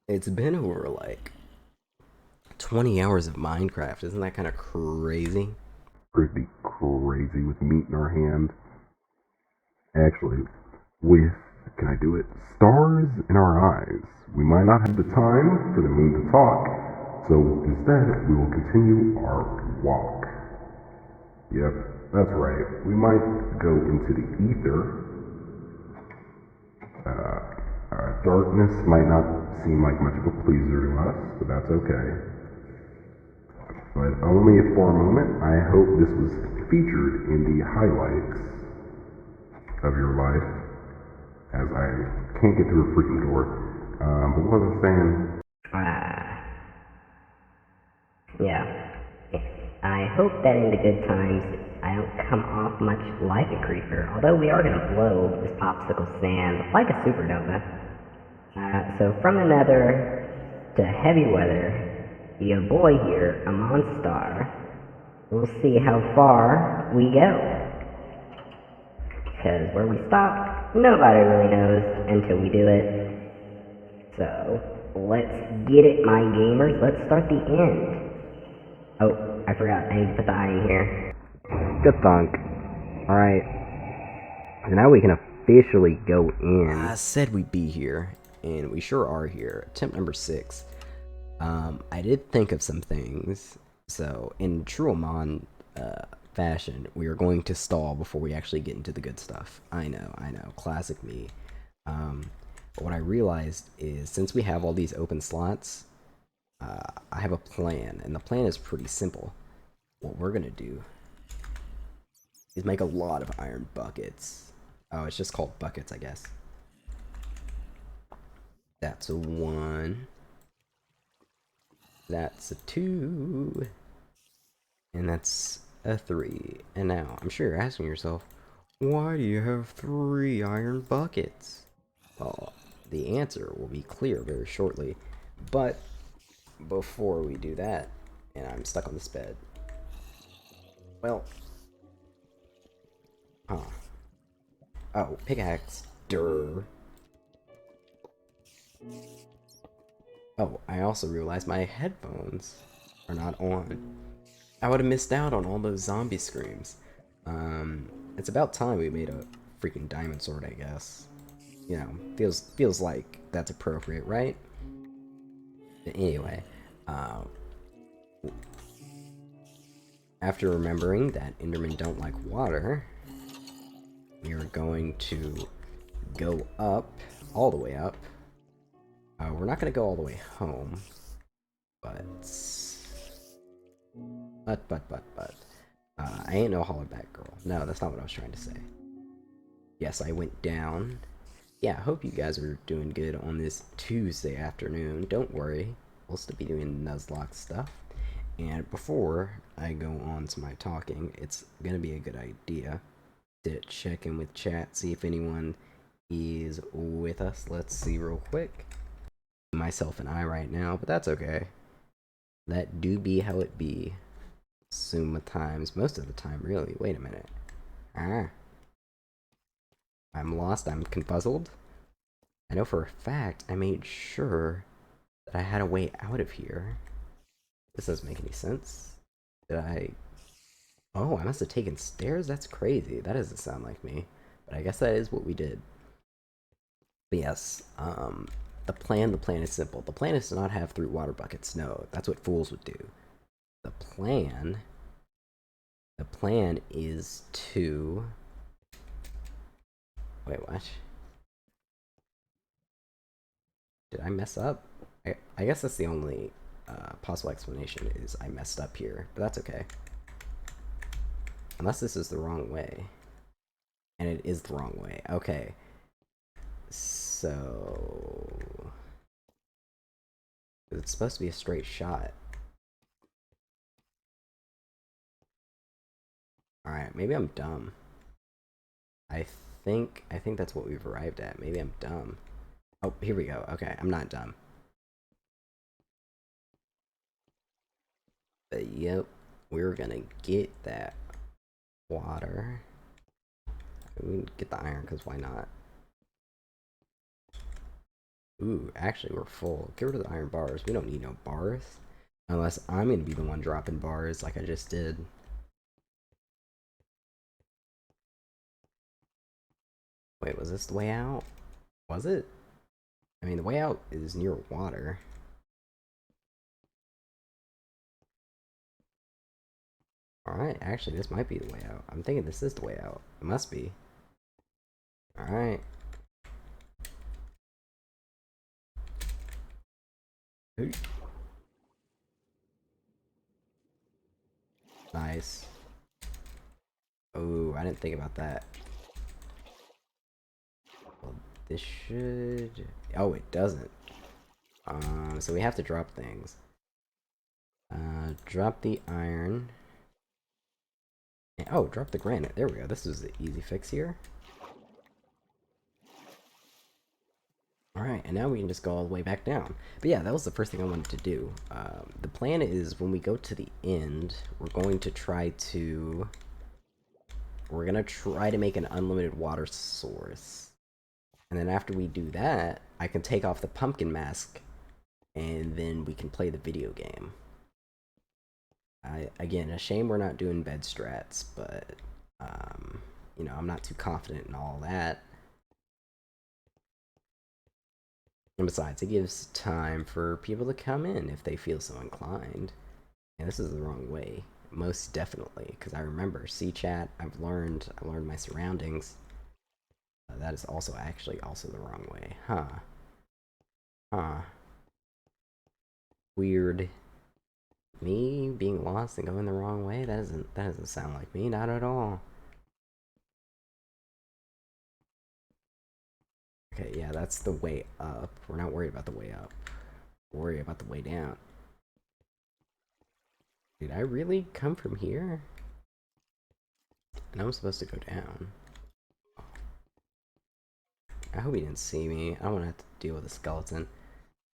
It's been over like 20 hours of Minecraft. Isn't that kind of crazy? Pretty crazy with meat in our hand. Actually, with, can I do it? Stars in our eyes. We might not have the time for the moon to talk, so instead we will continue our walk. Yep, that's right. We might go into the ether. Darkness might not seem like much of a pleaser to us, but that's okay. But only for a moment. I hope this was featured in the highlights of your life, as I can't get through a freaking door. But what was I saying? Ah, yeah. I hope that in the good times I don't come off much like a creeper, although we are gonna blow this popsicle stand like a supernova. So from the nether to heavy weather, your boy here, a monster, we'll see how far we go. Because where we stop, nobody really knows until we do it. So, let's get it, my gamers. Let's start the end. Oh, I forgot. I need to put the eye in here. Good thunk. Alright. So now we can officially go in. I said we'd be here, and we sure are here. Attempt number 6. I did think of some things. So, in true Amon fashion, we are going to stall before we actually get into the good stuff. I know. Classic me. But what I realized is, since we have all these open slots, I have a plan, and the plan is pretty simple. What we're gonna do is make a lot of iron buckets. Oh, it's just called buckets, I guess. That's a 1. That's a 2. And that's a 3. And now, I'm sure you're asking yourself, why do you have 3 iron buckets? Well, the answer will be clear very shortly. But before we do that, and I'm stuck on this bed. Well, oh, pickaxe. Durr. Oh, I also realized my headphones are not on. I would have missed out on all those zombie screams. It's about time we made a freaking diamond sword, I guess. You know, feels like that's appropriate, right? But anyway, after remembering that Endermen don't like water, we are going to go up, all the way up. We're not going to go all the way home, but I ain't no hollaback girl. No, that's not what I was trying to say. Yes, I went down. Yeah, I hope you guys are doing good on this Tuesday afternoon. Don't worry, we'll still be doing Nuzlocke stuff. And before I go on to my talking, it's gonna be a good idea to check in with chat, see if anyone is with us. Let's see real quick. Myself and I right now, but that's okay. That do be how it be. Summa times, most of the time, really. Wait a minute. I'm lost, I'm confuzzled. I know for a fact I made sure that I had a way out of here. This doesn't make any sense. Did I... Oh, I must have taken stairs? That's crazy. That doesn't sound like me. But I guess that is what we did. But yes, the plan is simple. The plan is to not have 3 water buckets. No, that's what fools would do. The plan is to... Wait, what? Did I mess up? I guess that's the only possible explanation, is I messed up here. But that's okay. Unless this is the wrong way. And it is the wrong way. Okay. So... It's supposed to be a straight shot. Alright, maybe I'm dumb. I think that's what we've arrived at. Maybe I'm dumb. Oh, here we go. Okay, I'm not dumb. But yep, we're gonna get that water. We can get the iron, because why not? Ooh, actually, we're full. Get rid of the iron bars. We don't need no bars. Unless I'm going to be the one dropping bars like I just did. Wait, was this the way out? Was it? I mean, the way out is near water. Alright, actually, this might be the way out. I'm thinking this is the way out. It must be. Alright. Nice. Oh, I didn't think about that. Well, this should... Oh, it doesn't. So we have to drop things. Drop the iron. And, oh, drop the granite. There we go. This is the easy fix here. Alright, and now we can just go all the way back down. But yeah, that was the first thing I wanted to do. The plan is when we go to the end, we're going to try to make an unlimited water source. And then after we do that, I can take off the pumpkin mask, and then we can play the video game. Again, a shame we're not doing bed strats, but, you know, I'm not too confident in all that. And besides, it gives time for people to come in if they feel so inclined. And this is the wrong way, most definitely, because I remember C-chat. I learned my surroundings. That is also also the wrong way, huh? Weird. Me being lost and going the wrong way? That doesn't sound like me, not at all. Okay, yeah, that's the way up. We're not worried about the way up. We're worried about the way down. Did I really come from here? And I'm supposed to go down. I hope he didn't see me. I don't want to have to deal with a skeleton.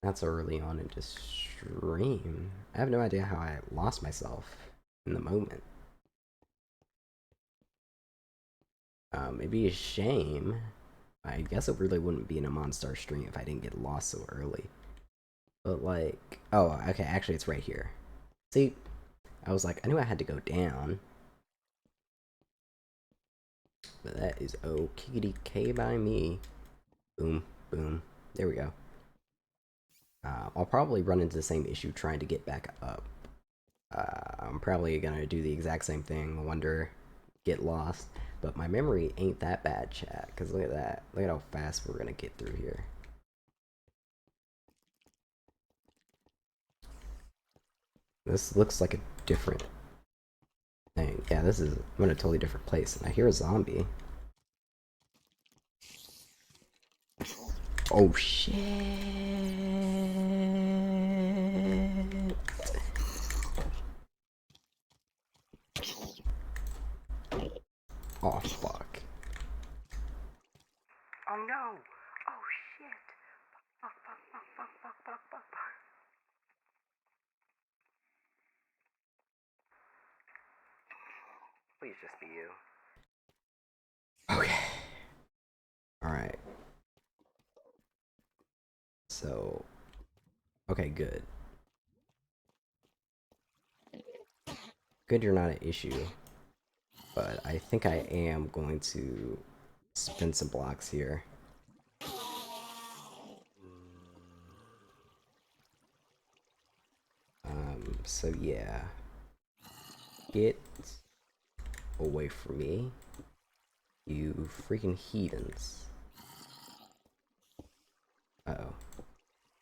That's early on into stream. I have no idea how I lost myself in the moment. It'd be a shame. I guess it really wouldn't be in a Monstar stream if I didn't get lost so early. But like, oh, okay, actually it's right here. See, I was like, I knew I had to go down. But that is okay by me. Boom, boom. There we go. I'll probably run into the same issue trying to get back up. I'm probably gonna do the exact same thing, wonder, get lost. But my memory ain't that bad, chat, because look at that. Look at how fast we're gonna get through here. This looks like a different thing. Yeah, I'm in a totally different place. And I hear a zombie. Oh shit. Oh fuck. Oh no. Oh shit. Fuck, fuck, fuck, fuck, fuck, fuck, fuck, fuck. Please just be you. Okay. Alright. So, okay, good. Good you're not an issue. But I think I am going to spin some blocks here. So yeah. Get away from me, you freaking heathens. Uh-oh.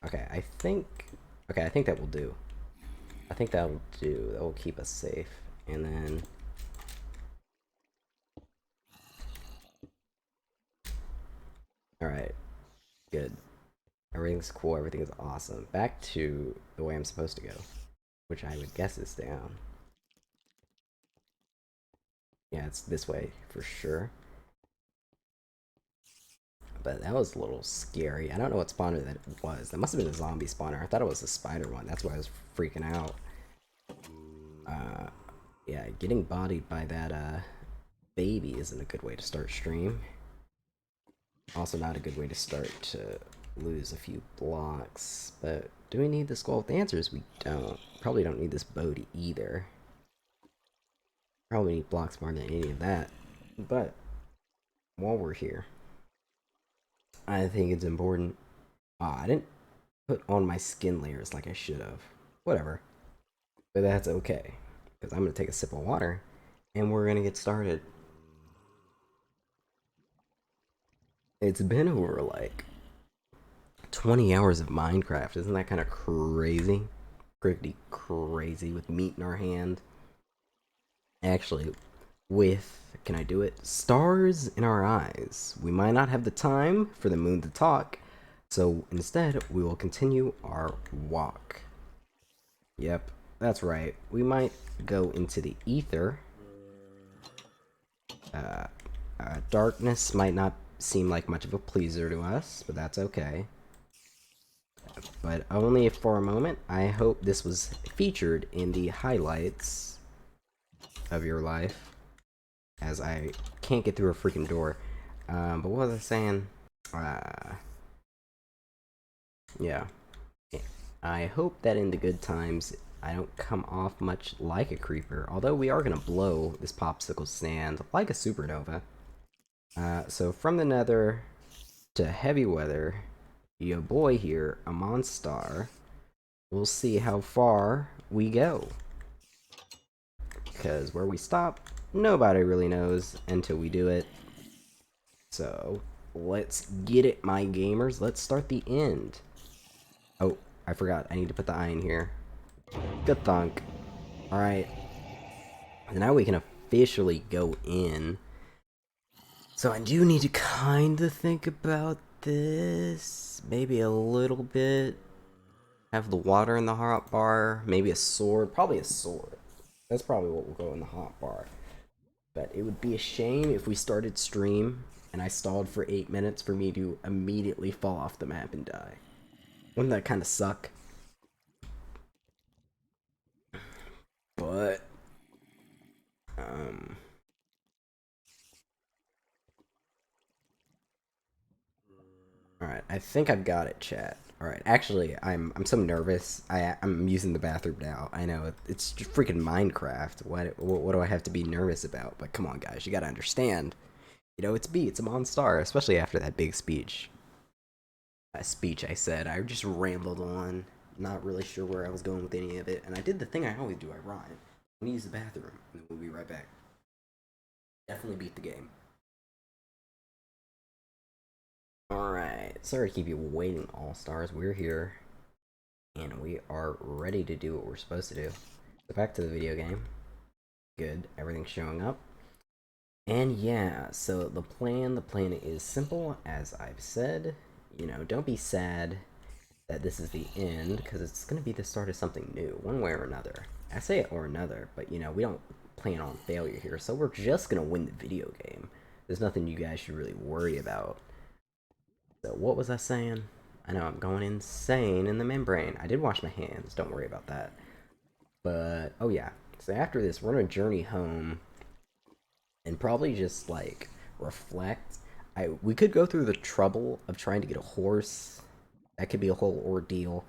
Okay, I think that will do. I think that'll do. That will keep us safe. And then alright. Good. Everything's cool, everything is awesome. Back to the way I'm supposed to go. Which I would guess is down. Yeah, it's this way for sure. But that was a little scary. I don't know what spawner that was. That must have been a zombie spawner. I thought it was a spider one. That's why I was freaking out. Yeah, getting bodied by that baby isn't a good way to start stream. Also not a good way to start to lose a few blocks, but do we need the skull with the answers? We don't. Probably don't need this boat either. Probably need blocks more than any of that. But while we're here, I think it's important. I didn't put on my skin layers like I should have. Whatever. But that's okay, because I'm going to take a sip of water, and we're going to get started. It's been over, like, 20 hours of Minecraft. Isn't that kind of crazy? Pretty crazy with meat in our hand. Actually, with, can I do it? Stars in our eyes. We might not have the time for the moon to talk, so instead, we will continue our walk. Yep. That's right. We might go into the ether. Darkness might not seem like much of a pleaser to us, but that's okay. But only for a moment. I hope this was featured in the highlights of your life, as I can't get through a freaking door. But what was I saying? Yeah. I hope that in the good times, I don't come off much like a creeper, although we are going to blow this popsicle stand like a supernova. So from the nether to heavy weather, your boy here, a monster, we'll see how far we go. Because where we stop, nobody really knows until we do it. So let's get it, my gamers. Let's start the end. Oh, I forgot. I need to put the eye in here. Good thunk. Alright. Now we can officially go in. So I do need to kind of think about this. Maybe a little bit. Have the water in the hot bar. Maybe a sword. Probably a sword. That's probably what will go in the hot bar. But it would be a shame if we started stream and I stalled for 8 minutes for me to immediately fall off the map and die. Wouldn't that kind of suck? But alright, I think I've got it, chat. Alright, actually, I'm so nervous. I'm using the bathroom now. I know, it's just freaking Minecraft. What do I have to be nervous about? But come on, guys, you gotta understand. You know, it's a Monstar, especially after that big speech. I said. I just rambled on, not really sure where I was going with any of it, and I did the thing I always do, I rhyme. I'm gonna use the bathroom, and then we'll be right back. Definitely beat the game. Alright, sorry to keep you waiting, All-Stars. We're here, and we are ready to do what we're supposed to do. So back to the video game. Good, everything's showing up. And yeah, so the plan is simple, as I've said. You know, don't be sad that this is the end, because it's going to be the start of something new, one way or another. I say it or another, but you know, we don't plan on failure here, so we're just going to win the video game. There's nothing you guys should really worry about. So what was I saying? I know I'm going insane in the membrane. I did wash my hands, don't worry about that. But, oh yeah, so after this, we're going to journey home and probably just, like, reflect. We could go through the trouble of trying to get a horse. That could be a whole ordeal.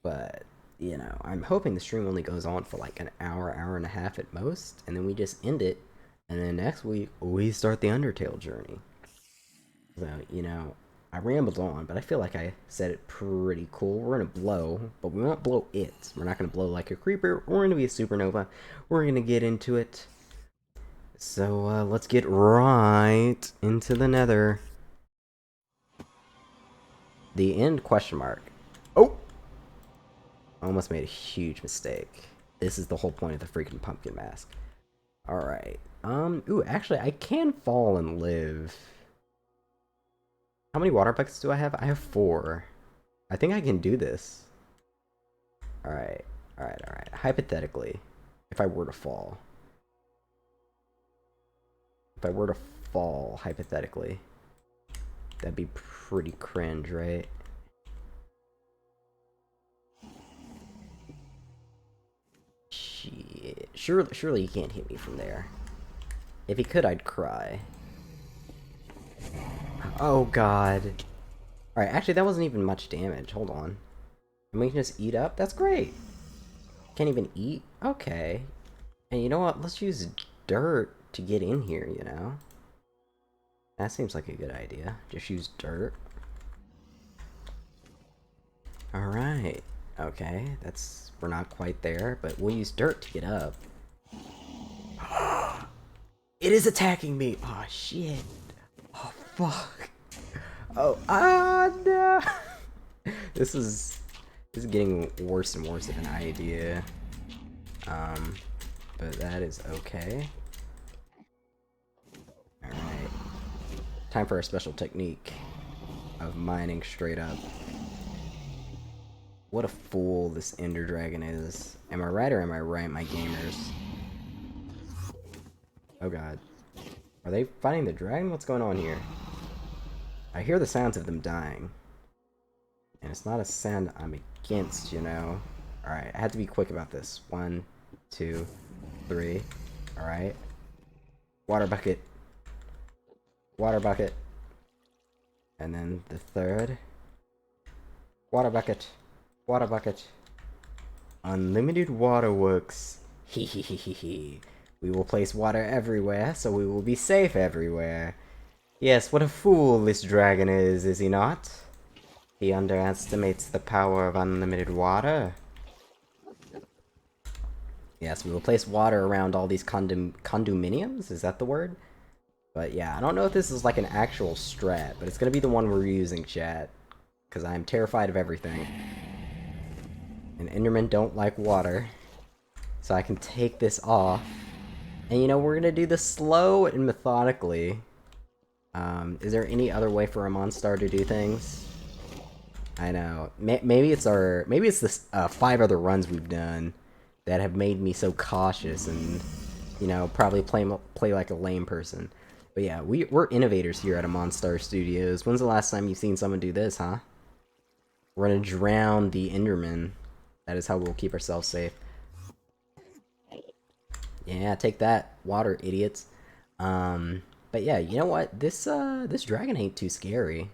But, you know, I'm hoping the stream only goes on for like an hour, hour and a half at most. And then we just end it. And then next week, we start the Undertale journey. So, you know, I rambled on, but I feel like I said it pretty cool. We're going to blow, but we won't blow it. We're not going to blow like a creeper. We're going to be a supernova. We're going to get into it. So, let's get right into the nether. The end, question mark. Oh! Almost made a huge mistake. This is the whole point of the freaking pumpkin mask. Alright. Ooh, actually, I can fall and live. How many water buckets do I have? I have 4. I think I can do this. Alright. Alright. Hypothetically, if I were to fall. If I were to fall, hypothetically, that'd be pretty cringe, right? Shit. Surely he can't hit me from there. If he could, I'd cry. Oh, God. Alright, actually that wasn't even much damage. Hold on. And we can just eat up? That's great! Can't even eat? Okay. And you know what? Let's use dirt to get in here, you know? That seems like a good idea. Just use dirt. Alright. Okay, that's... we're not quite there, but we'll use dirt to get up. It is attacking me! Oh, shit. Oh, fuck. Oh, no! This is getting worse and worse of an idea. But that is okay. Alright. Time for a special technique of mining straight up. What a fool this Ender Dragon is. Am I right or am I right, my gamers? Oh god. Are they fighting the dragon? What's going on here? I hear the sounds of them dying. And it's not a sound I'm against, you know? Alright, I have to be quick about this. 1, 2, 3. Alright. Water bucket. Water bucket. And then the third. Water bucket. Water bucket. Unlimited waterworks. Hee hee hee hee hee. We will place water everywhere, so we will be safe everywhere. Yes, what a fool this dragon is he not? He underestimates the power of unlimited water. Yes, we will place water around all these condominiums? Is that the word? But yeah, I don't know if this is like an actual strat, but it's gonna be the one we're using, chat. Because I'm terrified of everything. And Endermen don't like water. So I can take this off. And you know, we're gonna do this slow and methodically. Is there any other way for a Monstar to do things? I know. Maybe it's the 5 other runs we've done that have made me so cautious and, you know, probably play like a lame person. But yeah, we're innovators here at Monstar Studios. When's the last time you've seen someone do this, huh? We're gonna drown the Enderman. That is how we'll keep ourselves safe. Yeah, take that, water idiots. But yeah, you know what? This dragon ain't too scary.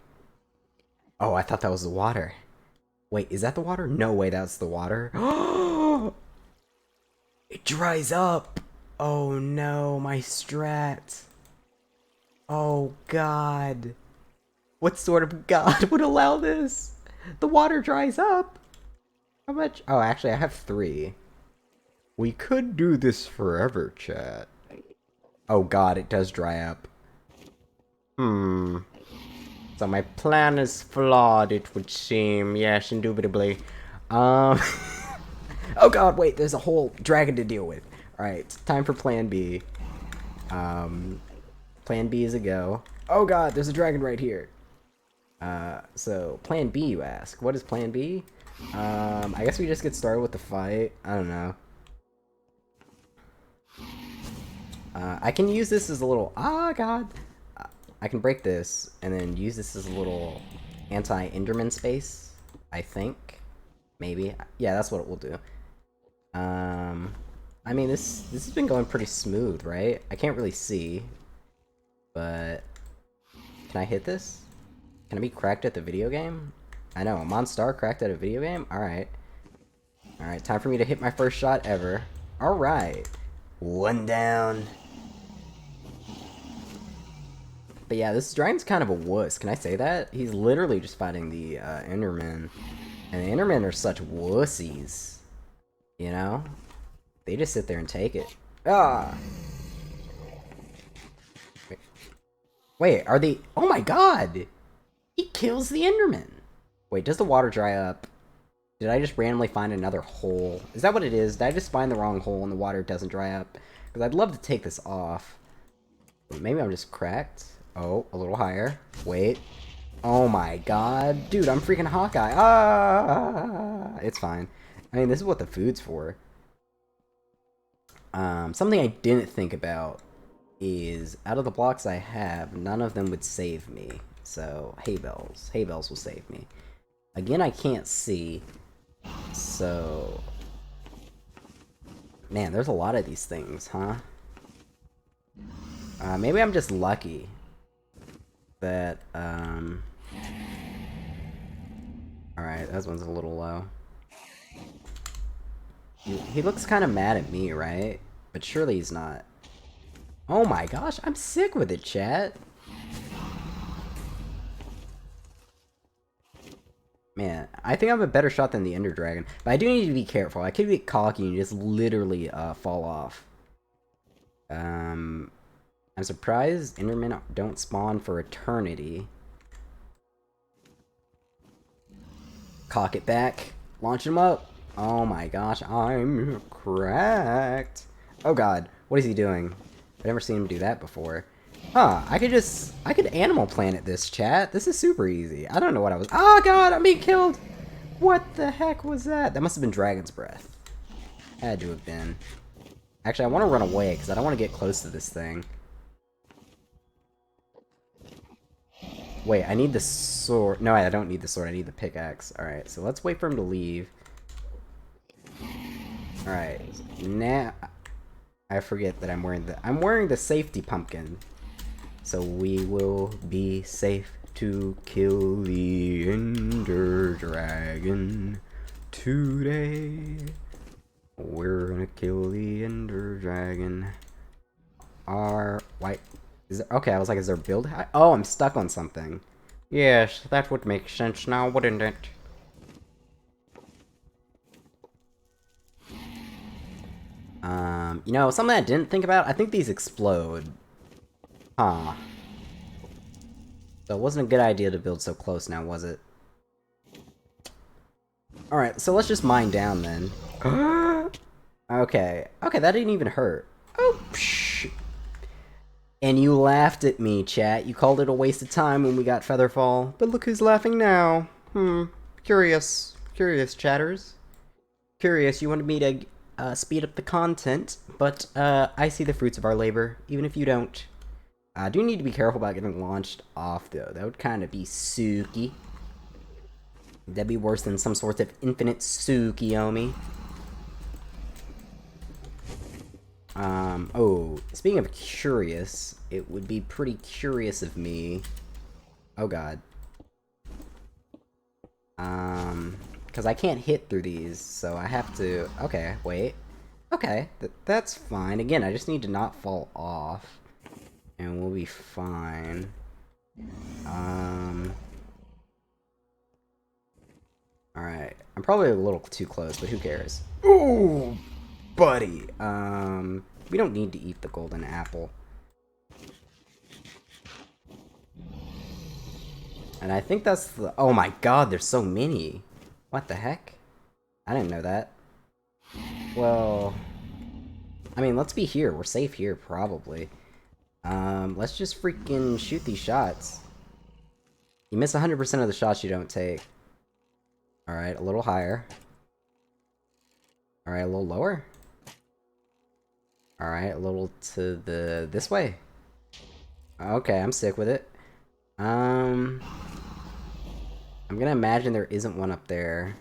Oh, I thought that was the water. Wait, is that the water? No way, that's the water. It dries up. Oh no, my strat. Oh god. What sort of god would allow this? The water dries up. How much? Oh, actually, I have 3. We could do this forever, chat. Oh god, it does dry up. So my plan is flawed, it would seem. Yes, indubitably. Oh god, wait, there's a whole dragon to deal with. Alright, time for plan B. Plan B is a go. Oh god, there's a dragon right here. So, plan B, you ask. What is plan B? I guess we just get started with the fight. I don't know. I can use this as a little... Ah, god! I can break this, and then use this as a little anti-Enderman space, I think. Maybe. Yeah, that's what it will do. I mean, this has been going pretty smooth, right? I can't really see. But... Can I hit this? Can I be cracked at the video game? I know, a Monstar cracked at a video game? Alright. Alright, time for me to hit my first shot ever. Alright. 1 down. But yeah, this dragon's kind of a wuss. Can I say that? He's literally just fighting the Endermen. And the Endermen are such wussies. You know? They just sit there and take it. Ah! Wait, are they... Oh my god! He kills the Enderman! Wait, does the water dry up? Did I just randomly find another hole? Is that what it is? Did I just find the wrong hole and the water doesn't dry up? Because I'd love to take this off. Maybe I'm just cracked. Oh, a little higher. Wait. Oh my god. Dude, I'm freaking Hawkeye. Ah! It's fine. I mean, this is what the food's for. Something I didn't think about is, out of the blocks I have, none of them would save me. So, hay bells. Hay bells will save me. Again, I can't see. So... Man, there's a lot of these things, huh? Maybe I'm just lucky that, Alright, that one's a little low. He looks kind of mad at me, right? But surely he's not. Oh my gosh, I'm sick with it, chat. Man, I think I have a better shot than the Ender Dragon. But I do need to be careful. I could get cocky and just literally fall off. I'm surprised Endermen don't spawn for eternity. Cock it back. Launch him up. Oh my gosh, I'm cracked. Oh god, what is he doing? I've never seen him do that before. Huh, I could Animal Planet this, chat. This is super easy. I don't know what I was— oh god, I'm being killed! What the heck was that? That must have been Dragon's Breath. Had to have been. Actually, I want to run away, because I don't want to get close to this thing. Wait, I need the sword. No, I don't need the sword. I need the pickaxe. Alright, so let's wait for him to leave. Alright, now I forget that I'm wearing the safety pumpkin. So we will be safe to kill the Ender Dragon today. We're gonna kill the Ender Dragon. Wait, is there— okay, I was like, is there a build? Oh, I'm stuck on something. Yes, that would make sense now, wouldn't it? You know, something I didn't think about, I think these explode. Huh. So it wasn't a good idea to build so close now, was it? Alright, so let's just mine down then. Okay. Okay, that didn't even hurt. Oh, psh. And you laughed at me, chat. You called it a waste of time when we got Featherfall. But look who's laughing now. Curious. Curious, chatters. Curious, you wanted me to speed up the content, but I see the fruits of our labor, even if you don't. I do need to be careful about getting launched off, though. That would kind of be suki. That'd be worse than some sort of infinite Tsukiyomi. Oh, speaking of curious, it would be pretty curious of me. Oh god. Because I can't hit through these, so I have to— okay, wait. Okay, that's fine. Again, I just need to not fall off, and we'll be fine. Alright. I'm probably a little too close, but who cares? Ooh, buddy. We don't need to eat the golden apple. And I think that's the— oh my god, there's so many. What the heck? I didn't know that. Well, I mean, let's be here. We're safe here, probably. Let's just freaking shoot these shots. You miss 100% of the shots you don't take. Alright, a little higher. Alright, a little lower. Alright, a little to the— this way. Okay, I'm sick with it. I'm gonna imagine there isn't one up there.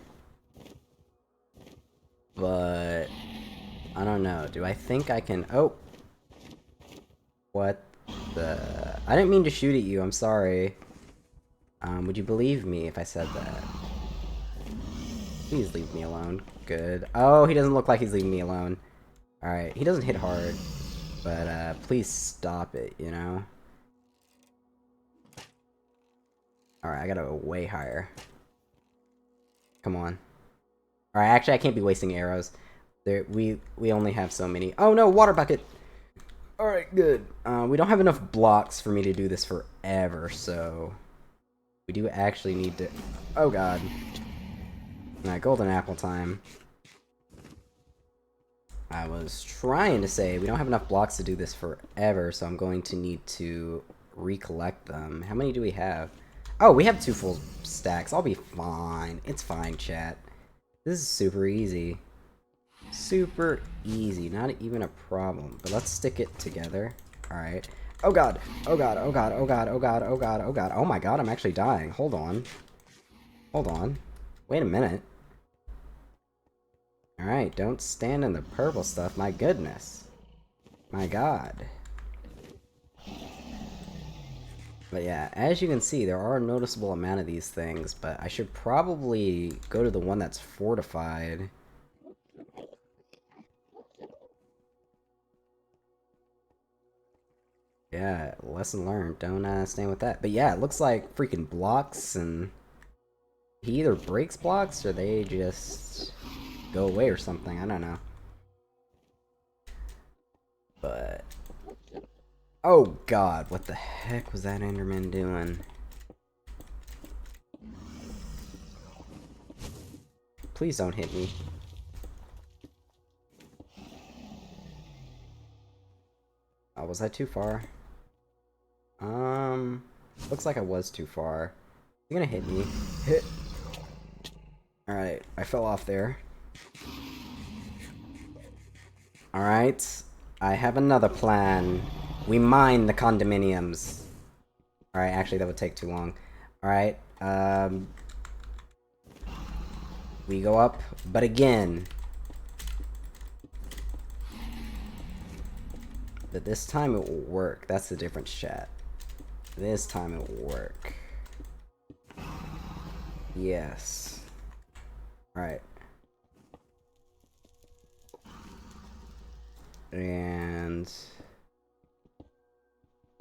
But I don't know. Do I think I can— oh! What the— I didn't mean to shoot at you, I'm sorry. Would you believe me if I said that? Please leave me alone. Good. Oh, he doesn't look like he's leaving me alone. Alright, he doesn't hit hard. But, please stop it, you know? Alright, I gotta go way higher. Come on. Alright, actually, I can't be wasting arrows. We only have so many. Oh no, water bucket! Alright, good. We don't have enough blocks for me to do this forever, so we do actually need to— oh god. Alright, golden apple time. I was trying to say we don't have enough blocks to do this forever, so I'm going to need to recollect them. How many do we have? Oh, we have 2 full stacks. I'll be fine. It's fine, chat. This is super easy. Super easy. Not even a problem. But let's stick it together. Alright. Oh god. Oh god. Oh god. Oh god. Oh god. Oh god. Oh god. Oh my god, I'm actually dying. Hold on. Hold on. Wait a minute. Alright, don't stand in the purple stuff. My goodness. My god. But yeah, as you can see, there are a noticeable amount of these things, but I should probably go to the one that's fortified. Yeah, lesson learned. Don't stand with that. But yeah, it looks like freaking blocks, and he either breaks blocks or they just go away or something. I don't know. But oh god, what the heck was that Enderman doing? Please don't hit me. Oh, was I too far? Looks like I was too far. You're gonna hit me. Hit. Alright, I fell off there. Alright, I have another plan. We mine the condominiums. Alright, actually that would take too long. Alright, we go up, but again. But this time it will work. That's the difference, chat. This time it will work. Yes. Right. And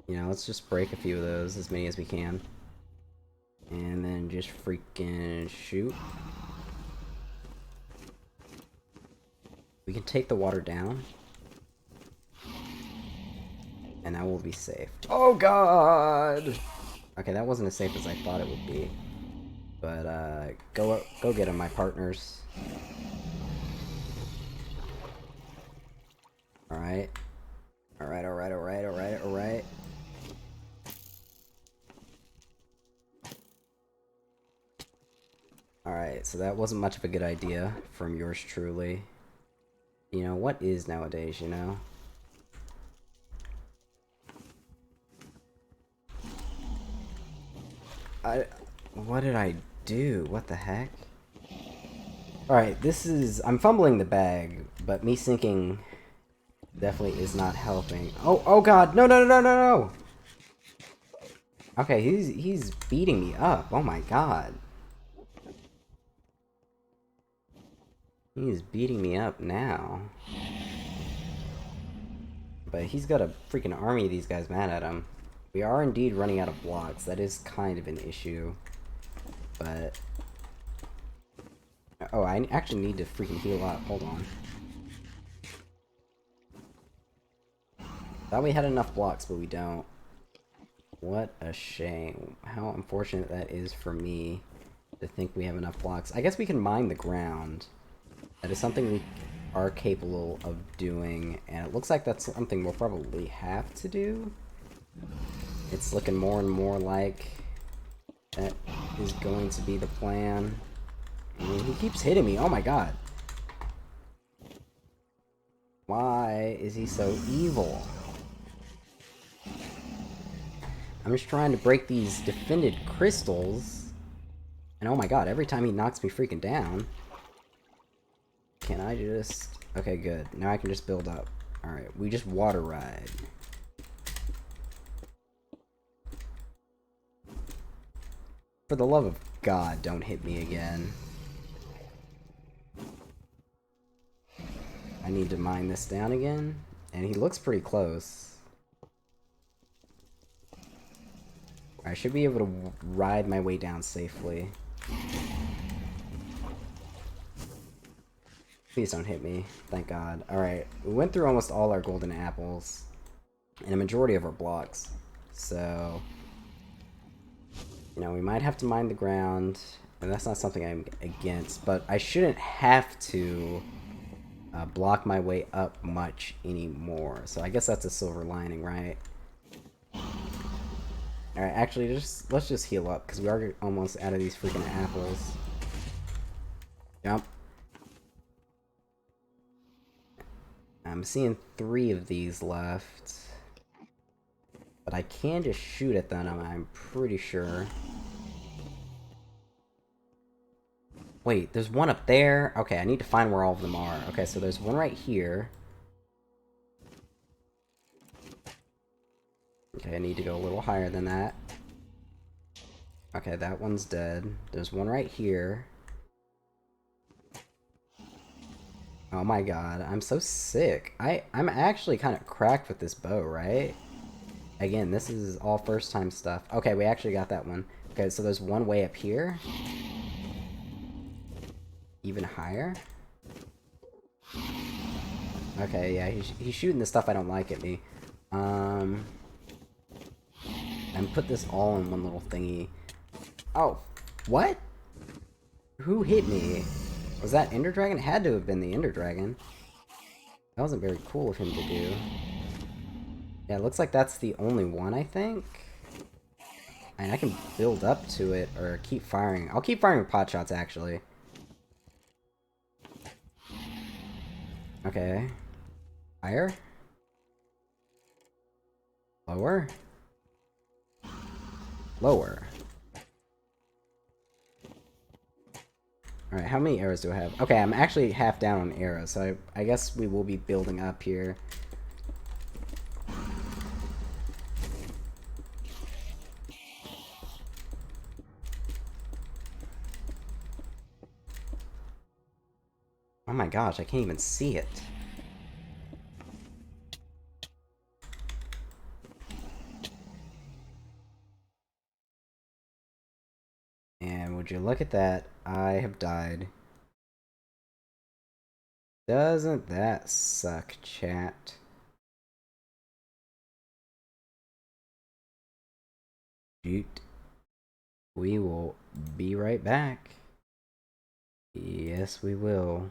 you know, let's just break a few of those, as many as we can. And then just freaking shoot. We can take the water down. And that will be safe. Oh god! Okay, that wasn't as safe as I thought it would be. But, go get them, my partners. Alright. Alright. Alright, so that wasn't much of a good idea from yours truly. You know, what is nowadays, you know? What did I do? What the heck? Alright, I'm fumbling the bag, but me sinking definitely is not helping. Oh god, no! Okay, he's beating me up, oh my god. He's beating me up now. But he's got a freaking army of these guys mad at him. We are indeed running out of blocks. That is kind of an issue. But oh, I actually need to freaking heal up. Hold on. Thought we had enough blocks, but we don't. What a shame. How unfortunate that is for me to think we have enough blocks. I guess we can mine the ground. That is something we are capable of doing, and it looks like that's something we'll probably have to do. It's looking more and more like that is going to be the plan. I mean, he keeps hitting me. Oh my god. Why is he so evil? I'm just trying to break these defended crystals. And oh my god, every time he knocks me freaking down. Can I just... Okay, good. Now I can just build up. Alright, we just water ride. For the love of God, don't hit me again. I need to mine this down again. And he looks pretty close. I should be able to ride my way down safely. Please don't hit me. Thank God. Alright, we went through almost all our golden apples. And a majority of our blocks. So... you know, we might have to mine the ground, and that's not something I'm against, but I shouldn't have to block my way up much anymore. So I guess that's a silver lining, right? Alright, actually, let's just heal up, because we are almost out of these freaking apples. Jump. I'm seeing 3 of these left. But I can just shoot at them, I'm pretty sure. Wait, there's one up there? Okay, I need to find where all of them are. Okay, so there's one right here. Okay, I need to go a little higher than that. Okay, that one's dead. There's one right here. Oh my god, I'm so sick. I'm actually kind of cracked with this bow, right? Again, this is all first time stuff. Okay, we actually got that one. Okay, so there's one way up here. Even higher? Okay, yeah, he's shooting the stuff I don't like at me. And put this all in one little thingy. Oh, what? Who hit me? Was that Ender Dragon? It had to have been the Ender Dragon. That wasn't very cool of him to do. Yeah, it looks like that's the only one, I think. And I can build up to it, or keep firing. I'll keep firing with pot shots, actually. Okay. Higher? Lower? Lower. Alright, how many arrows do I have? Okay, I'm actually half down on arrows, so I guess we will be building up here. Oh my gosh, I can't even see it. And would you look at that, I have died. Doesn't that suck, chat? Shoot. We will be right back. Yes, we will.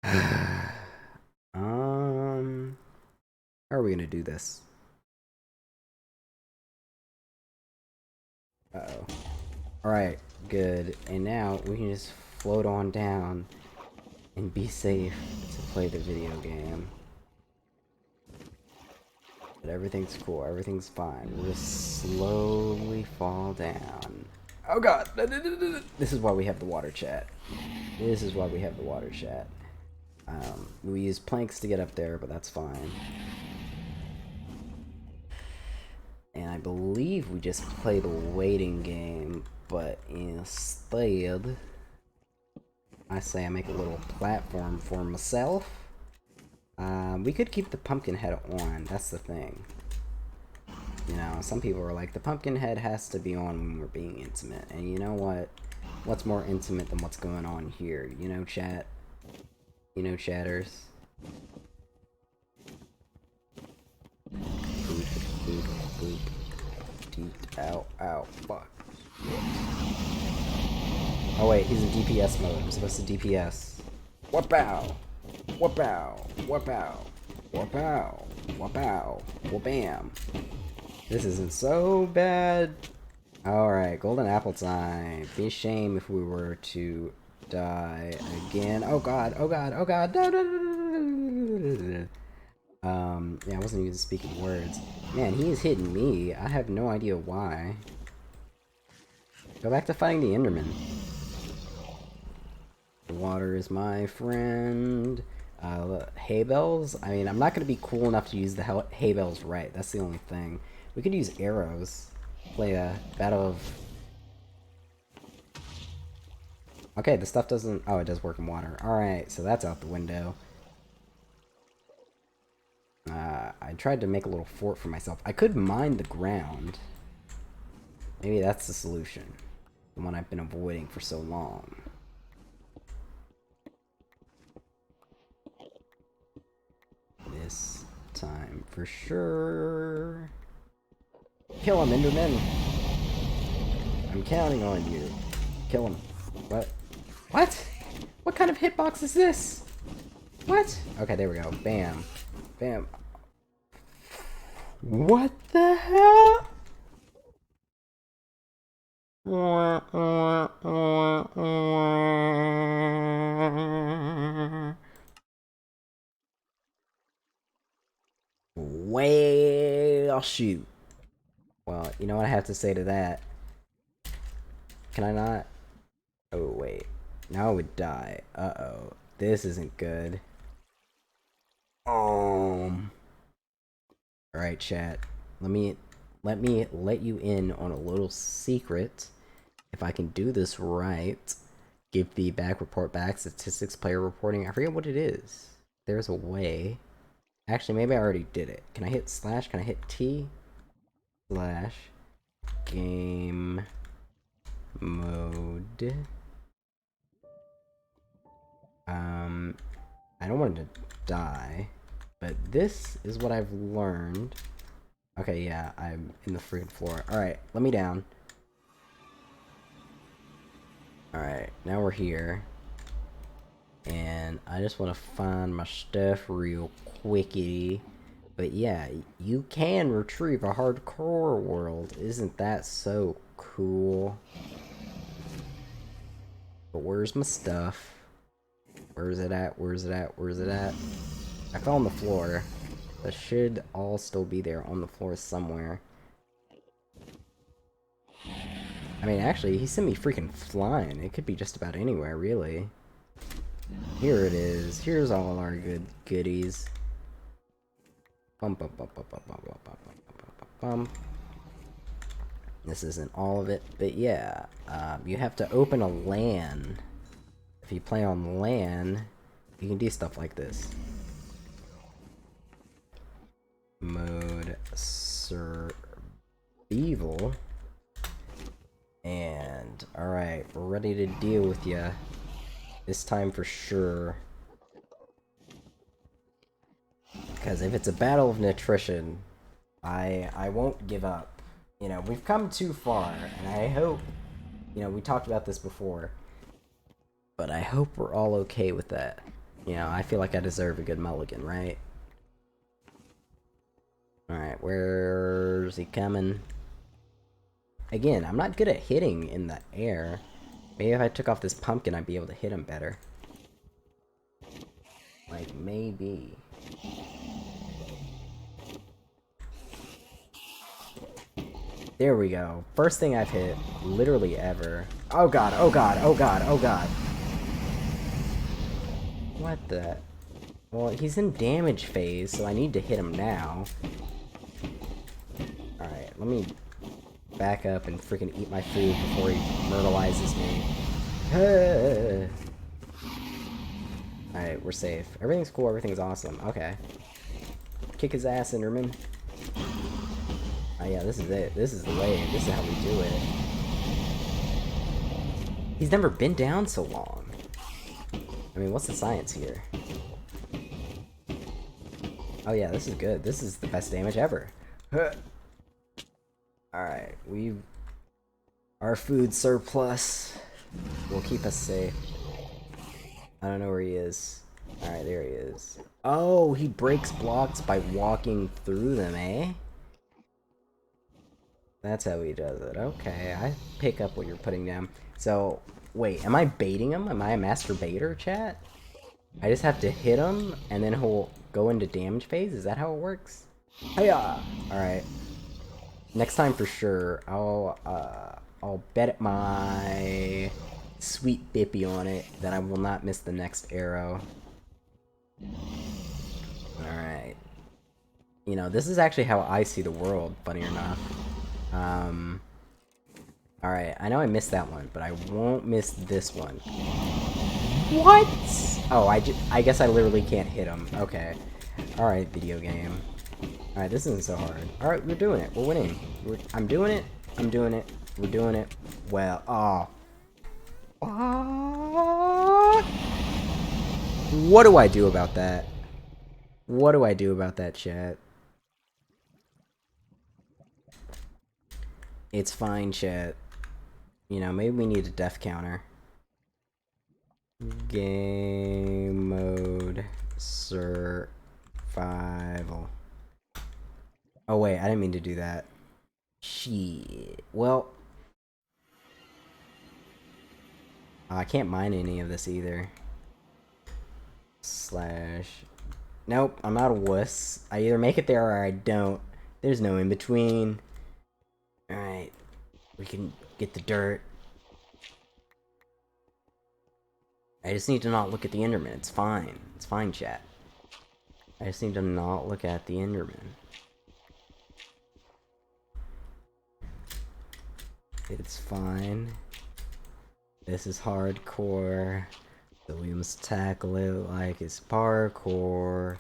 How are we gonna do this? Uh-oh. Alright, good. And now we can just float on down and be safe to play the video game. But everything's cool, everything's fine. We'll just slowly fall down. Oh god! This is why we have the water chat. This is why we have the water chat. We use planks to get up there, but that's fine. And I believe we just play the waiting game, but instead, I say I make a little platform for myself. We could keep the pumpkin head on, that's the thing. You know, some people are like, the pumpkin head has to be on when we're being intimate. And you know what? What's more intimate than what's going on here? You know, chat? You know, chatters? Boop, boop, boop. Deep, ow, ow, fuck. Oh wait, he's in DPS mode. I'm supposed to DPS. Whoop-ow! Whoop-ow! Whoop-ow! Whoop-ow! Whoop-ow! Whoop-bam! This isn't so bad. Alright, golden apple time. Be a shame if we were to die again. Oh god, oh god, oh god. Yeah, I wasn't even speaking words. Man, he is hitting me. I have no idea why. Go back to fighting the Enderman. The water is my friend. Hay bells? I mean, I'm not going to be cool enough to use the hay bells right. That's the only thing. We could use arrows. Play a battle of... Okay, the stuff doesn't... Oh, it does work in water. Alright, so that's out the window. I tried to make a little fort for myself. I could mine the ground. Maybe that's the solution. The one I've been avoiding for so long. This time for sure. Kill him, Enderman! I'm counting on you. Kill him. What? What? What kind of hitbox is this? What? Okay, there we go. Bam. Bam. What the hell? Well, shoot. Well, you know what I have to say to that? Can I not? Oh, wait. Now I would die. Uh-oh. This isn't good. Alright, chat. Let me let you in on a little secret. If I can do this right. Give feedback, report back, statistics, player reporting. I forget what it is. There's a way. Actually, maybe I already did it. Can I hit slash? Can I hit T? Slash game mode. I don't want it to die, but this is what I've learned. Okay, yeah, I'm in the freaking floor. Alright, let me down. Alright, now we're here. And I just want to find my stuff real quickity. But yeah, you can retrieve a hardcore world. Isn't that so cool? But where's my stuff? Where's it at? Where's it at? Where's it at? I fell on the floor. That should all still be there on the floor somewhere. I mean, actually, he sent me freaking flying. It could be just about anywhere, really. Here it is. Here's all our goodies. Bum, bum, bum, bum, bum, bum, bum, bum, bum, bum. This isn't all of it, but yeah. You have to open a LAN. If you play on LAN, you can do stuff like this. Mode survival. And, alright, we're ready to deal with ya. This time for sure. Because if it's a battle of nutrition, I won't give up. You know, we've come too far, and I hope, you know, we talked about this before, but I hope we're all okay with that. You know, I feel like I deserve a good mulligan, right? Alright, where's he coming? Again, I'm not good at hitting in the air. Maybe if I took off this pumpkin, I'd be able to hit him better. Like, maybe. There we go. First thing I've hit, literally ever. Oh god, oh god, oh god, oh god. What the? Well, he's in damage phase, so I need to hit him now. Alright, let me back up and freaking eat my food before he myrtleizes me. Alright, we're safe. Everything's cool, everything's awesome. Okay. Kick his ass, Enderman. Oh yeah, this is it. This is the way. This is how we do it. He's never been down so long. I mean, what's the science here? Oh yeah, this is good. This is the best damage ever. Alright, our food surplus will keep us safe. I don't know where he is. Alright, there he is. Oh, he breaks blocks by walking through them, eh? That's how he does it. Okay, I pick up what you're putting down. So, wait, am I baiting him? Am I a master baiter, chat? I just have to hit him, and then he'll go into damage phase? Is that how it works? Hiya! Alright. Next time for sure, I'll bet my sweet bippy on it that I will not miss the next arrow. Alright. You know, this is actually how I see the world, funny enough. Alright, I know I missed that one, but I won't miss this one. What? Oh, I guess I literally can't hit him. Okay. Alright, video game. Alright, this isn't so hard. Alright, we're doing it. We're winning. I'm doing it. I'm doing it. We're doing it. Well, oh. What do I do about that? What do I do about that, chat? It's fine, chat. You know, maybe we need a death counter. Game mode survival. Oh wait, I didn't mean to do that. Shit. Well, I can't mine any of this either. Slash. Nope, I'm not a wuss. I either make it there or I don't. There's no in between. Alright. We can get the dirt. I just need to not look at the Enderman. It's fine. It's fine, chat. I just need to not look at the Enderman. It's fine. This is hardcore. So we must tackle it like it's parkour.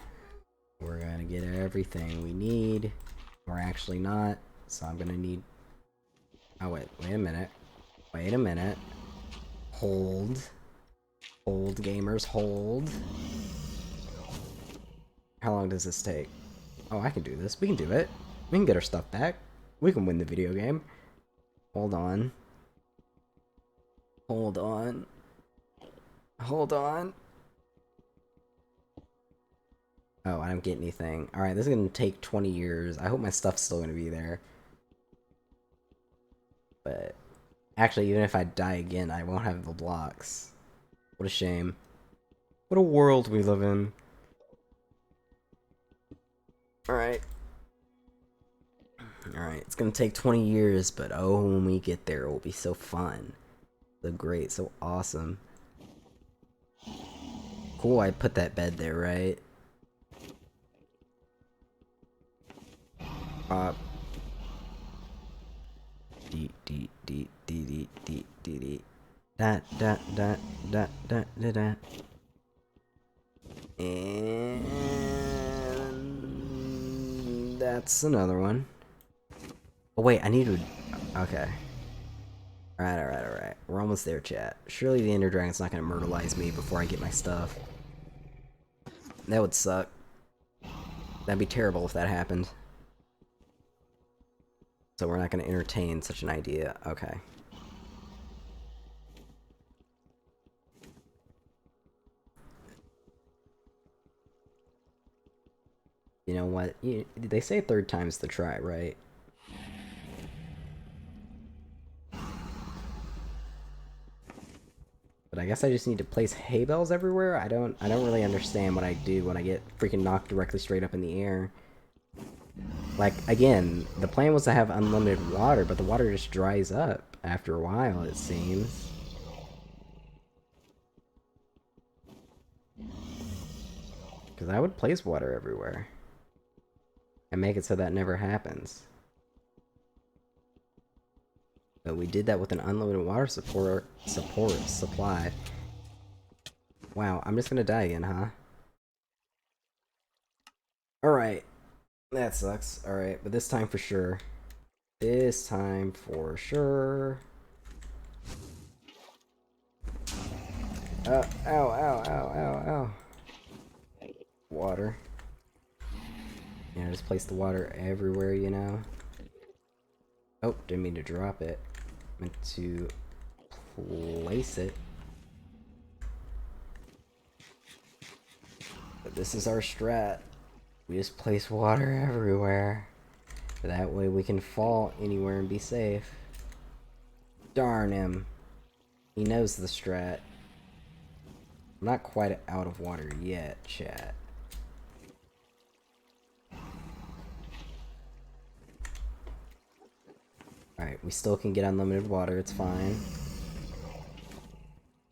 We're gonna get everything we need. We're actually not. So I'm gonna need... Oh, wait a minute. Wait a minute. Hold. Hold, gamers, hold. How long does this take? Oh, I can do this. We can do it. We can get our stuff back. We can win the video game. Hold on. Hold on. Hold on. Oh, I don't get anything. Alright, this is gonna take 20 years. I hope my stuff's still gonna be there. But... Actually, even if I die again, I won't have the blocks. What a shame. What a world we live in. Alright. Alright, it's gonna take 20 years, but oh, when we get there, it will be so fun. So great, so awesome. Cool, I put that bed there, right? And that's another one. Oh wait, I need to... Okay. Alright. We're almost there, chat. Surely the Ender Dragon's not gonna myrtleize me before I get my stuff. That would suck. That'd be terrible if that happened. So we're not gonna entertain such an idea. Okay. You know what? They say third time's the try, right? But I guess I just need to place hay bales everywhere. I don't really understand what I do when I get freaking knocked directly straight up in the air. Like, again, the plan was to have unlimited water, but the water just dries up after a while, it seems. Because I would place water everywhere. And make it so that never happens. But we did that with an unlimited water supply. Wow, I'm just gonna die again, huh? Alright. That sucks. Alright, but this time for sure. This time for sure. Ow. Water. Yeah, just place the water everywhere, you know? Oh, didn't mean to drop it. Meant to place it. But this is our strat. We just place water everywhere. That way we can fall anywhere and be safe. Darn him. He knows the strat. I'm not quite out of water yet, chat. Alright, we still can get unlimited water, it's fine.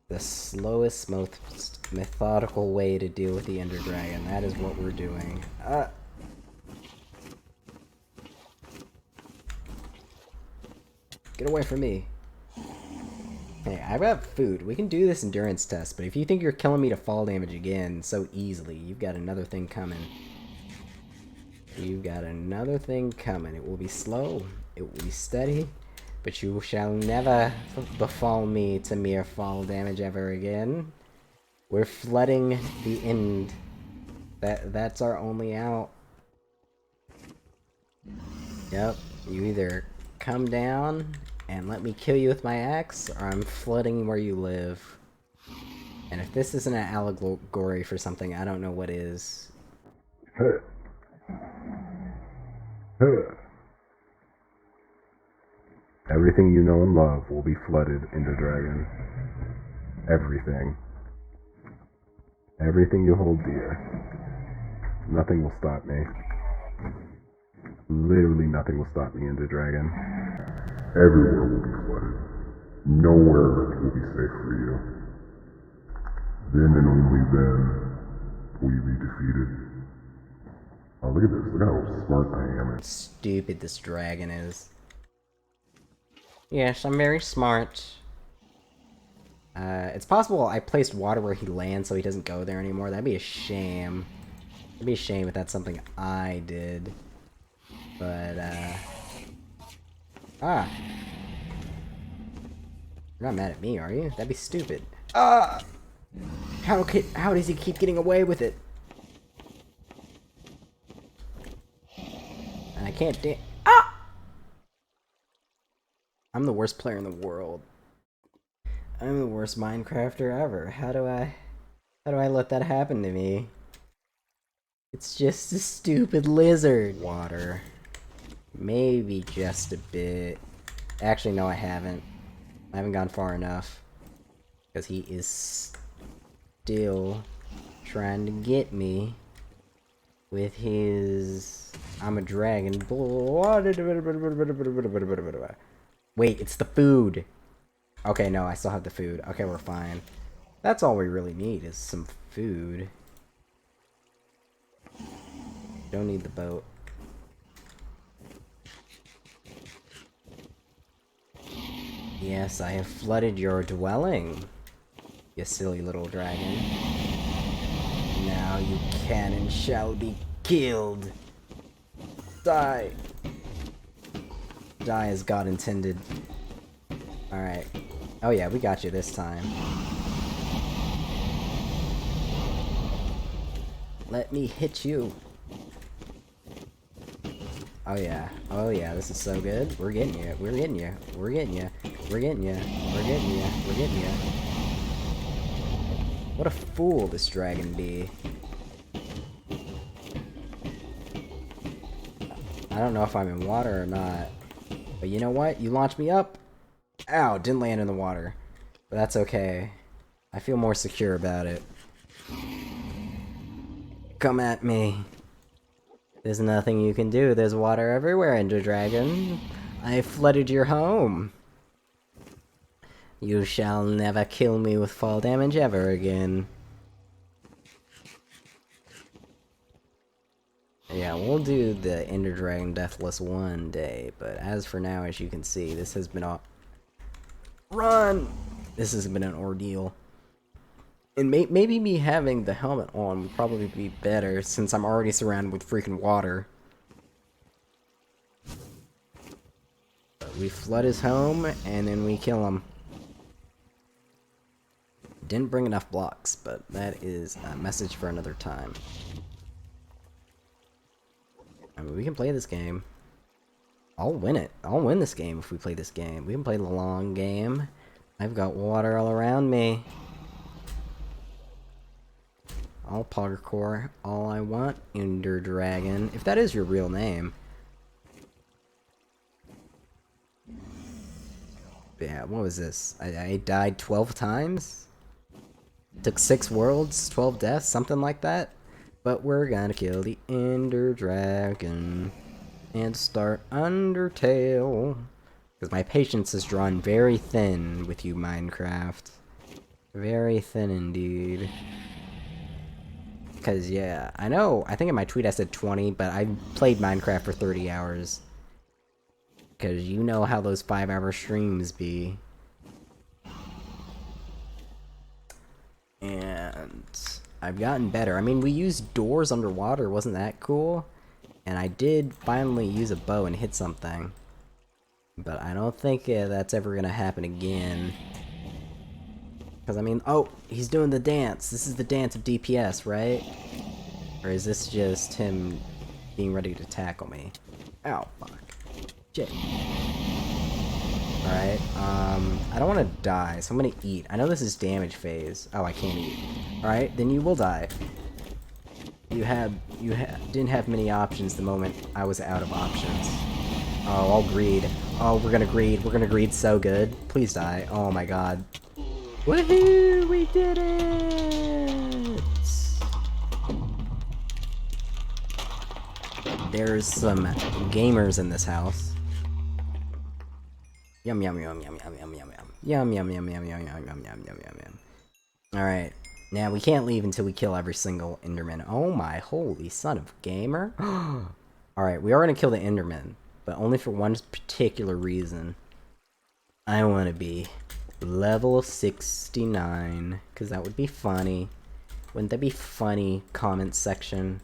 The slowest, most methodical way to deal with the Ender Dragon. That is what we're doing. Get away from me. Hey, I've got food. We can do this endurance test, but if you think you're killing me to fall damage again so easily, you've got another thing coming. You've got another thing coming. It will be slow. It will be steady. But you shall never befall me to mere fall damage ever again. We're flooding the end. That's our only out. Yep. You either come down and let me kill you with my axe, or I'm flooding where you live. And if this isn't an allegory for something, I don't know what is. Everything you know and love will be flooded into Dragon. Everything. Everything you hold dear. Nothing will stop me. Literally nothing will stop me into Dragon. Everywhere will be flooded. Nowhere will be safe for you. Then and only then will you be defeated. Oh, look at this. Look how smart I am. Stupid this dragon is. Yes, I'm very smart. It's possible I placed water where he lands so he doesn't go there anymore. That'd be a shame. It'd be a shame if that's something I did. But, Ah! You're not mad at me, are you? That'd be stupid. Ah! How does he keep getting away with it? And I can't Ah! I'm the worst player in the world. I'm the worst Minecrafter ever. How do I let that happen to me? It's just a stupid lizard. Water. Maybe just a bit. Actually, no, I haven't. I haven't gone far enough. Because he is still trying to get me with his... I'm a dragon. Wait, it's the food. Okay, no, I still have the food. Okay, we're fine. That's all we really need is some food. Don't need the boat. Yes, I have flooded your dwelling, you silly little dragon. Now you can and shall be killed. Die. Die as God intended. Alright. Oh yeah, we got you this time. Let me hit you. Oh yeah, this is so good. We're getting you, we're getting you, we're getting you, we're getting you, we're getting you, we're getting you. What a fool this dragon be. I don't know if I'm in water or not. But you know what? You launched me up. Ow, didn't land in the water. But that's okay. I feel more secure about it. Come at me. There's nothing you can do. There's water everywhere, Ender Dragon. I flooded your home. You shall never kill me with fall damage ever again. Yeah, we'll do the Ender Dragon Deathless one day, but as for now, as you can see, this has been a... Run! This has been an ordeal. And maybe me having the helmet on would probably be better, since I'm already surrounded with freaking water. But we flood his home, and then we kill him. Didn't bring enough blocks, but that is a message for another time. I mean, we can play this game. I'll win it. I'll win this game if we play this game. We can play the long game. I've got water all around me. I'll parkour all I want, Ender Dragon. If that is your real name. But yeah, what was this? I died 12 times? Took 6 worlds, 12 deaths, something like that? But we're gonna kill the Ender Dragon and start Undertale. Because my patience is drawn very thin with you, Minecraft. Very thin indeed. Because, yeah, I know, I think in my tweet I said 20, but I played Minecraft for 30 hours. Because you know how those 5-hour streams be. And I've gotten better. I mean, we used doors underwater, wasn't that cool? And I did finally use a bow and hit something. But I don't think that's ever gonna happen again. Because, I mean, oh, he's doing the dance. This is the dance of DPS, right? Or is this just him being ready to tackle me? Ow, fuck. Shit. Alright, I don't want to die, so I'm gonna eat. I know this is damage phase. Oh, I can't eat. Alright, then you will die. You didn't have many options the moment I was out of options. Oh, I'll greed. Oh, we're gonna greed. We're gonna greed so good. Please die. Oh my god. Woohoo! We did it! There's some gamers in this house. Yum yum yum yum yum yum yum yum yum yum yum yum yum yum yum yum yum yum. Alright. Now we can't leave until we kill every single Enderman. Oh my holy son of gamer. Alright, we are gonna kill the Enderman, but only for one particular reason. I want to be level 69, because that would be funny. Wouldn't that be funny? Comment section.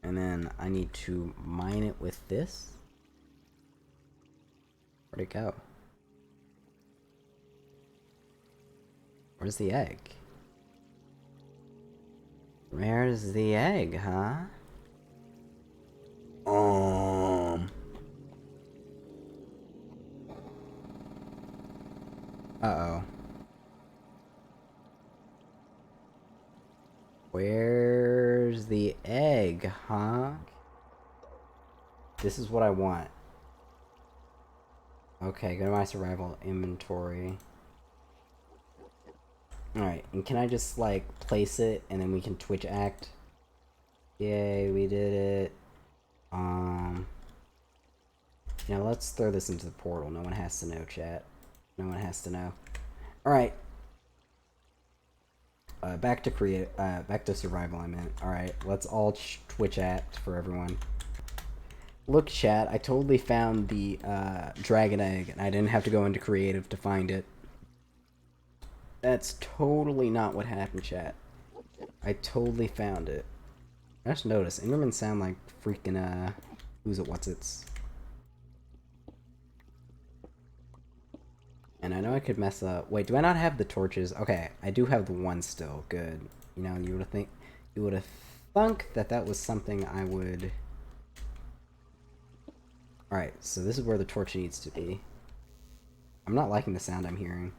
And then I need to mine it with this. Where'd it go? Where's the egg? Where's the egg, huh? Uh-oh. Where's the egg, huh? This is what I want. Okay, go to my survival inventory. Alright, and can I just, like, place it, and then we can Twitch act? Yay, we did it. You know, let's throw this into the portal. No one has to know, chat. No one has to know. Alright. Back to survival, I meant. Alright, let's all Twitch act for everyone. Look, chat, I totally found the, dragon egg, and I didn't have to go into creative to find it. That's totally not what happened, chat. I totally found it. I just noticed, Endermen sound like freaking, who's it, what's it's. And I know I could mess up. Wait, do I not have the torches? Okay, I do have the one still. Good. You know, you would have thunk that that was something I would. Alright, so this is where the torch needs to be. I'm not liking the sound I'm hearing.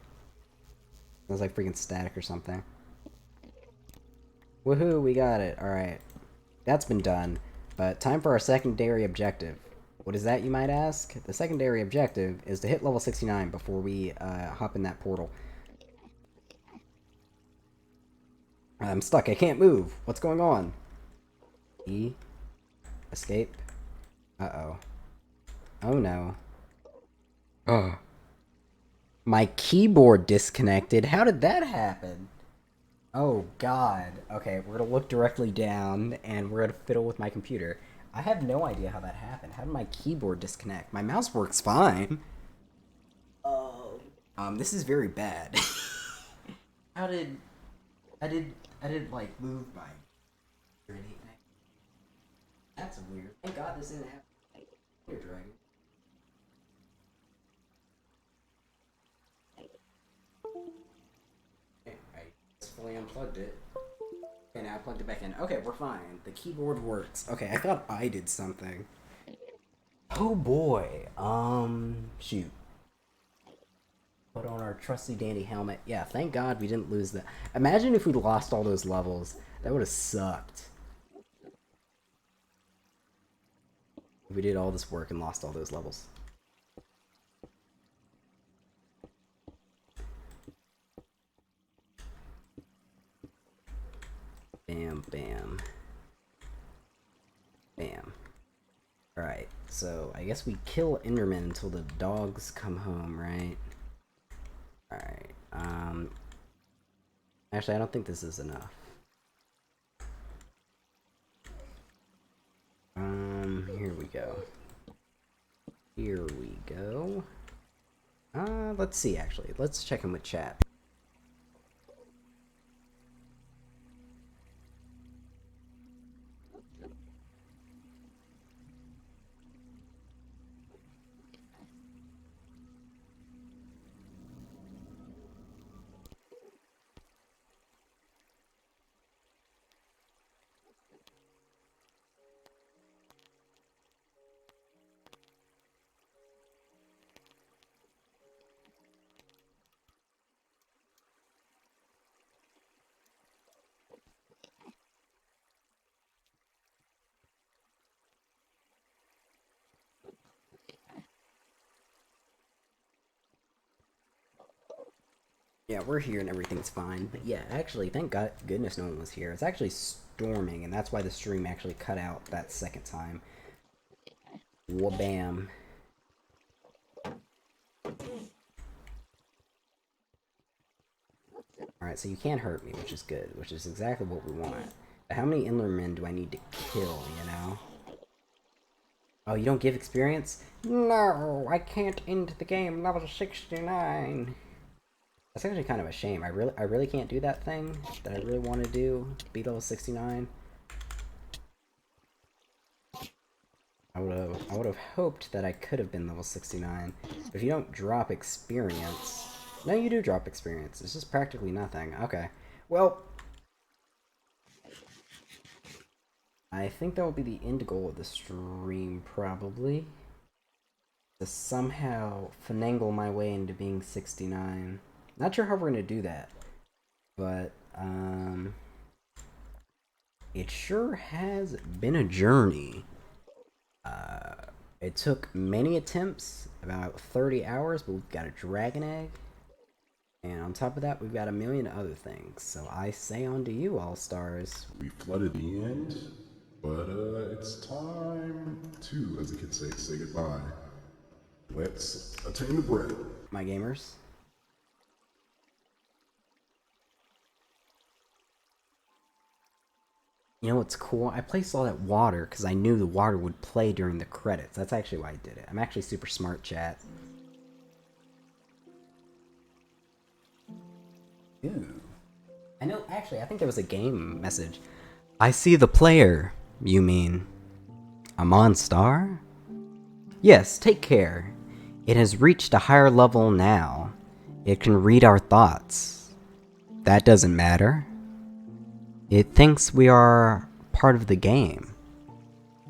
Sounds like freaking static or something. Woohoo, we got it. Alright. That's been done. But time for our secondary objective. What is that, you might ask? The secondary objective is to hit level 69 before we hop in that portal. I'm stuck. I can't move. What's going on? E. Escape. Uh-oh. Oh no. Oh. My keyboard disconnected. How did that happen? Oh god. Okay, we're gonna look directly down and we're gonna fiddle with my computer. I have no idea how that happened. How did my keyboard disconnect? My mouse works fine. Oh. This is very bad. How did I did like move my or anything. That's weird. Thank god this didn't happen. Dragon. I just fully unplugged it. Okay, now I plugged it back in. Okay, we're fine. The keyboard works. Okay, I thought I did something. Oh boy. Shoot. Put on our trusty dandy helmet. Yeah, thank God we didn't lose that. Imagine if we lost all those levels. That would have sucked. If we did all this work and lost all those levels. Bam, bam. Bam. Alright, so I guess we kill Enderman until the dogs come home, right? Alright, actually, I don't think this is enough. Here we go. Here we go. Let's see, actually. Let's check in with chat. Yeah, we're here and everything's fine. But yeah, actually, thank God, goodness no one was here. It's actually storming, and that's why the stream actually cut out that second time. Wabam. Alright, so you can't hurt me, which is good, which is exactly what we want. But how many Endermen do I need to kill, you know? Oh, you don't give experience? No, I can't end the game level 69. That's actually kind of a shame. I really can't do that thing that I really want to do, be level 69. I would have hoped that I could have been level 69. But if you don't drop experience... No, you do drop experience. It's just practically nothing. Okay. Well... I think that will be the end goal of the stream, probably. To somehow finagle my way into being 69. Not sure how we're gonna do that. But, it sure has been a journey. It took many attempts, about 30 hours, but we've got a dragon egg. And on top of that, we've got a million other things. So I say on to you, All-Stars. We flooded the end, but it's time to, as the kids say goodbye. Let's attain the bread. My gamers. You know what's cool? I placed all that water because I knew the water would play during the credits. That's actually why I did it. I'm actually super smart, chat. Ooh. I know, actually, I think there was a game message. I see the player, you mean. A Monstar? Yes, take care. It has reached a higher level now. It can read our thoughts. That doesn't matter. It thinks we are part of the game.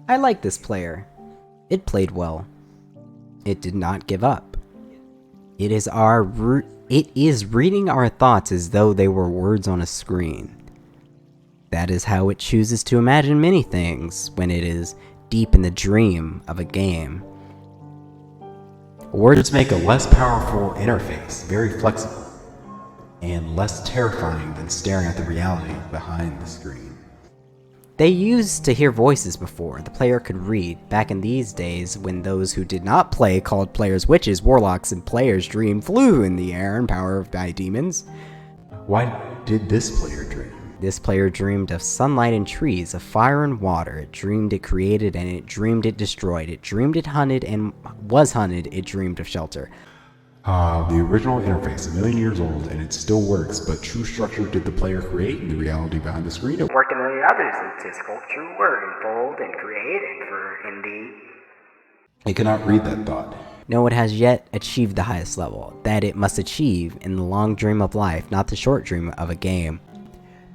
I like this player. It played well. It did not give up. It is reading our thoughts as though they were words on a screen. That is how it chooses to imagine many things when it is deep in the dream of a game. Words make a less powerful interface, very flexible, and less terrifying than staring at the reality behind the screen. They used to hear voices before the player could read, back in these days when those who did not play called players witches, warlocks, and players dream flew in the air and powered by demons. Why did this player dream? This player dreamed of sunlight and trees, of fire and water. It dreamed it created and it dreamed it destroyed. It dreamed it hunted and was hunted. It dreamed of shelter. The original interface, a million years old, and it still works, but true structure did the player create in the reality behind the screen? It worked a million others into sculpture, word, unfold, and create, and for in the... It cannot read that thought. No one has yet achieved the highest level, that it must achieve in the long dream of life, not the short dream of a game.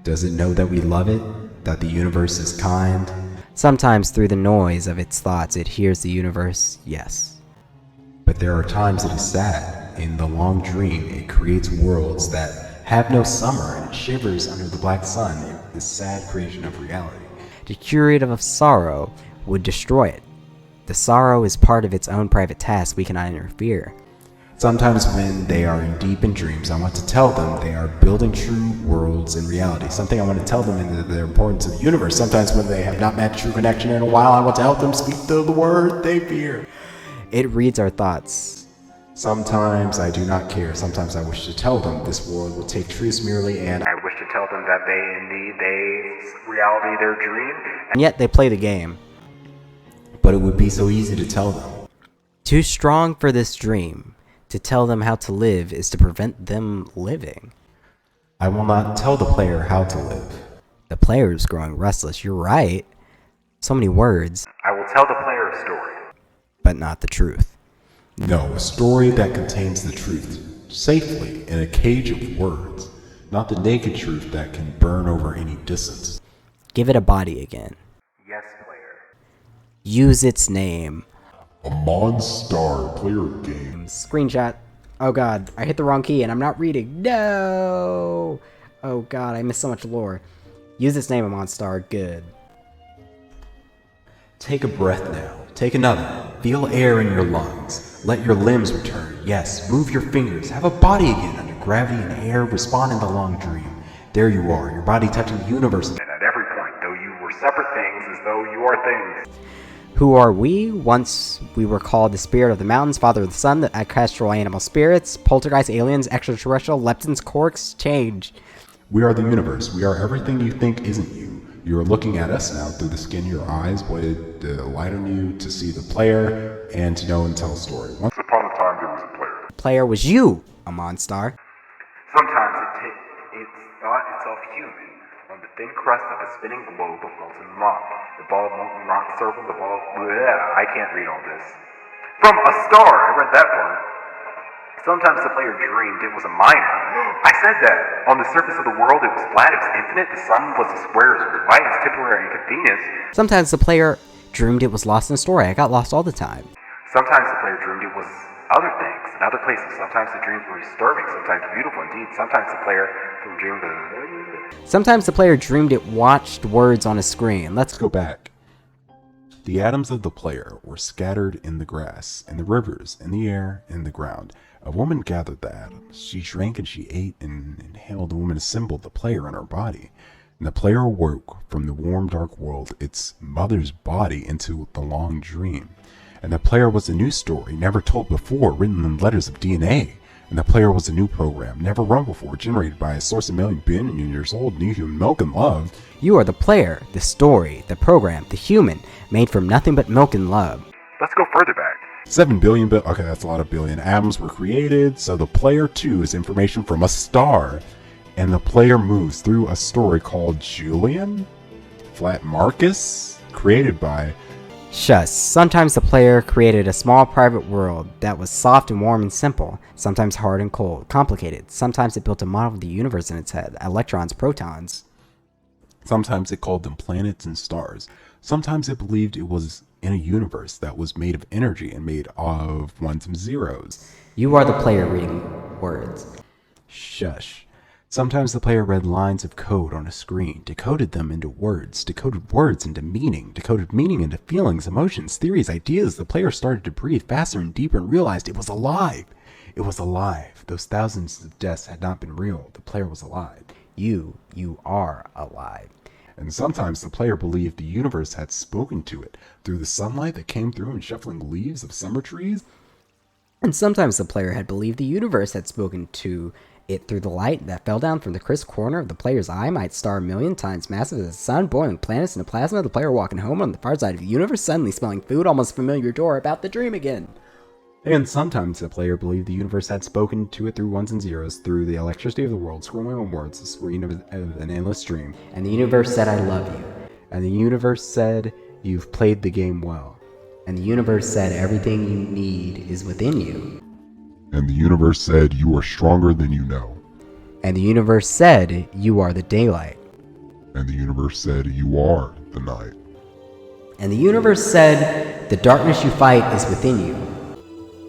Does it know that we love it? That the universe is kind? Sometimes through the noise of its thoughts, it hears the universe, yes. But there are times it is sad. In the long dream, it creates worlds that have no summer and it shivers under the black sun, the sad creation of reality. The curative of sorrow would destroy it. The sorrow is part of its own private task, we cannot interfere. Sometimes when they are deep in dreams, I want to tell them they are building true worlds in reality. Something I want to tell them in the importance of the universe. Sometimes when they have not met true connection in a while, I want to help them speak the word they fear. It reads our thoughts. Sometimes I do not care. Sometimes I wish to tell them this world will take truths merely, and I wish to tell them that they reality their dream. And yet they play the game. But it would be so easy to tell them. Too strong for this dream. To tell them how to live is to prevent them living. I will not tell the player how to live. The player is growing restless, you're right. So many words. I will tell the player a story. But not the truth. No, a story that contains the truth, safely in a cage of words, not the naked truth that can burn over any distance. Give it a body again. Yes, player. Use its name. A Monstar player game. Screenshot. Oh god, I hit the wrong key and I'm not reading. No! Oh god, I missed so much lore. Use its name, a Monstar. Good. Take a breath now. Take another. Feel air in your lungs. Let your limbs return. Yes, move your fingers. Have a body again under gravity and air. Respond in the long dream. There you are, your body touching the universe. And at every point, though you were separate things, as though you are things. Who are we? Once we were called the spirit of the mountains, father of the sun, the ancestral animal spirits, poltergeist, aliens, extraterrestrial, leptons, corks, change. We are the universe. We are everything you think isn't you. You're looking at us now through the skin of your eyes, with the light on you to see the player and to know and tell a story. Once upon a time, there was a player. The player was you, a Monstar. Sometimes it thought itself human on the thin crust of a spinning globe of molten rock. The ball of molten rock circled the ball of... Bleh, I can't read all this. From a star, I read that part. Sometimes the player dreamed it was a miner. I said that. On the surface of the world, it was flat, it was infinite, the sun was as square as white as temporary inconvenience. Sometimes the player dreamed it was lost in a story. I got lost all the time. Sometimes the player dreamed it was other things in other places. Sometimes the dreams were disturbing, sometimes beautiful indeed. Sometimes the player dreamed Sometimes the player dreamed it watched words on a screen. Let's go back. The atoms of the player were scattered in the grass, in the rivers, in the air, in the ground. A woman gathered the atoms. She drank and she ate and inhaled. The woman assembled the player in her body. And the player awoke from the warm, dark world, its mother's body, into the long dream. And the player was a new story, never told before, written in letters of DNA. And the player was a new program, never run before, generated by a source a million billion years old, new human milk and love. You are the player, the story, the program, the human, made from nothing but milk and love. Let's go further back. 7 billion, okay, that's a lot of billion atoms were created, so the player too is information from a star. And the player moves through a story called Julian? Flat Marcus? Created by... Shush. Sometimes the player created a small private world that was soft and warm and simple, sometimes hard and cold, complicated. Sometimes it built a model of the universe in its head, electrons, protons. Sometimes it called them planets and stars. Sometimes it believed it was in a universe that was made of energy and made of ones and zeros. You are the player reading words. Shush. Sometimes the player read lines of code on a screen, decoded them into words, decoded words into meaning, decoded meaning into feelings, emotions, theories, ideas. The player started to breathe faster and deeper and realized it was alive. It was alive. Those thousands of deaths had not been real. The player was alive. You are alive. And sometimes the player believed the universe had spoken to it through the sunlight that came through and shuffling leaves of summer trees. And sometimes the player had believed the universe had spoken to it through the light that fell down from the crisp corner of the player's eye, might star a million times massive as the sun, boiling planets in a plasma, the player walking home on the far side of the universe, suddenly smelling food, almost familiar door, about the dream again. And sometimes the player believed the universe had spoken to it through ones and zeros, through the electricity of the world, scrolling on words, the screen of an endless dream. And the universe said, I love you. And the universe said, you've played the game well. And the universe said, everything you need is within you. And the universe said, you are stronger than you know. And the universe said, you are the daylight. And the universe said, you are the night. And the universe said, the darkness you fight is within you.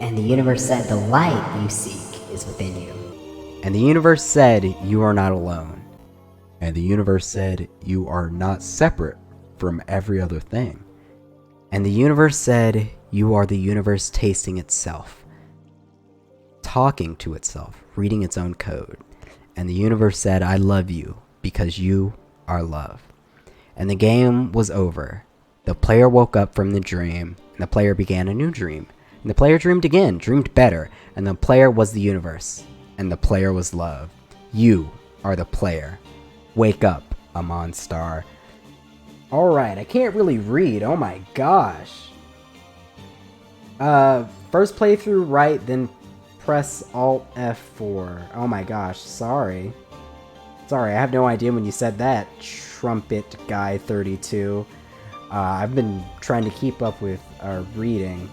And the universe said the light you seek is within you. And the universe said, you are not alone. And the universe said, you are not separate from every other thing. And the universe said, you are the universe tasting itself, talking to itself, reading its own code. And the universe said, I love you because you are love. And the game was over. The player woke up from the dream, and the player began a new dream. And the player dreamed again, dreamed better, and the player was the universe, and the player was love. You are the player. Wake up, Amon Star. Alright, I can't really read, oh my gosh. First playthrough right, then press Alt F4. Oh my gosh, sorry. Sorry, I have no idea when you said that, Trumpet Guy 32. I've been trying to keep up with reading.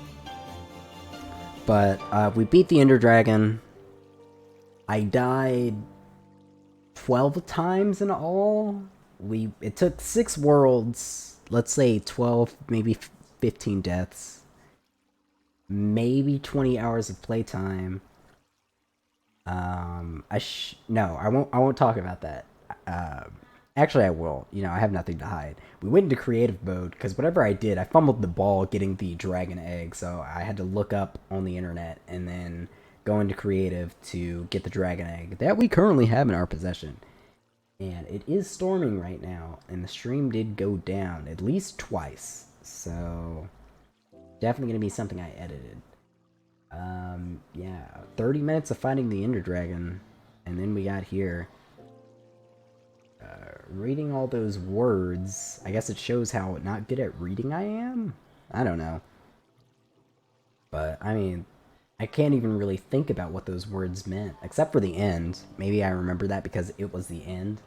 But we beat the Ender Dragon. I died 12 times in all. It took 6 worlds, let's say 12, maybe 15 deaths, maybe 20 hours of playtime. No, I won't talk about that. Actually, I will. You know, I have nothing to hide. We went into creative mode, because whatever I did, I fumbled the ball getting the dragon egg, so I had to look up on the internet and then go into creative to get the dragon egg that we currently have in our possession. And it is storming right now, and the stream did go down at least twice, so definitely going to be something I edited. Yeah, 30 minutes of fighting the Ender Dragon, and then we got here. reading all those words, I guess it shows how not good at reading I am? I don't know. But, I mean, I can't even really think about what those words meant, except for the end. Maybe I remember that because it was the end.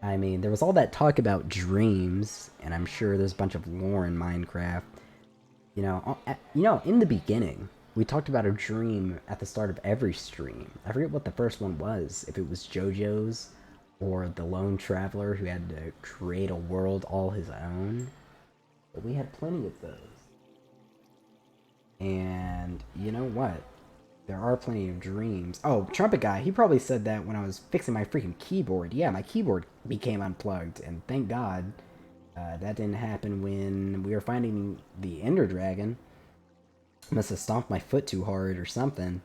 I mean, there was all that talk about dreams, and I'm sure there's a bunch of lore in Minecraft. You know, in the beginning, we talked about a dream at the start of every stream. I forget what the first one was, if it was JoJo's, or the lone traveler who had to create a world all his own. But we had plenty of those. And you know what? There are plenty of dreams. Oh, Trumpet Guy, he probably said that when I was fixing my freaking keyboard. Yeah, my keyboard became unplugged, and thank God that didn't happen when we were finding the Ender Dragon. Must have stomped my foot too hard or something,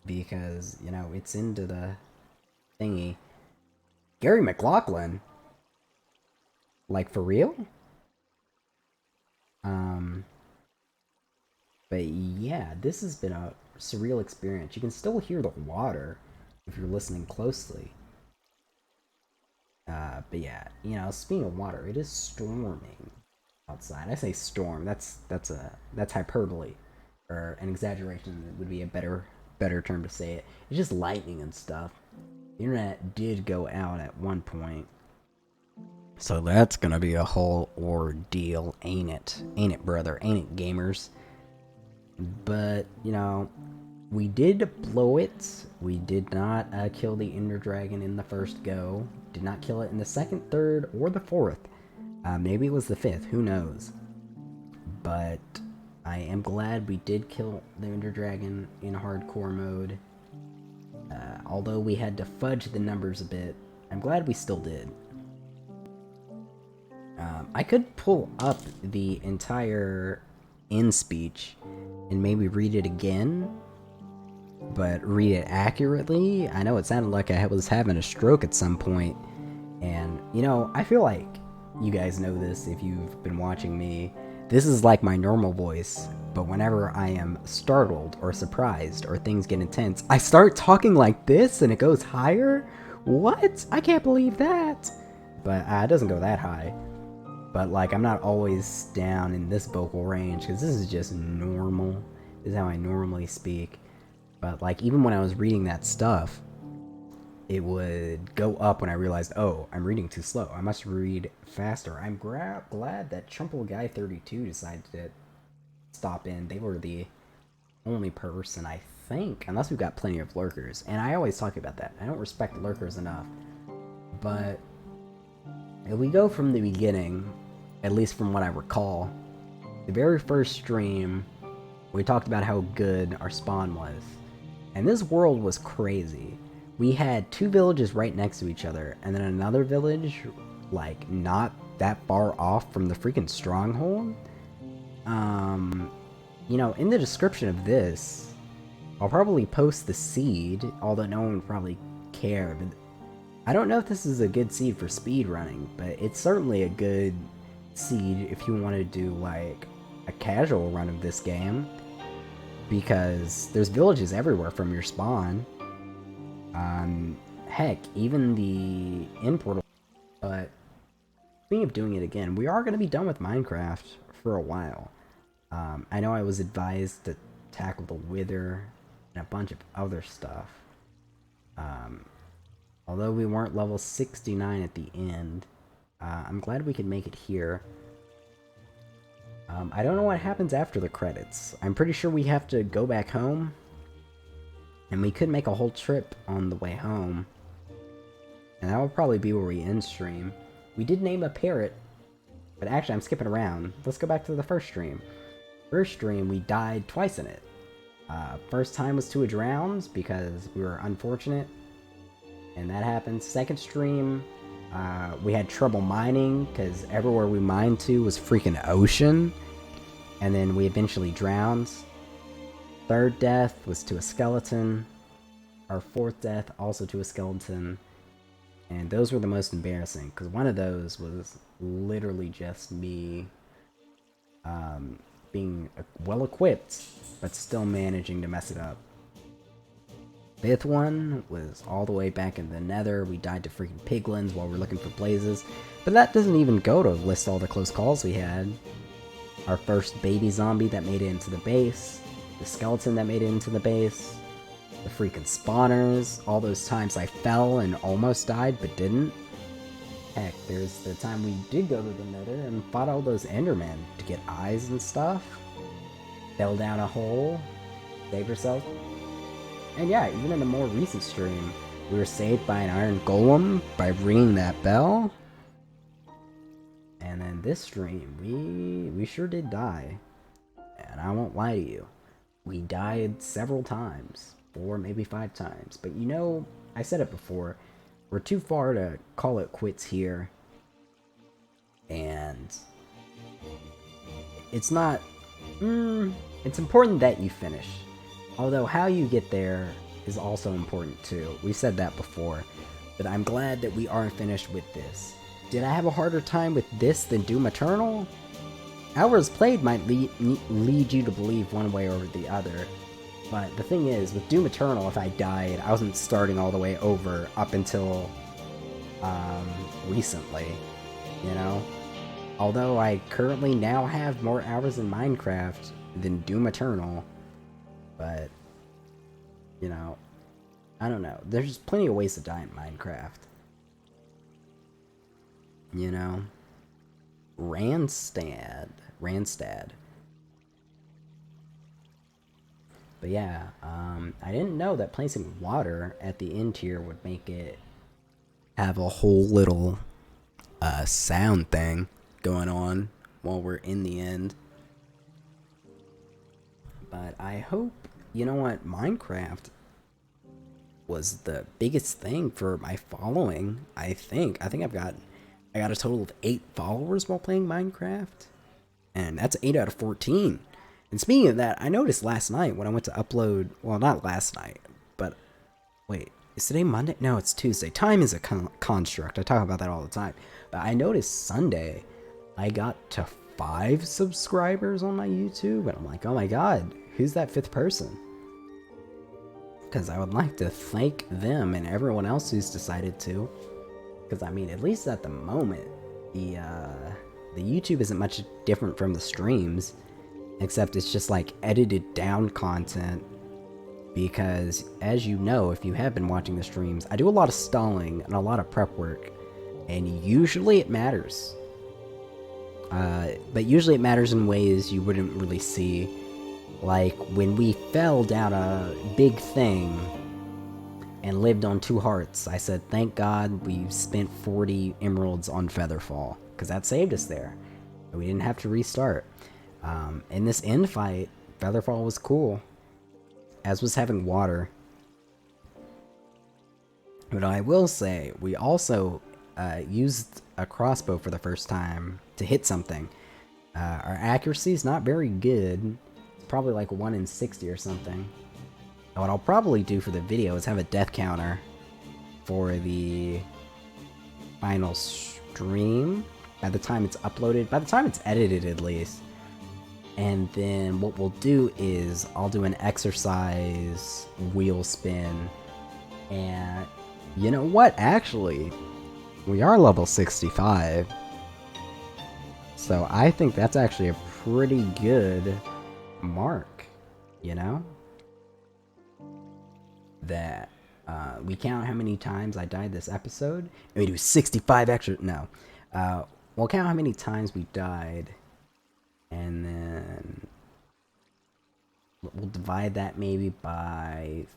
because, you know, it's into the thingy. Gary McLaughlin? Like, for real? But yeah, this has been a surreal experience. You can still hear the water if you're listening closely. But yeah, you know, speaking of water, it is storming outside. I say storm. That's hyperbole, or an exaggeration would be a better term to say it. It's just lightning and stuff. The internet did go out at one point, so that's gonna be a whole ordeal, ain't it? Ain't it, brother? Ain't it, gamers? But, you know, we did blow it. We did not kill the Ender Dragon in the first go. Did not kill it in the second, third, or the fourth. Maybe it was the fifth, who knows. But I am glad we did kill the Ender Dragon in hardcore mode. Although we had to fudge the numbers a bit, I'm glad we still did. I could pull up the entire end speech and maybe read it again, but read it accurately. I know it sounded like I was having a stroke at some point, and, you know, I feel like you guys know this if you've been watching me. This is like my normal voice, but whenever I am startled or surprised or things get intense, I start talking like this and it goes higher? What? I can't believe that! But it doesn't go that high. But, like, I'm not always down in this vocal range, because this is just normal. This is how I normally speak. But, like, even when I was reading that stuff, it would go up when I realized, oh, I'm reading too slow. I must read faster. I'm glad that Chumple Guy 32 decided to stop in. They were the only person, I think, unless we've got plenty of lurkers. And I always talk about that. I don't respect lurkers enough. But if we go from the beginning, at least from what I recall, the very first stream, we talked about how good our spawn was. And this world was crazy. We had two villages right next to each other, and then another village, like, not that far off from the freaking stronghold. You know, in the description of this, I'll probably post the seed, although no one would probably care. But I don't know if this is a good seed for speedrunning, but it's certainly a good seed if you want to do, like, a casual run of this game. Because there's villages everywhere from your spawn. Heck, even the end portal. But speaking of doing it again, we are going to be done with Minecraft for a while. I know I was advised to tackle the Wither and a bunch of other stuff. Although we weren't level 69 at the end, I'm glad we could make it here. I don't know what happens after the credits. I'm pretty sure we have to go back home. And we could make a whole trip on the way home. And that will probably be where we end stream. We did name a parrot. But actually, I'm skipping around. Let's go back to the first stream. First stream, we died twice in it. First time was to a drowns because we were unfortunate. And that happened. Second stream, we had trouble mining because everywhere we mined to was freaking ocean. And then we eventually drowned. Third death was to a skeleton. Our fourth death also to a skeleton. And those were the most embarrassing, because one of those was literally just me being well equipped, but still managing to mess it up. 5th one was all the way back in the nether. We died to freaking piglins while we're looking for blazes. But that doesn't even go to list all the close calls we had. Our first baby zombie that made it into the base. The skeleton that made it into the base. The freaking spawners. All those times I fell and almost died but didn't. Heck, there's the time we did go to the nether and fought all those endermen to get eyes and stuff. Fell down a hole. Saved ourselves. And yeah, even in a more recent stream, we were saved by an iron golem by ringing that bell. And then this stream, we sure did die. And I won't lie to you. We died several times. 4, maybe 5 times. But you know, I said it before, we're too far to call it quits here. And it's not... it's important that you finish. Although how you get there is also important too. We said that before. But I'm glad that we are finished with this. Did I have a harder time with this than Doom Eternal? Hours played might lead you to believe one way or the other. But the thing is, with Doom Eternal, if I died, I wasn't starting all the way over up until recently, you know? Although I currently now have more hours in Minecraft than Doom Eternal, but, you know, I don't know. There's plenty of ways to die in Minecraft. You know? Randstad. But yeah, I didn't know that placing water at the end here would make it have a whole little sound thing going on while we're in the end. But I hope, you know what, Minecraft was the biggest thing for my following. I think I got a total of 8 followers while playing Minecraft, and that's 8 out of 14. And speaking of that, I noticed last night when I went to upload, well, not last night, but wait, is today Monday? No, it's Tuesday. Time is a construct. I talk about that all the time. But I noticed Sunday I got to 5 subscribers on my YouTube, and I'm like, oh my god, who's that 5th person? Because I would like to thank them and everyone else who's decided to. Because, I mean, at least at the moment, the YouTube isn't much different from the streams, except it's just, like, edited down content. Because, as you know, if you have been watching the streams, I do a lot of stalling and a lot of prep work, and usually it matters. But usually it matters in ways you wouldn't really see. Like, when we fell down a big thing and lived on 2 hearts, I said, thank God we spent 40 emeralds on Featherfall, because that saved us there. And we didn't have to restart. In this end fight, Featherfall was cool, as was having water. But I will say, we also used a crossbow for the first time to hit something. Our accuracy is not very good. It's probably like 1 in 60 or something. What I'll probably do for the video is have a death counter for the final stream by the time it's uploaded, by the time it's edited at least. And then what we'll do is I'll do an exercise wheel spin. And you know what? Actually, we are level 65. So I think that's actually a pretty good mark, you know? That we count how many times I died this episode, and we do 65 extra. No, we'll count how many times we died, and then we'll divide that maybe by.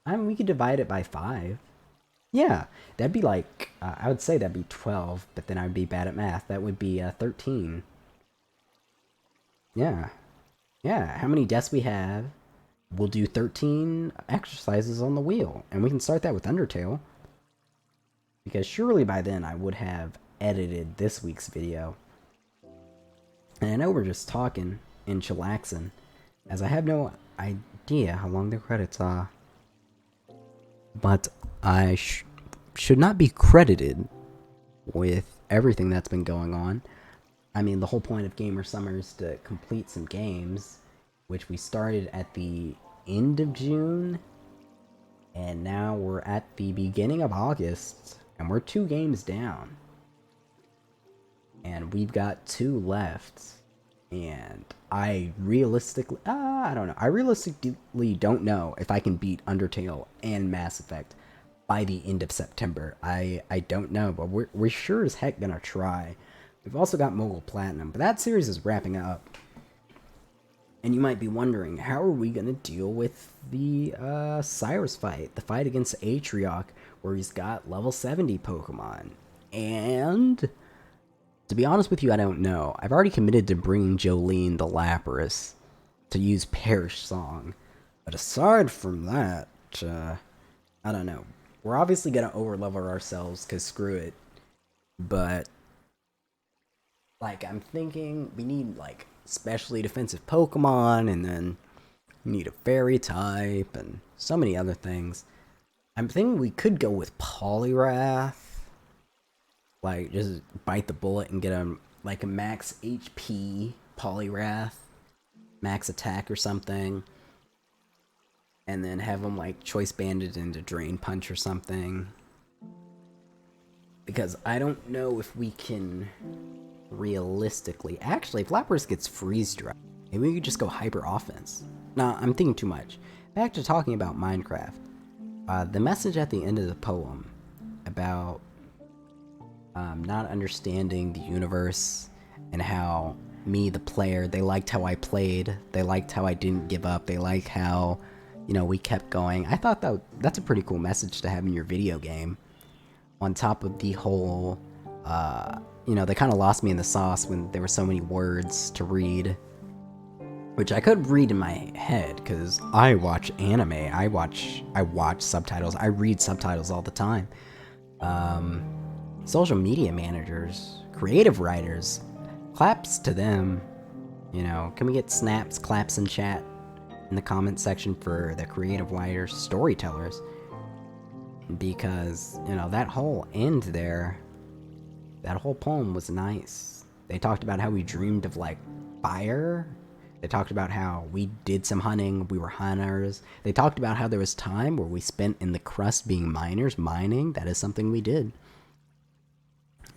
We could divide it by 5. Yeah, that'd be like I would say that'd be 12, but then I'd be bad at math. That would be 13. Yeah. How many deaths we have? We'll do 13 exercises on the wheel, and we can start that with Undertale. Because surely by then I would have edited this week's video. And I know we're just talking and chillaxing, as I have no idea how long the credits are. But I should not be credited with everything that's been going on. I mean, the whole point of Gamer Summer is to complete some games, which we started at the end of June, and And now we're at the beginning of August, and we're 2 games down. And we've got 2 left. And I realistically, I don't know. I realistically don't know if I can beat Undertale and Mass Effect by the end of September. I don't know, but we're sure as heck gonna try. We've also got Mogul Platinum, but that series is wrapping up. And you might be wondering, how are we gonna deal with the Cyrus fight? The fight against Atrioc, where he's got level 70 Pokemon. And to be honest with you, I don't know. I've already committed to bringing Jolene the Lapras to use Perish Song. But aside from that, I don't know. We're obviously gonna overlevel ourselves, because screw it. But, like, I'm thinking we need, like, specially defensive Pokemon, and then we need a fairy type, and so many other things. I'm thinking we could go with Poliwrath. Like, just bite the bullet and get a, like, a max HP Poliwrath. Max attack or something. And then have him, like, choice banded into Drain Punch or something. Because I don't know if we can realistically... Actually, if Lapras gets Freeze Dry, maybe we could just go Hyper Offense. Nah, I'm thinking too much. Back to talking about Minecraft. The message at the end of the poem about not understanding the universe and how me, the player, they liked how I played, they liked how I didn't give up, they liked how, you know, we kept going. I thought that's a pretty cool message to have in your video game. On top of the whole, you know, they kind of lost me in the sauce when there were so many words to read. Which I could read in my head, because I watch anime, I watch subtitles, I read subtitles all the time. Social media managers, creative writers, claps to them. You know, can we get snaps, claps in chat in the comment section for the creative writers, storytellers? Because, you know, that whole end there, that whole poem was nice. They talked about how we dreamed of, like, fire. They talked about how we did some hunting, we were hunters. They talked about how there was time where we spent in the crust being miners, mining. That is something we did.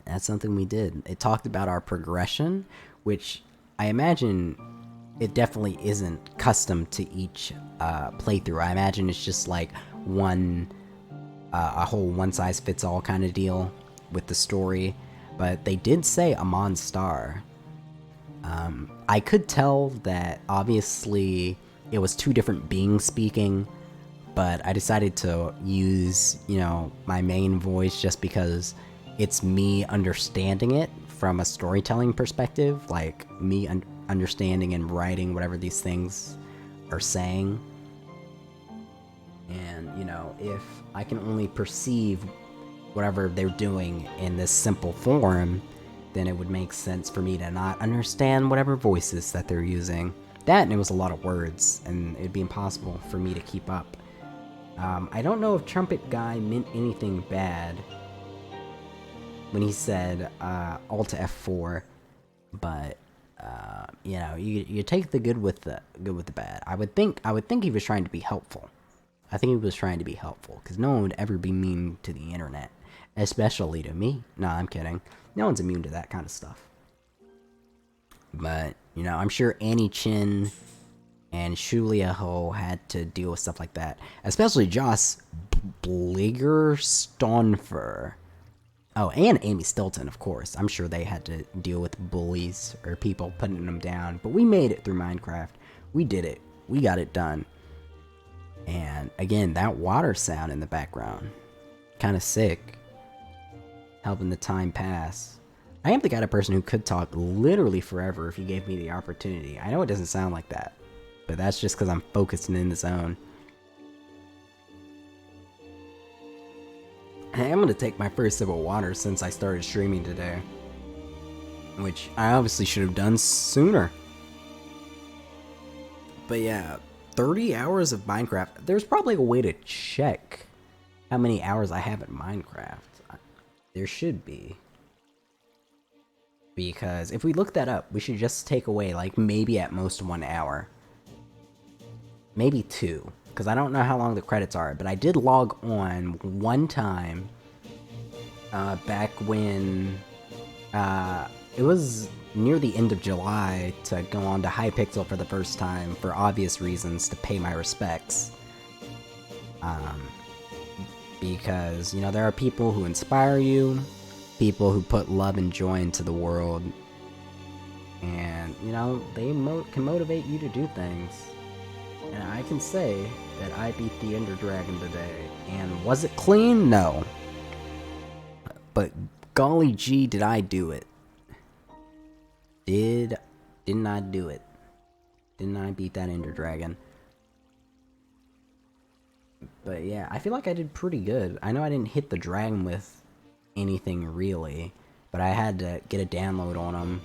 That's something we did. It talked about our progression, which I imagine it definitely isn't custom to each playthrough. I imagine it's just like a whole one-size-fits-all kind of deal with the story. But they did say Amon Star. I could tell that obviously it was 2 different beings speaking, but I decided to use, you know, my main voice just because it's me understanding it from a storytelling perspective, like me understanding and writing whatever these things are saying. And, you know, if I can only perceive whatever they're doing in this simple form, then it would make sense for me to not understand whatever voices that they're using. That, and it was a lot of words, and it'd be impossible for me to keep up. I don't know if Trumpet Guy meant anything bad when he said Alt F4, but you know, you take the good with the bad. I would think he was trying to be helpful. I think he was trying to be helpful, because no one would ever be mean to the internet, especially to me. No, I'm kidding. No one's immune to that kind of stuff. But, you know, I'm sure Annie Chin and Shulia Ho had to deal with stuff like that. Especially Joss Bliggerstonfer. Oh, and Amy Stilton, of course. I'm sure they had to deal with bullies or people putting them down. But we made it through Minecraft. We did it. We got it done. And, again, that water sound in the background. Kind of sick. Helping the time pass. I am the kind of person who could talk literally forever if you gave me the opportunity. I know it doesn't sound like that, but that's just because I'm focused and in the zone. I am going to take my first sip of water since I started streaming today, which I obviously should have done sooner. But yeah, 30 hours of Minecraft. There's probably a way to check how many hours I have in Minecraft. There should be. Because if we look that up, we should just take away, like, maybe at most 1 hour. Maybe 2. because I don't know how long the credits are, but I did log on one time back when it was near the end of July to go on to Hypixel for the first time for obvious reasons to pay my respects. Because, you know, there are people who inspire you, people who put love and joy into the world, and, you know, they can motivate you to do things. And I can say that I beat the Ender Dragon today. And was it clean? No. But golly gee, did I do it. Didn't I do it? Didn't I beat that Ender Dragon? But yeah, I feel like I did pretty good. I know I didn't hit the dragon with anything really, but I had to get a download on him.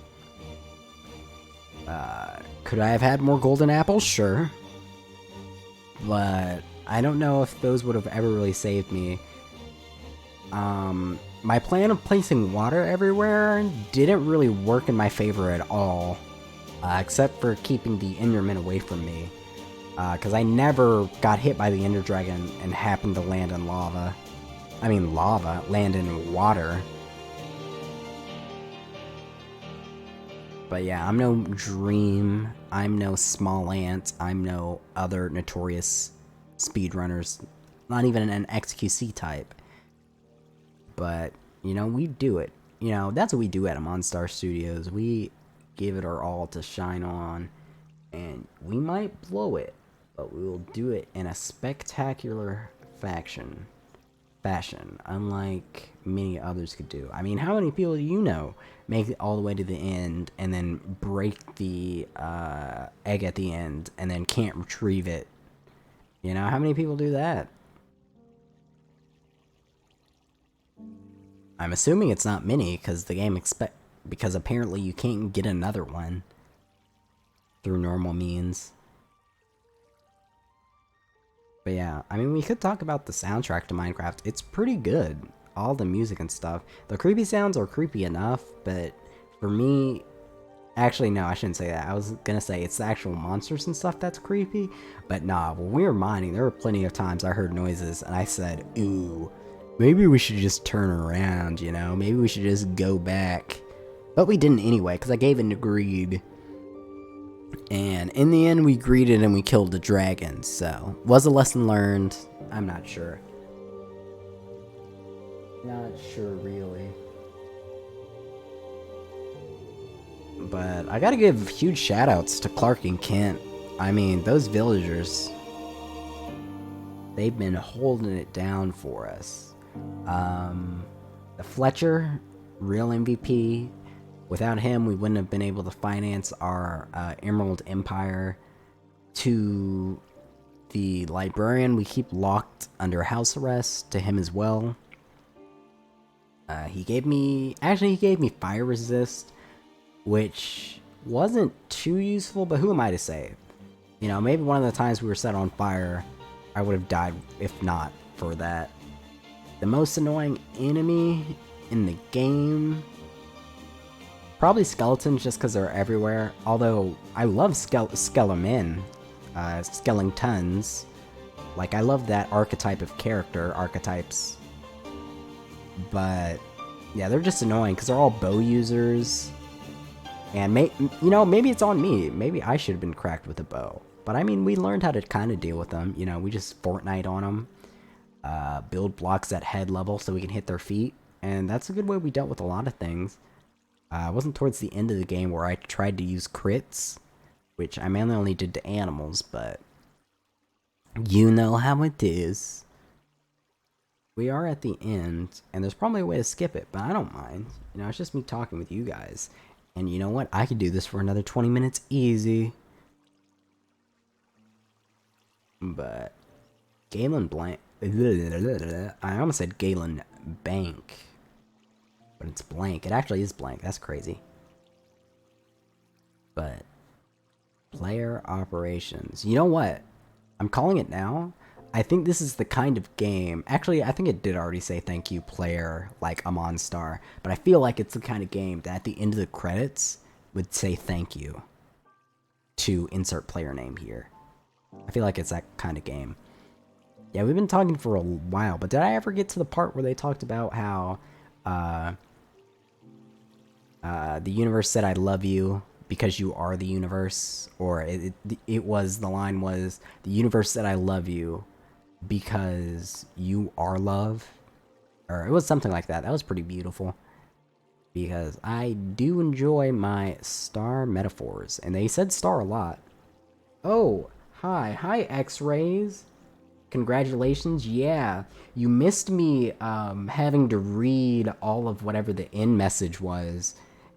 Could I have had more golden apples? Sure. But I don't know if those would have ever really saved me. My plan of placing water everywhere didn't really work in my favor at all. Except for keeping the Enderman away from me. Because I never got hit by the Ender Dragon and happened to land in lava. I mean lava, land in water. But yeah, I'm no Dream, I'm no Small Ant, I'm no other notorious speedrunners, not even an XQC type. But, you know, we do it. You know, that's what we do at Monstar Studios. We give it our all to shine on, and we might blow it, but we will do it in a spectacular fashion, unlike many others could do. I mean, how many people do you know make it all the way to the end and then break the egg at the end and then can't retrieve it? You know, how many people do that? I'm assuming it's not many, because the game because apparently you can't get another one through normal means. But yeah, I mean, we could talk about the soundtrack to Minecraft. It's pretty good. All the music and stuff. The creepy sounds are creepy enough, but for me... Actually, no, I shouldn't say that. I was gonna say it's the actual monsters and stuff that's creepy. But nah, when we were mining, there were plenty of times I heard noises, and I said, ooh, maybe we should just turn around, you know? Maybe we should just go back. But we didn't anyway, because I gave in to greed. And in the end, we greeted and we killed the dragon. So, was a lesson learned? I'm not sure. Not sure, really. But I gotta give huge shoutouts to Clark and Kent. I mean, those villagers, they've been holding it down for us. The Fletcher, real MVP. Without him, we wouldn't have been able to finance our Emerald Empire. To the librarian, we keep locked under house arrest. To him as well. He gave me fire resist, which wasn't too useful, but who am I to say? You know, maybe one of the times we were set on fire, I would have died if not for that. The most annoying enemy in the game... Probably skeletons, just because they're everywhere. Although, I love skeletons. Like, I love that archetype of character, archetypes. But, yeah, they're just annoying, because they're all bow users. And, you know, maybe it's on me. Maybe I should have been cracked with a bow. But, I mean, we learned how to kind of deal with them. You know, we just Fortnite on them. Build blocks at head level so we can hit their feet. And that's a good way we dealt with a lot of things. It wasn't towards the end of the game where I tried to use crits, which I mainly only did to animals, but you know how it is. We are at the end, and there's probably a way to skip it, but I don't mind. You know, it's just me talking with you guys. And you know what? I could do this for another 20 minutes easy. But Galen Blank... I almost said Galen Bank. But it's blank. It actually is blank. That's crazy. But player operations. You know what? I'm calling it now. I think this is the kind of game... Actually, I think it did already say thank you, player, like a Monstar. But I feel like it's the kind of game that at the end of the credits would say thank you to insert player name here. I feel like it's that kind of game. Yeah, we've been talking for a while, but did I ever get to the part where they talked about how the universe said I love you because you are the universe? Or it was, the line was, the universe said I love you because you are love? Or it was something like that. That was pretty beautiful. Because I do enjoy my star metaphors. And they said star a lot. Oh, hi. Hi, X-Rays. Congratulations. Yeah, you missed me having to read all of whatever the end message was.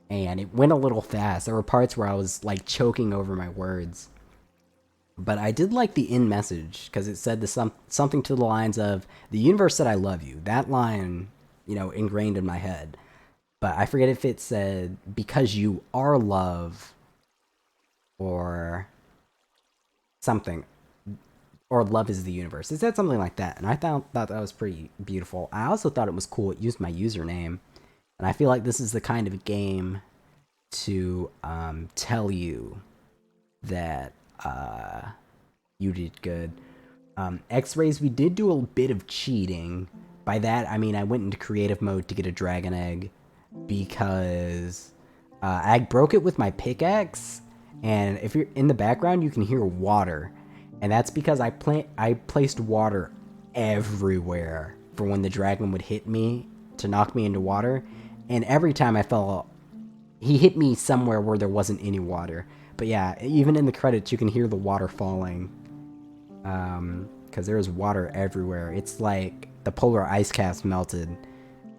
And it went a little fast. There were parts where I was, like, choking over my words. But I did like the end message, because it said something to the lines of, the universe said I love you. That line, you know, ingrained in my head. But I forget if it said, because you are love, or something. Or love is the universe. It said something like that, and I thought that was pretty beautiful. I also thought it was cool it used my username, and I feel like this is the kind of game to tell you that you did good. X-Rays, we did do a bit of cheating. By that, I mean I went into creative mode to get a dragon egg, because I broke it with my pickaxe, and if you're in the background, you can hear water. And that's because I placed water everywhere for when the dragon would hit me to knock me into water. And every time I fell, he hit me somewhere where there wasn't any water. But yeah, even in the credits, you can hear the water falling. Because there's water everywhere. It's like the polar ice caps melted.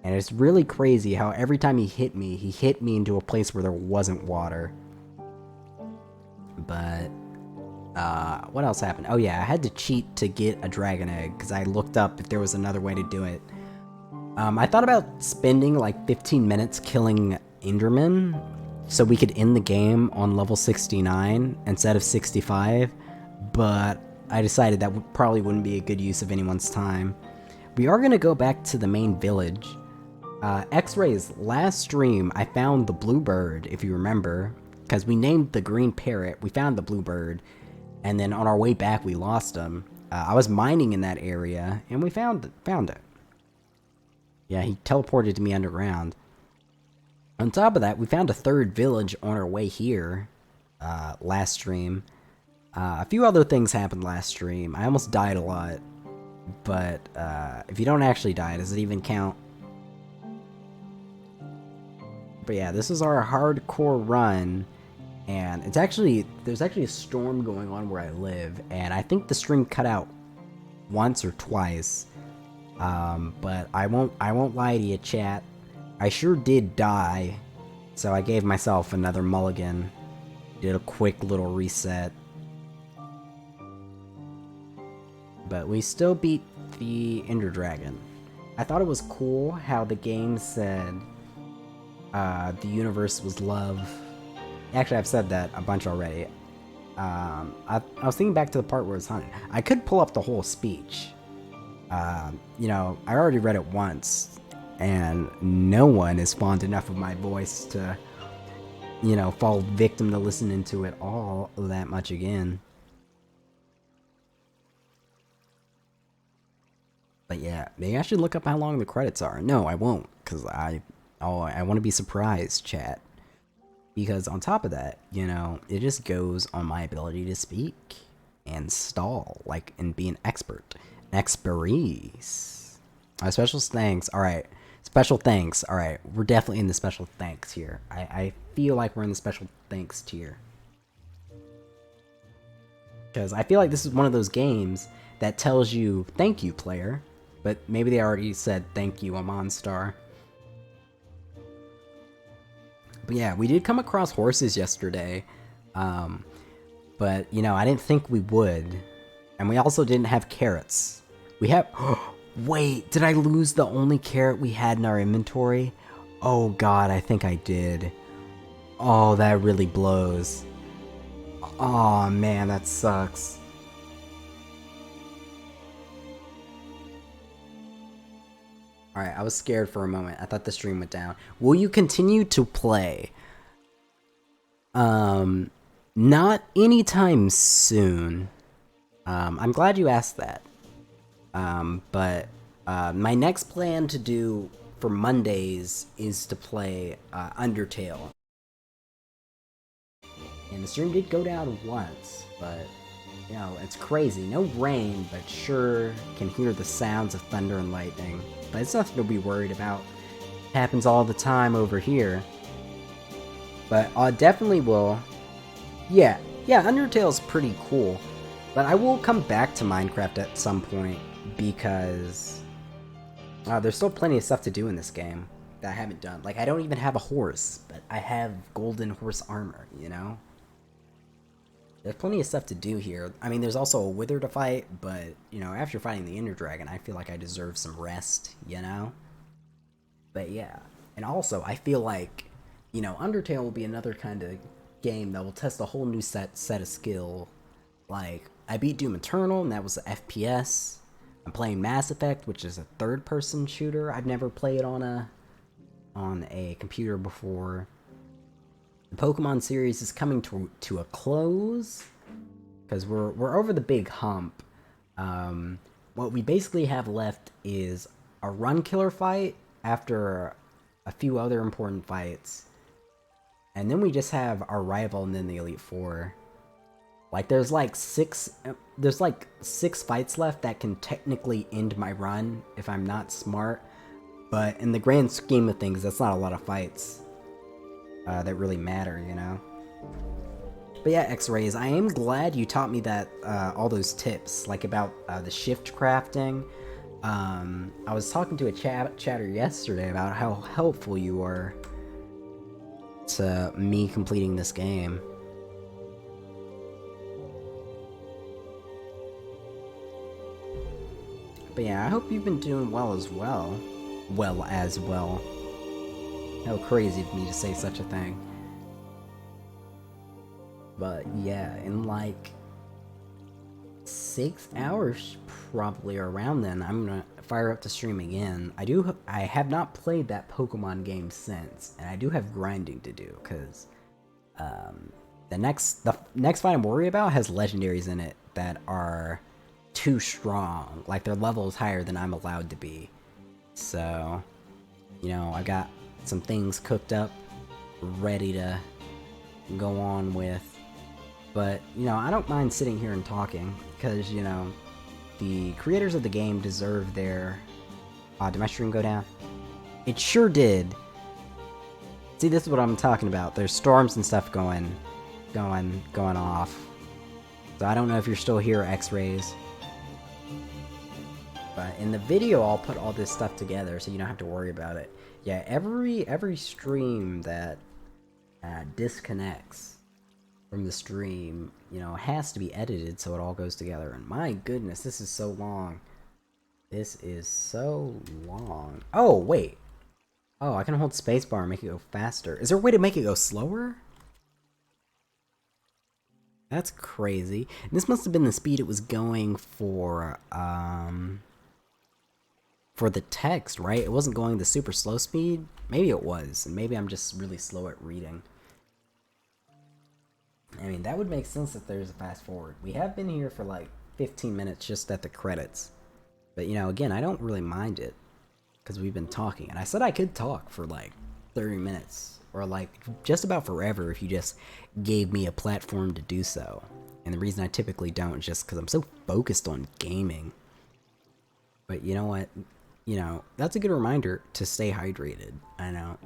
And it's really crazy how every time he hit me into a place where there wasn't water. But what else happened? Oh yeah, I had to cheat to get a dragon egg, because I looked up if there was another way to do it. I thought about spending like 15 minutes killing Enderman, so we could end the game on level 69 instead of 65, but I decided that probably wouldn't be a good use of anyone's time. We are going to go back to the main village. X-Ray's last stream, I found the bluebird, if you remember, because we named the green parrot, we found the bluebird, and then on our way back we lost him. I was mining in that area, and we found it. Yeah, he teleported to me underground. On top of that, we found a third village on our way here, last stream. A few other things happened last stream. I almost died a lot, but if you don't actually die, does it even count? But yeah, this is our hardcore run, and there's actually a storm going on where I live, and I think the stream cut out once or twice. But I won't lie to you, chat. I sure did die, so I gave myself another mulligan. Did a quick little reset. But we still beat the Ender Dragon. I thought it was cool how the game said the universe was love. Actually, I've said that a bunch already. I was thinking back to the part where it's hunted. I could pull up the whole speech. You know, I already read it once, and no one is fond enough of my voice to, you know, fall victim to listening to it all that much again. But yeah, maybe I should look up how long the credits are. No, I won't, because I want to be surprised, chat. Because on top of that, you know, it just goes on my ability to speak and stall, like, and be an expert. Expertise. Special thanks. Alright. Special thanks. Alright. We're definitely in the special thanks here. I feel like we're in the special thanks tier. Because I feel like this is one of those games that tells you, thank you, player. But maybe they already said, thank you, I'm on star. But yeah, we did come across horses yesterday. But, you know, I didn't think we would. And we also didn't have carrots. We have... Wait, did I lose the only carrot we had in our inventory? Oh god, I think I did. Oh, that really blows. Oh man, that sucks. Alright, I was scared for a moment. I thought the stream went down. Will you continue to play? Not anytime soon. I'm glad you asked that. But my next plan to do for Mondays is to play Undertale. And the stream did go down once, but you know, it's crazy. No rain, but sure can hear the sounds of thunder and lightning. But it's nothing to be worried about. It happens all the time over here. But I definitely will. Yeah, Undertale's pretty cool. But I will come back to Minecraft at some point because there's still plenty of stuff to do in this game that I haven't done. Like, I don't even have a horse, but I have golden horse armor, you know? There's plenty of stuff to do here. I mean, there's also a wither to fight, but, you know, after fighting the Ender Dragon, I feel like I deserve some rest, you know? But yeah. And also, I feel like, you know, Undertale will be another kind of game that will test a whole new set of skill. Like, I beat Doom Eternal, and that was an FPS. I'm playing Mass Effect, which is a third-person shooter. I've never played on a computer before. The Pokemon series is coming to a close because we're over the big hump. What we basically have left is a run killer fight after a few other important fights, and then we just have our rival and then the Elite Four. Like, there's like six fights left that can technically end my run if I'm not smart, but in the grand scheme of things, that's not a lot of fights that really matter, you know? But yeah, X-Rays, I am glad you taught me that, all those tips, like about the shift crafting. I was talking to a chatter yesterday about how helpful you were to me completing this game. But yeah, I hope you've been doing well as well. How crazy of me to say such a thing. But yeah, in like 6 hours, probably, or around then, I'm gonna fire up the stream again. I have not played that Pokemon game since, and I do have grinding to do, because the next fight I'm worried about has legendaries in it that are too strong. Like, their level is higher than I'm allowed to be. So, you know, I got some things cooked up, ready to go on with. But, you know, I don't mind sitting here and talking, because, you know, the creators of the game deserve their... did my stream go down? It sure did! See, this is what I'm talking about. There's storms and stuff going off. So I don't know if you're still here, X-Rays. But in the video, I'll put all this stuff together so you don't have to worry about it. Yeah, every stream that disconnects from the stream, you know, has to be edited so it all goes together. And my goodness, this is so long. This is so long. Oh, wait. Oh, I can hold spacebar and make it go faster. Is there a way to make it go slower? That's crazy. And this must have been the speed it was going for the text, right? It wasn't going the super slow speed? Maybe it was, and maybe I'm just really slow at reading. I mean, that would make sense if there's a fast forward. We have been here for like 15 minutes just at the credits. But, you know, again, I don't really mind it, because we've been talking. And I said I could talk for like 30 minutes, or like just about forever if you just gave me a platform to do so. And the reason I typically don't is just because I'm so focused on gaming. But you know what? You know, that's a good reminder to stay hydrated. I know.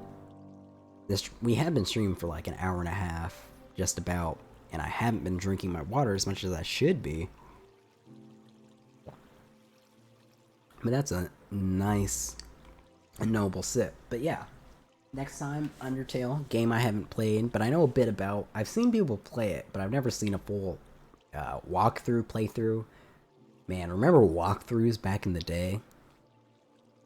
We have been streaming for like an hour and a half, just about, and I haven't been drinking my water as much as I should be. But that's a nice, noble sip. But yeah, next time, Undertale, game I haven't played, but I know a bit about. I've seen people play it, but I've never seen a full playthrough. Man, remember walkthroughs back in the day?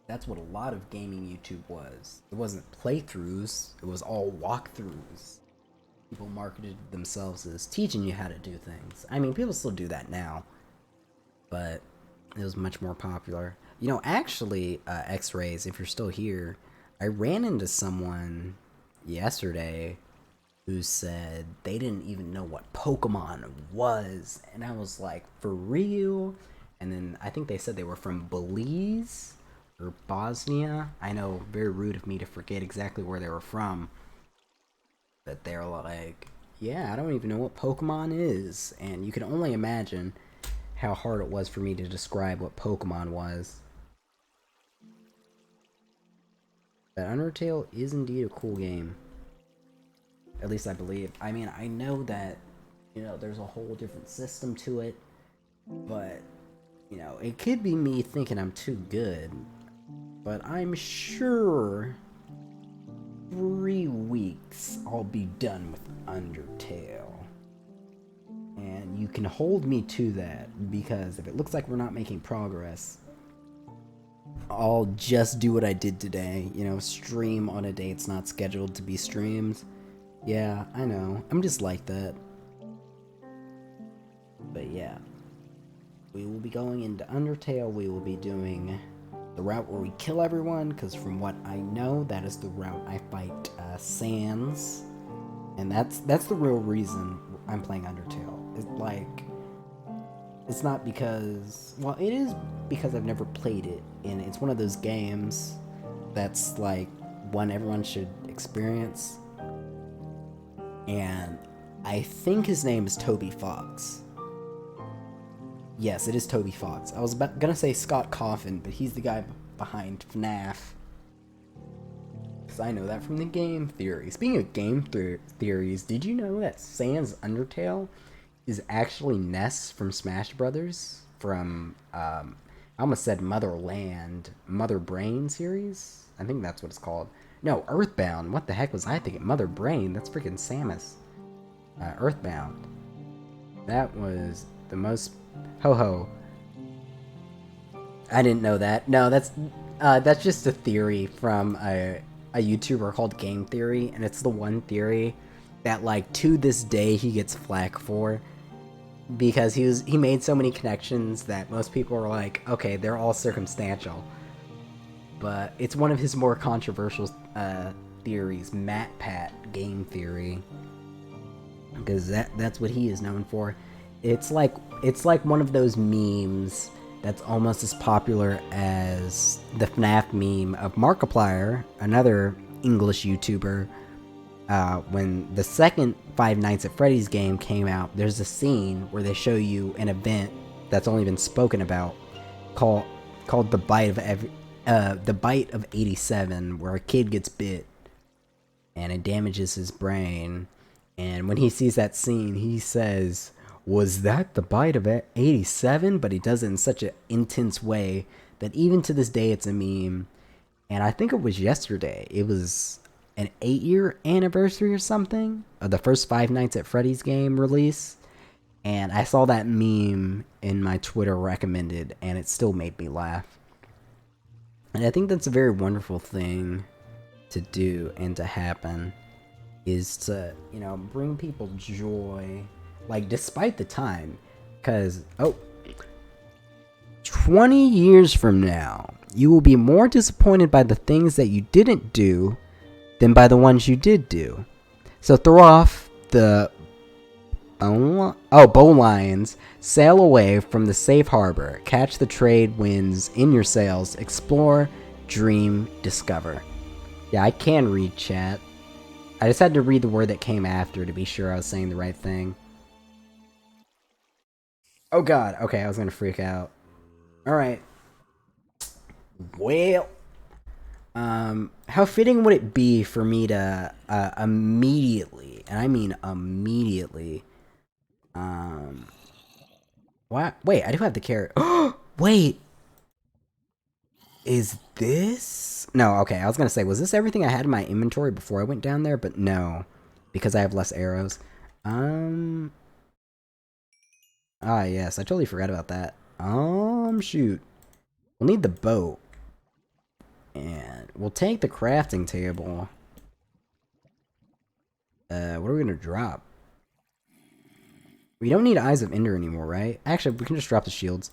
That's what a lot of gaming YouTube was. It wasn't playthroughs, it was all walkthroughs. People marketed themselves as teaching you how to do things. I mean, people still do that now, but it was much more popular. You know, actually, X-Rays, if you're still here, I ran into someone yesterday who said they didn't even know what Pokemon was. And I was like, for real? And then I think they said they were from Belize or Bosnia. I know, very rude of me to forget exactly where they were from. But they're like, yeah, I don't even know what Pokemon is. And you can only imagine how hard it was for me to describe what Pokemon was. But Undertale is indeed a cool game. At least I believe. I mean, I know that, you know, there's a whole different system to it. But, you know, it could be me thinking I'm too good. But I'm sure 3 weeks I'll be done with Undertale. And you can hold me to that, because if it looks like we're not making progress, I'll just do what I did today. You know, stream on a day it's not scheduled to be streamed. Yeah, I know. I'm just like that. But yeah. We will be going into Undertale. We will be doing the route where we kill everyone, because from what I know, that is the route I fight Sans. And that's the real reason I'm playing Undertale. It's not because... Well, it is because I've never played it, and it's one of those games that's like one everyone should experience. And I think his name is Toby Fox. Yes, it is Toby Fox. I was gonna say Scott Coffin, but he's the guy behind FNAF. Because I know that from the game theory. Speaking of game theories, did you know that Sans Undertale is actually Ness from Smash Brothers? From, I almost said Motherland, Mother Brain series? I think that's what it's called. No, Earthbound. What the heck was I thinking? Mother Brain? That's freaking Samus. Earthbound. That was the most... Ho-ho. I didn't know that. No, that's just a theory from a YouTuber called Game Theory, and it's the one theory that, like, to this day he gets flack for, because he made so many connections that most people are like, okay, they're all circumstantial. But it's one of his more controversial theories, MatPat Game Theory, because that's what he is known for. It's like one of those memes that's almost as popular as the FNAF meme of Markiplier, another English YouTuber. When the second Five Nights at Freddy's game came out, there's a scene where they show you an event that's only been spoken about called the Bite of 87, where a kid gets bit and it damages his brain. And when he sees that scene, he says, "Was that the Bite of 87? But he does it in such an intense way that even to this day it's a meme. And I think it was yesterday. It was an 8-year anniversary or something of the first Five Nights at Freddy's game release. And I saw that meme in my Twitter recommended, and it still made me laugh. And I think that's a very wonderful thing to do and to happen, is to, you know, bring people joy, like, despite the time. Because, 20 years from now, you will be more disappointed by the things that you didn't do than by the ones you did do. So throw off the bowlines, sail away from the safe harbor, catch the trade winds in your sails, explore, dream, discover. Yeah, I can read chat. I just had to read the word that came after to be sure I was saying the right thing. Oh god, okay, I was gonna freak out. Alright. Well, how fitting would it be for me to immediately, and I mean immediately, what? Wait, I do have the carrot. Wait, is this? No, okay, I was gonna say, was this everything I had in my inventory before I went down there? But no, because I have less arrows. Ah, yes, I totally forgot about that. Shoot. We'll need the boat. And we'll take the crafting table. What are we gonna drop? We don't need Eyes of Ender anymore, right? Actually, we can just drop the shields.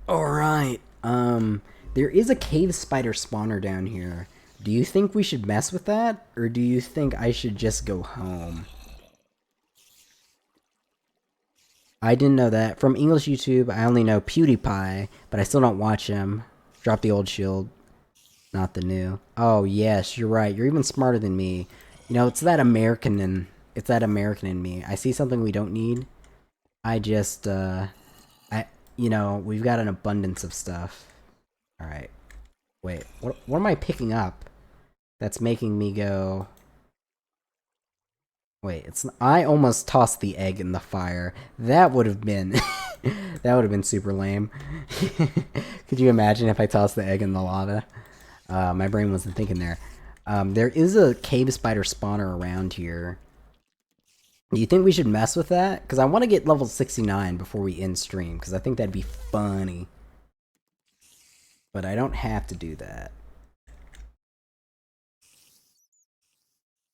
Alright. There is a cave spider spawner down here Do you think we should mess with that? Or do you think I should just go home? I didn't know that. From English YouTube, I only know PewDiePie, but I still don't watch him. Drop the old shield, not the new. Oh, yes, you're right. You're even smarter than me. You know, it's that American in me. I see something we don't need. I just, you know, we've got an abundance of stuff. Alright. Wait, what am I picking up that's making me go... Wait, I almost tossed the egg in the fire. That would have been... that would have been super lame. Could you imagine if I tossed the egg in the lava? My brain wasn't thinking there. There is a cave spider spawner around here. Do you think we should mess with that? Because I want to get level 69 before we end stream, because I think that'd be funny. But I don't have to do that.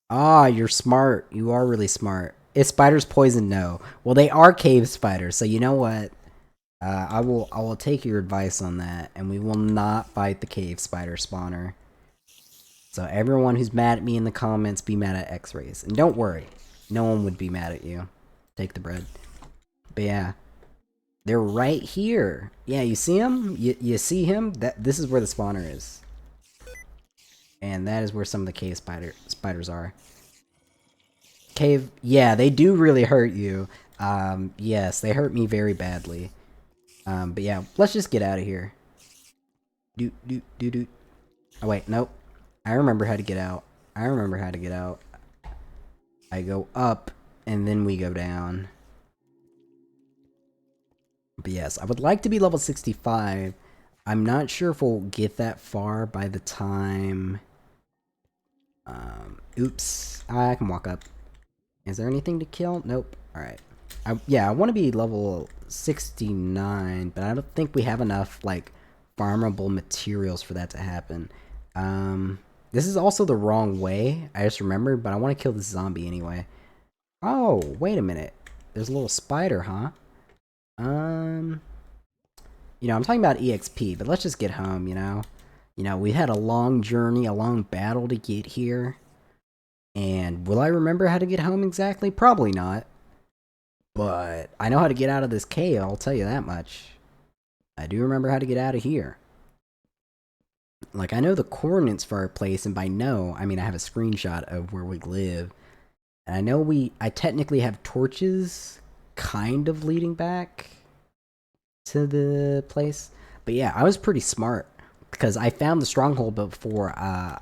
Ah, you're smart. You are really smart. Is spiders poison? No. Well, they are cave spiders, so you know what? I will take your advice on that, and we will not fight the cave spider spawner. So everyone who's mad at me in the comments, be mad at X-Rays. And don't worry, no one would be mad at you. Take the bread. But yeah, they're right here. Yeah, you see him? You see him? This is where the spawner is. And that is where some of the cave spiders are. Cave, yeah, they do really hurt you. Yes, they hurt me very badly. But yeah, let's just get out of here. Doot. Oh wait, nope. I remember how to get out. I go up, and then we go down. But yes, I would like to be level 65. I'm not sure if we'll get that far by the time... oops. I can walk up. Is there anything to kill? Nope. Alright. Yeah, I want to be level 69, but I don't think we have enough, like, farmable materials for that to happen. This is also the wrong way, I just remembered, but I want to kill this zombie anyway. Oh, wait a minute. There's a little spider, huh? You know, I'm talking about EXP, but let's just get home, you know? You know, we had a long journey, a long battle to get here. And will I remember how to get home exactly? Probably not. But I know how to get out of this cave, I'll tell you that much. I do remember how to get out of here. Like, I know the coordinates for our place, and by know, I mean I have a screenshot of where we live. And I know I technically have torches kind of leading back to the place. But yeah, I was pretty smart, because I found the stronghold before I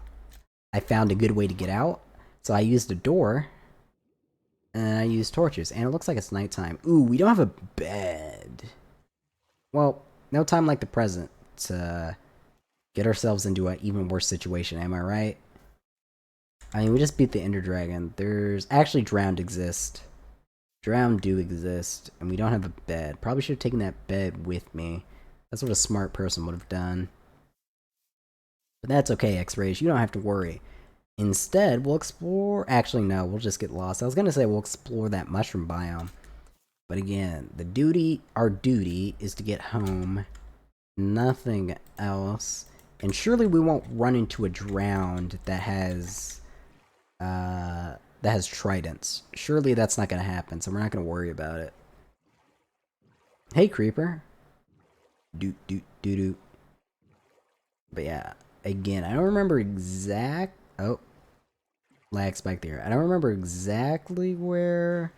found a good way to get out. So I used a door, and I used torches, and it looks like it's nighttime. Ooh, we don't have a bed. Well, no time like the present to get ourselves into an even worse situation, am I right? I mean, we just beat the Ender Dragon. There's actually Drowned exist. Drowned do exist, and we don't have a bed. Probably should have taken that bed with me. That's what a smart person would have done. But that's okay, X-Rays. You don't have to worry. Instead, we'll explore... Actually, no. We'll just get lost. I was going to say we'll explore that mushroom biome. But again, our duty is to get home. Nothing else. And surely we won't run into a drowned that has tridents. Surely that's not going to happen, so we're not going to worry about it. Hey, creeper. Doot. But yeah, again, I don't remember oh, lag spike there. I don't remember exactly where,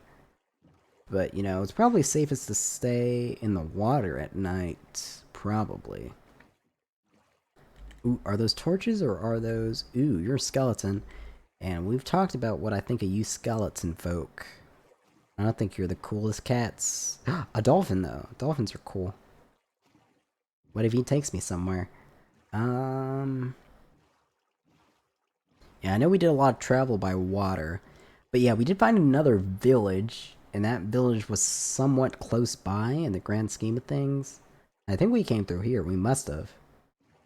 but you know, it's probably safest to stay in the water at night. Probably. Ooh, are those torches or are those... Ooh, you're a skeleton. And we've talked about what I think of you skeleton folk. I don't think you're the coolest cats. A dolphin, though. Dolphins are cool. What if he takes me somewhere? Yeah, I know we did a lot of travel by water. But yeah, we did find another village. And that village was somewhat close by in the grand scheme of things. I think we came through here. We must have.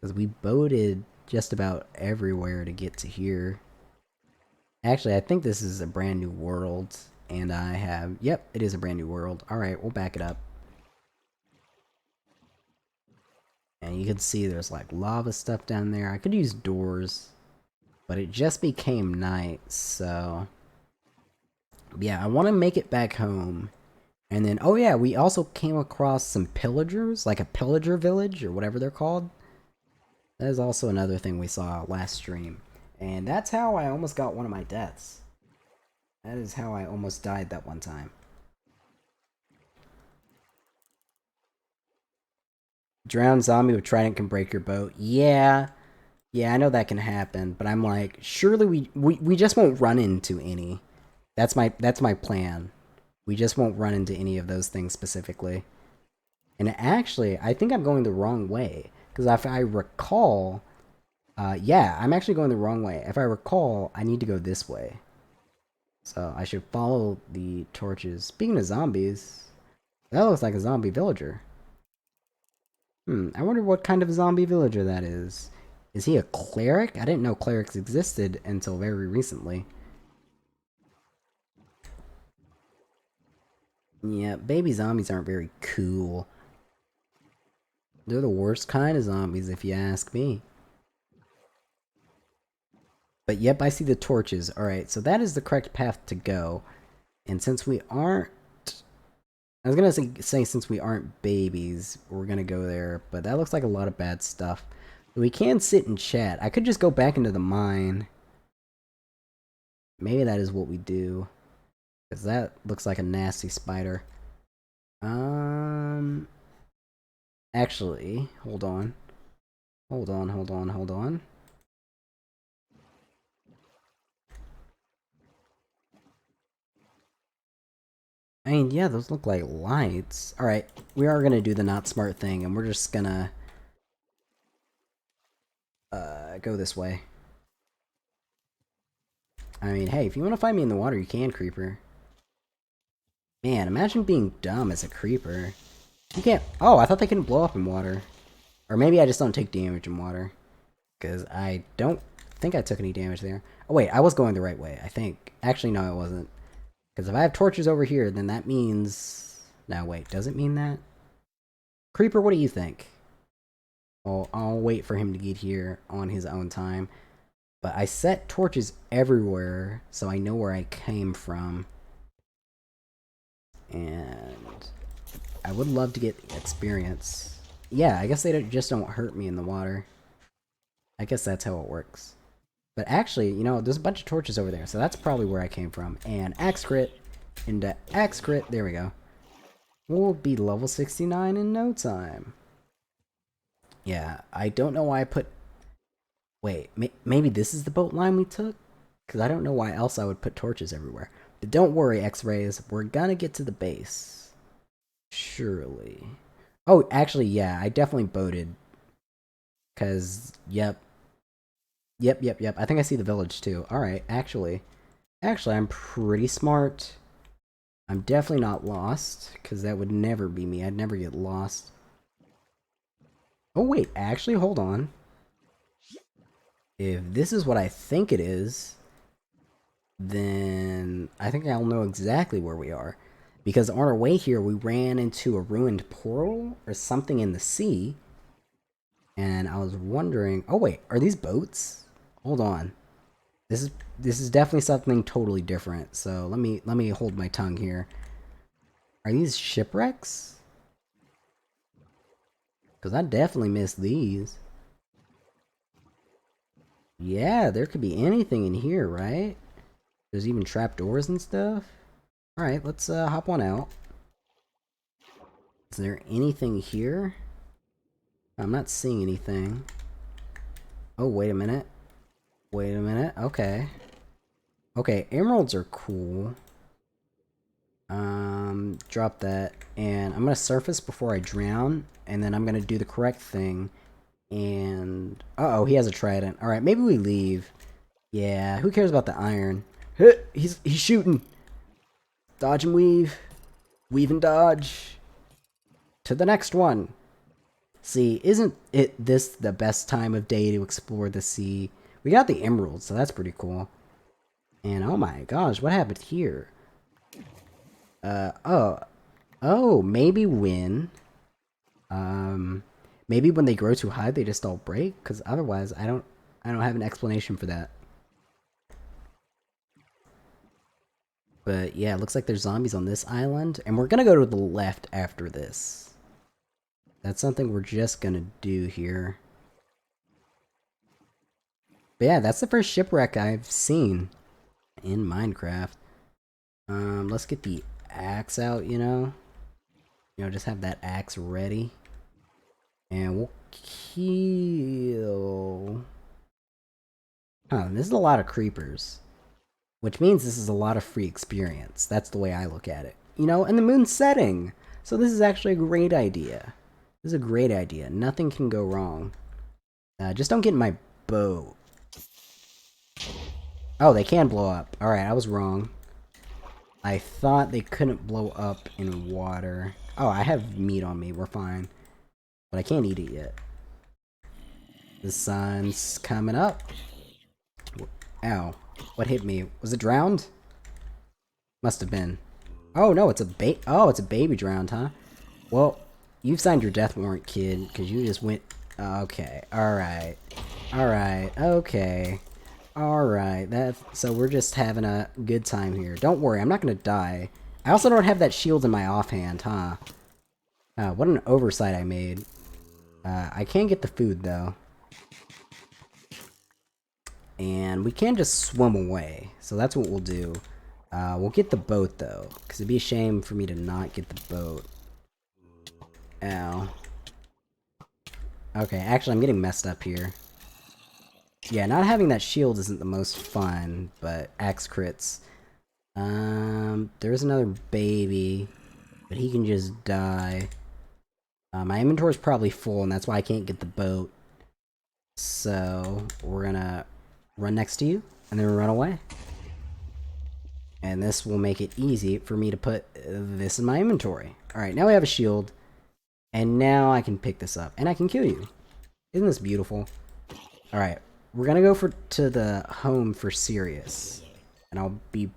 Because we boated just about everywhere to get to here. Actually, I think this is a brand new world. And I have... Yep, it is a brand new world. Alright, we'll back it up. And you can see there's like lava stuff down there. I could use doors. But it just became night, so... Yeah, I want to make it back home. And then, oh yeah, we also came across some pillagers, like a pillager village, or whatever they're called. That is also another thing we saw last stream. And that's how I almost got one of my deaths. That is how I almost died that one time. Drowned zombie with trident can break your boat. Yeah. Yeah, I know that can happen, but I'm like, surely we just won't run into any. That's my plan. We just won't run into any of those things specifically. And actually, I think I'm going the wrong way. Because if I recall... yeah, I'm actually going the wrong way. If I recall, I need to go this way. So I should follow the torches. Speaking of zombies, that looks like a zombie villager. I wonder what kind of zombie villager that is. Is he a cleric? I didn't know clerics existed until very recently. Yeah, baby zombies aren't very cool. They're the worst kind of zombies, if you ask me. But yep, I see the torches. Alright, so that is the correct path to go. And since we aren't... I was gonna say since we aren't babies, we're gonna go there. But that looks like a lot of bad stuff. We can sit and chat. I could just go back into the mine. Maybe that is what we do. Because that looks like a nasty spider. Actually, hold on. Hold on. I mean, yeah, those look like lights. Alright, we are gonna do the not smart thing, and we're just gonna... go this way. I mean, hey, if you want to find me in the water, you can, creeper. Man, imagine being dumb as a creeper. You can't... Oh, I thought they couldn't blow up in water. Or maybe I just don't take damage in water. Because I don't think I took any damage there. Oh, wait, I was going the right way, I think. Actually, no, I wasn't. Because if I have torches over here, then that means... Now, wait, does it mean that? Creeper, what do you think? Well, I'll wait for him to get here on his own time. But I set torches everywhere, so I know where I came from. And I would love to get experience. Yeah, I guess they just don't hurt me in the water. I guess that's how it works. But actually, you know, there's a bunch of torches over there, so that's probably where I came from. And axe crit into axe crit. There we go. We'll be level 69 in no time. Yeah, I don't know why I put... Wait, maybe this is the boat line we took? Because I don't know why else I would put torches everywhere. But don't worry, X-Rays. We're gonna get to the base. Surely. Oh, actually, yeah, I definitely boated. Because, yep. Yep. I think I see the village, too. Alright, actually, I'm pretty smart. I'm definitely not lost. Because that would never be me. I'd never get lost. Oh, wait, actually, hold on. If this is what I think it is, then I think I'll know exactly where we are. Because on our way here, we ran into a ruined portal or something in the sea. And I was wondering... Oh, wait, are these boats? Hold on. This is definitely something totally different. So let me hold my tongue here. Are these shipwrecks? Because I definitely missed these. Yeah, there could be anything in here, right? There's even trapdoors and stuff. Alright, let's hop on out. Is there anything here? I'm not seeing anything. Oh, wait a minute. Okay. Okay, emeralds are cool. Drop that. And I'm gonna surface before I drown. And then I'm gonna do the correct thing. And... Uh-oh, he has a trident. Alright, maybe we leave. Yeah, who cares about the iron? He's shooting. Dodge and weave. Weave and dodge. To the next one. See, isn't this the best time of day to explore the sea? We got the emeralds, so that's pretty cool. And oh my gosh, what happened here? Oh, maybe when... maybe when they grow too high, they just all break? Because otherwise, I don't have an explanation for that. But yeah, it looks like there's zombies on this island. And we're gonna go to the left after this. That's something we're just gonna do here. But yeah, that's the first shipwreck I've seen in Minecraft. Let's get the axe out, you know? You know, just have that axe ready. And we'll kill... Huh, this is a lot of creepers. Which means this is a lot of free experience. That's the way I look at it. You know, and the moon's setting! So this is actually a great idea. This is a great idea. Nothing can go wrong. Just don't get in my boat. Oh, they can blow up. Alright, I was wrong. I thought they couldn't blow up in water. Oh, I have meat on me. We're fine. But I can't eat it yet. The sun's coming up. Ow. What hit me? Was it drowned? Must have been. Oh, no, it's a baby drowned, huh? Well, you've signed your death warrant, kid, because you just went... Okay. Alright. Alright. Okay. Alright. So we're just having a good time here. Don't worry, I'm not gonna die. I also don't have that shield in my offhand, huh? What an oversight I made. I can get the food, though. And we can just swim away. So that's what we'll do. We'll get the boat, though. Because it'd be a shame for me to not get the boat. Ow. Okay, actually, I'm getting messed up here. Yeah, not having that shield isn't the most fun, but axe crits. There's another baby, but he can just die. My inventory's probably full, and that's why I can't get the boat. So, we're gonna run next to you, and then run away. And this will make it easy for me to put this in my inventory. Alright, now we have a shield, and now I can pick this up, and I can kill you. Isn't this beautiful? Alright, we're gonna go to the home for Sirius. And I'll be...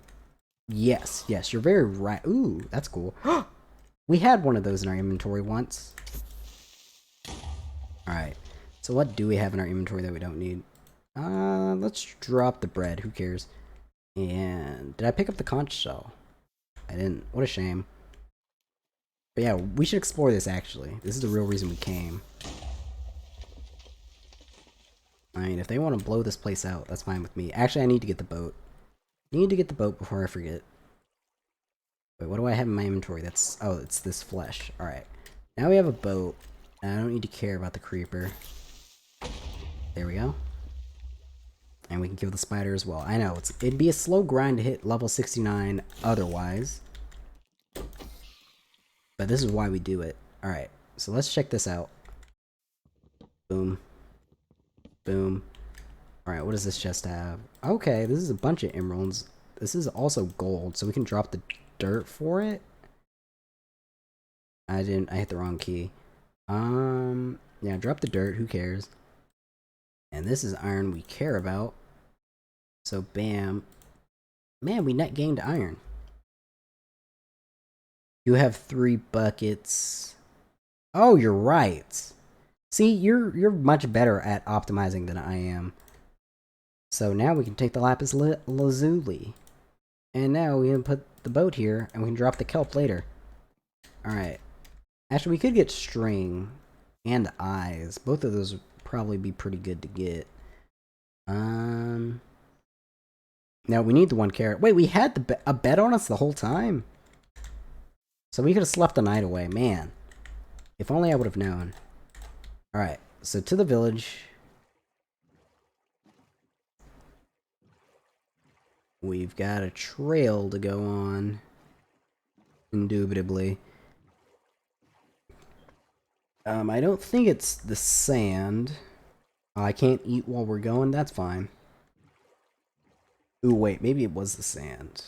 Yes, you're very right. Ooh, that's cool. We had one of those in our inventory once. Alright, so what do we have in our inventory that we don't need? Let's drop the bread, who cares? And did I pick up the conch shell? I didn't. What a shame. But yeah, we should explore this actually. This is the real reason we came. I mean, if they want to blow this place out, that's fine with me. Actually, I need to get the boat. Need to get the boat before I forget. Wait, what do I have in my inventory? That's... Oh, it's this flesh. Alright. Now we have a boat. And I don't need to care about the creeper. There we go. And we can kill the spider as well. I know, it'd be a slow grind to hit level 69 otherwise. But this is why we do it. Alright, so let's check this out. Boom. Boom. Alright, what does this chest have? Okay, this is a bunch of emeralds. This is also gold, so we can drop the dirt for it. I hit the wrong key. Yeah, drop the dirt, who cares? And this is iron we care about. So bam. Man, we net gained iron. You have 3 buckets. Oh, you're right. See, you're much better at optimizing than I am. So now we can take the lapis lazuli. And now we can put the boat here, and we can drop the kelp later. Alright. Actually, we could get string and eyes. Both of those would probably be pretty good to get. Now we need the 1 carrot. Wait, we had a bed on us the whole time? So we could have slept the night away. Man. If only I would have known. Alright, so to the village. We've got a trail to go on. Indubitably. I don't think it's the sand. Oh, I can't eat while we're going? That's fine. Ooh, wait, maybe it was the sand.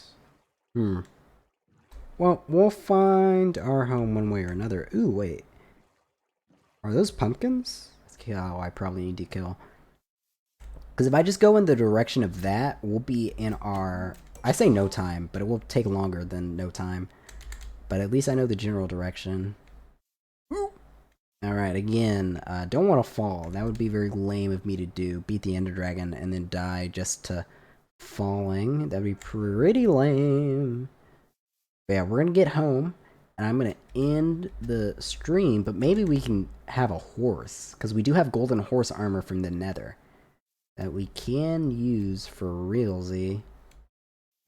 Well, we'll find our home one way or another. Ooh, wait. Are those pumpkins? Oh, I probably need to kill. Because if I just go in the direction of that, we'll be in our... I say no time, but it will take longer than no time. But at least I know the general direction. Alright, again, don't want to fall. That would be very lame of me to do. Beat the Ender Dragon and then die just to falling. That'd be pretty lame. But yeah, we're gonna get home, and I'm gonna end the stream, but maybe we can have a horse, because we do have golden horse armor from the nether that we can use for realsy.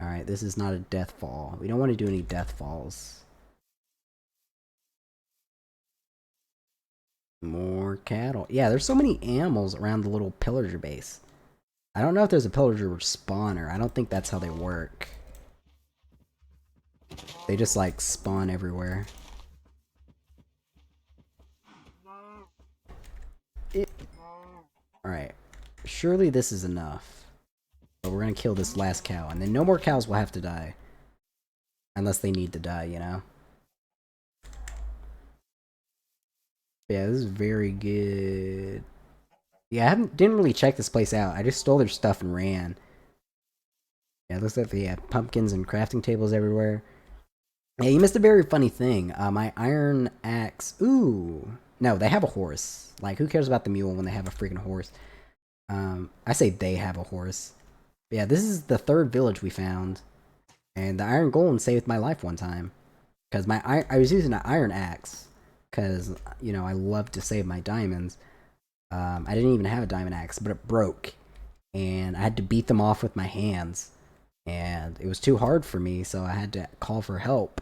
Alright, this is not a death fall. We don't want to do any death falls. More cattle. Yeah, there's so many animals around the little pillager base. I don't know if there's a pillager spawner. I don't think that's how they work. They just like spawn everywhere. Alright. Surely this is enough. But we're gonna kill this last cow, and then no more cows will have to die. Unless they need to die, you know? Yeah, this is very good. Yeah, didn't really check this place out. I just stole their stuff and ran. Yeah, it looks like they have pumpkins and crafting tables everywhere. Yeah, you missed a very funny thing. My iron axe... Ooh! No, they have a horse. Like, who cares about the mule when they have a freaking horse? I say they have a horse. But yeah, this is the third village we found. And the iron golem saved my life one time. Because I was using an iron axe. Because, you know, I love to save my diamonds. I didn't even have a diamond axe, but it broke. And I had to beat them off with my hands. And it was too hard for me, so I had to call for help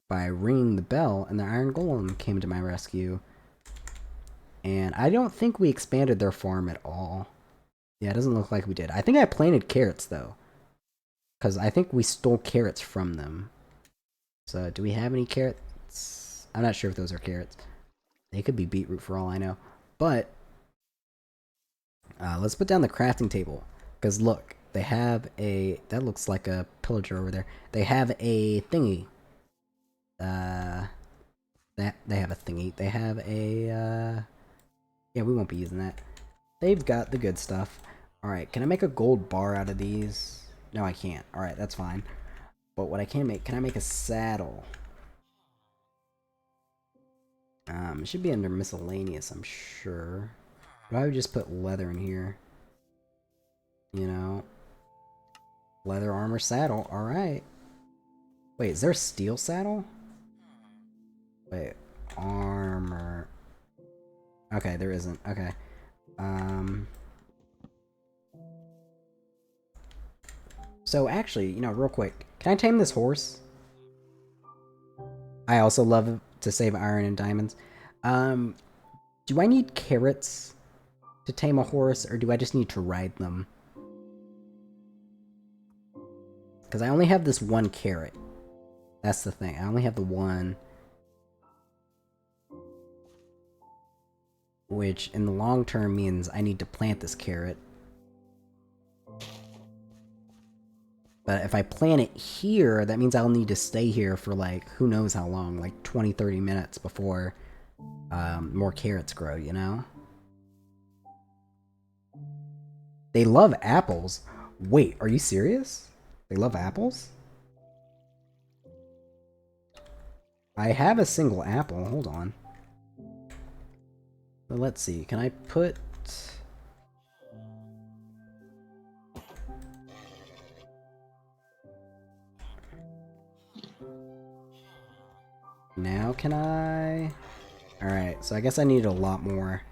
by ringing the bell, and the iron golem came to my rescue. And I don't think we expanded their farm at all. Yeah, it doesn't look like we did. I think I planted carrots, though. Because I think we stole carrots from them. So, do we have any carrots? I'm not sure if those are carrots. They could be beetroot for all I know. But, let's put down the crafting table. Because look, they have a... That looks like a pillager over there. They have a thingy. They have a thingy. They have a... Yeah, we won't be using that. They've got the good stuff. Alright, can I make a gold bar out of these? No, I can't. Alright, that's fine. But what I can make... Can I make a saddle? It should be under miscellaneous, I'm sure. But I would just put leather in here. You know? Leather armor saddle. Alright. Wait, is there a steel saddle? Wait. Armor. Okay, there isn't. Okay. So actually, you know, real quick. Can I tame this horse? I also love to save iron and diamonds. Do I need carrots to tame a horse, or do I just need to ride them? Because I only have this one carrot. That's the thing. I only have the one. Which, in the long term, means I need to plant this carrot. But if I plant it here, that means I'll need to stay here for, like, who knows how long. Like, 20-30 minutes before more carrots grow, you know? They love apples. Wait, are you serious? They love apples? I have a single apple. Hold on. But let's see. Can I put... Now can I... Alright, so I guess I need a lot more.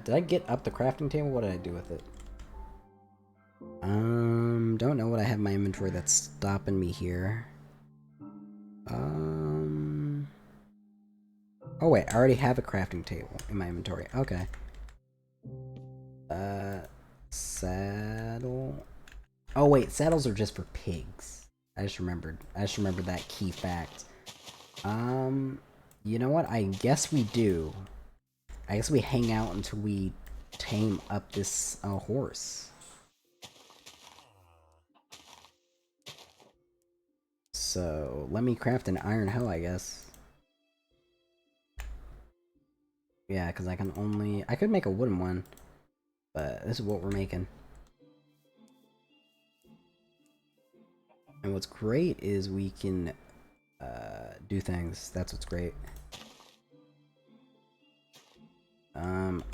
Did I get up the crafting table? What did I do with it? Don't know what I have in my inventory that's stopping me here. Oh wait, I already have a crafting table in my inventory. Okay. Saddle... Oh wait, saddles are just for pigs. I just remembered that key fact. You know what? I guess we do. I guess we hang out until we tame up this horse. So, let me craft an iron hoe, I guess. Yeah, because I can only... I could make a wooden one, but this is what we're making. And what's great is we can do things. That's what's great.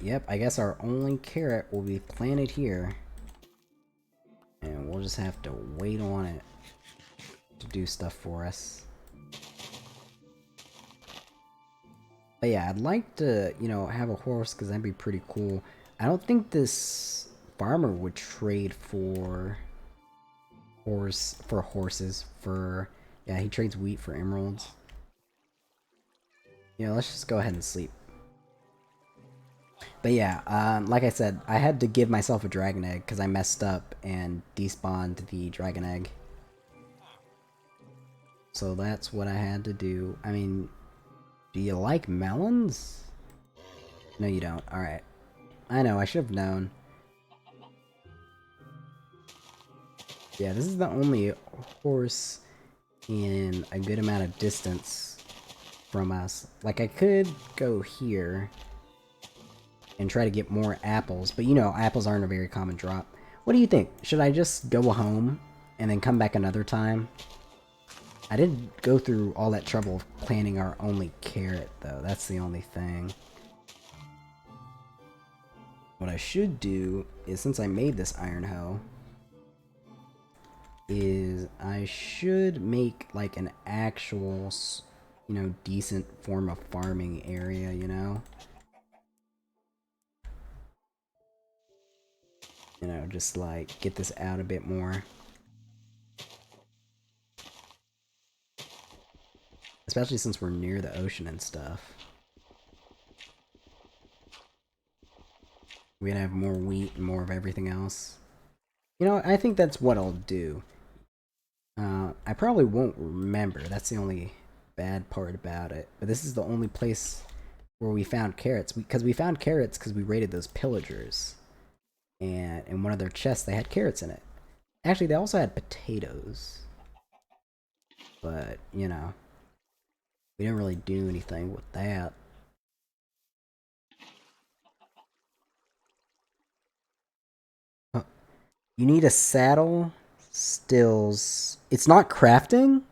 Yep, I guess our only carrot will be planted here. And we'll just have to wait on it to do stuff for us. But yeah, I'd like to, you know, have a horse because that'd be pretty cool. I don't think this farmer would trade for horses. Yeah, he trades wheat for emeralds. You know, let's just go ahead and sleep. But yeah, like I said, I had to give myself a dragon egg because I messed up and despawned the dragon egg. So that's what I had to do. I mean, do you like melons? No, you don't. Alright. I know, I should have known. Yeah, this is the only horse in a good amount of distance from us. Like, I could go here and try to get more apples, but you know, apples aren't a very common drop. What do you think? Should I just go home and then come back another time? I did go through all that trouble of planting our only carrot, though. That's the only thing. What I should do is, since I made this iron hoe, is I should make like an actual, you know, decent form of farming area, you know? You know, just like get this out a bit more. Especially since we're near the ocean and stuff. We're gonna have more wheat and more of everything else. You know, I think that's what I'll do. I probably won't remember. That's the only bad part about it. But this is the only place where we found carrots. Because we found carrots because we raided those pillagers. And in one of their chests, they had carrots in it. Actually, they also had potatoes. But, you know, we didn't really do anything with that. You need a saddle, stills. It's not crafting?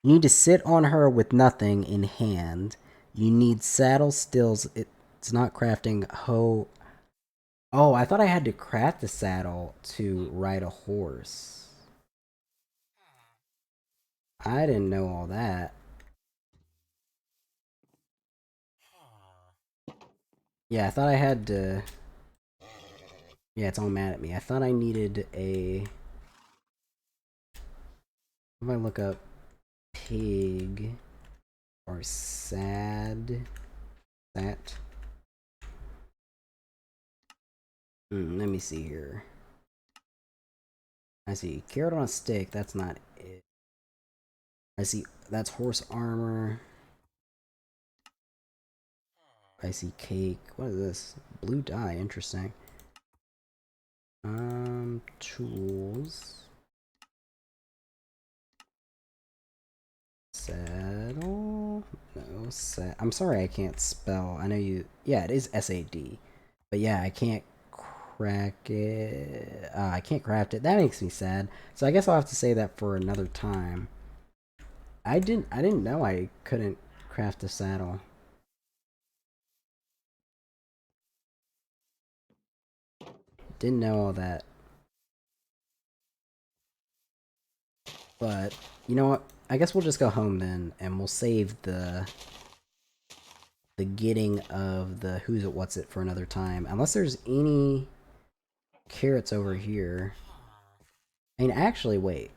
You need to sit on her with nothing in hand. You need saddle, stills. It's not crafting. Hoe. Oh, I thought I had to craft the saddle to ride a horse. I didn't know all that. Yeah, I thought I had to... Yeah, it's all mad at me. I thought I needed a... If I look up pig or sat. Let me see here. I see carrot on a stick. That's not it. I see that's horse armor. I see cake. What is this? Blue dye. Interesting. Tools. Saddle? No, I'm sorry I can't spell. I know you... Yeah, it is SAD. But yeah, I can't crack it. I can't craft it. That makes me sad. So I guess I'll have to say that for another time. I didn't know I couldn't craft a saddle. Didn't know all that. But, you know what? I guess we'll just go home then, and we'll save the getting of the who's it, what's it for another time. Unless there's any carrots over here. I mean, actually, wait.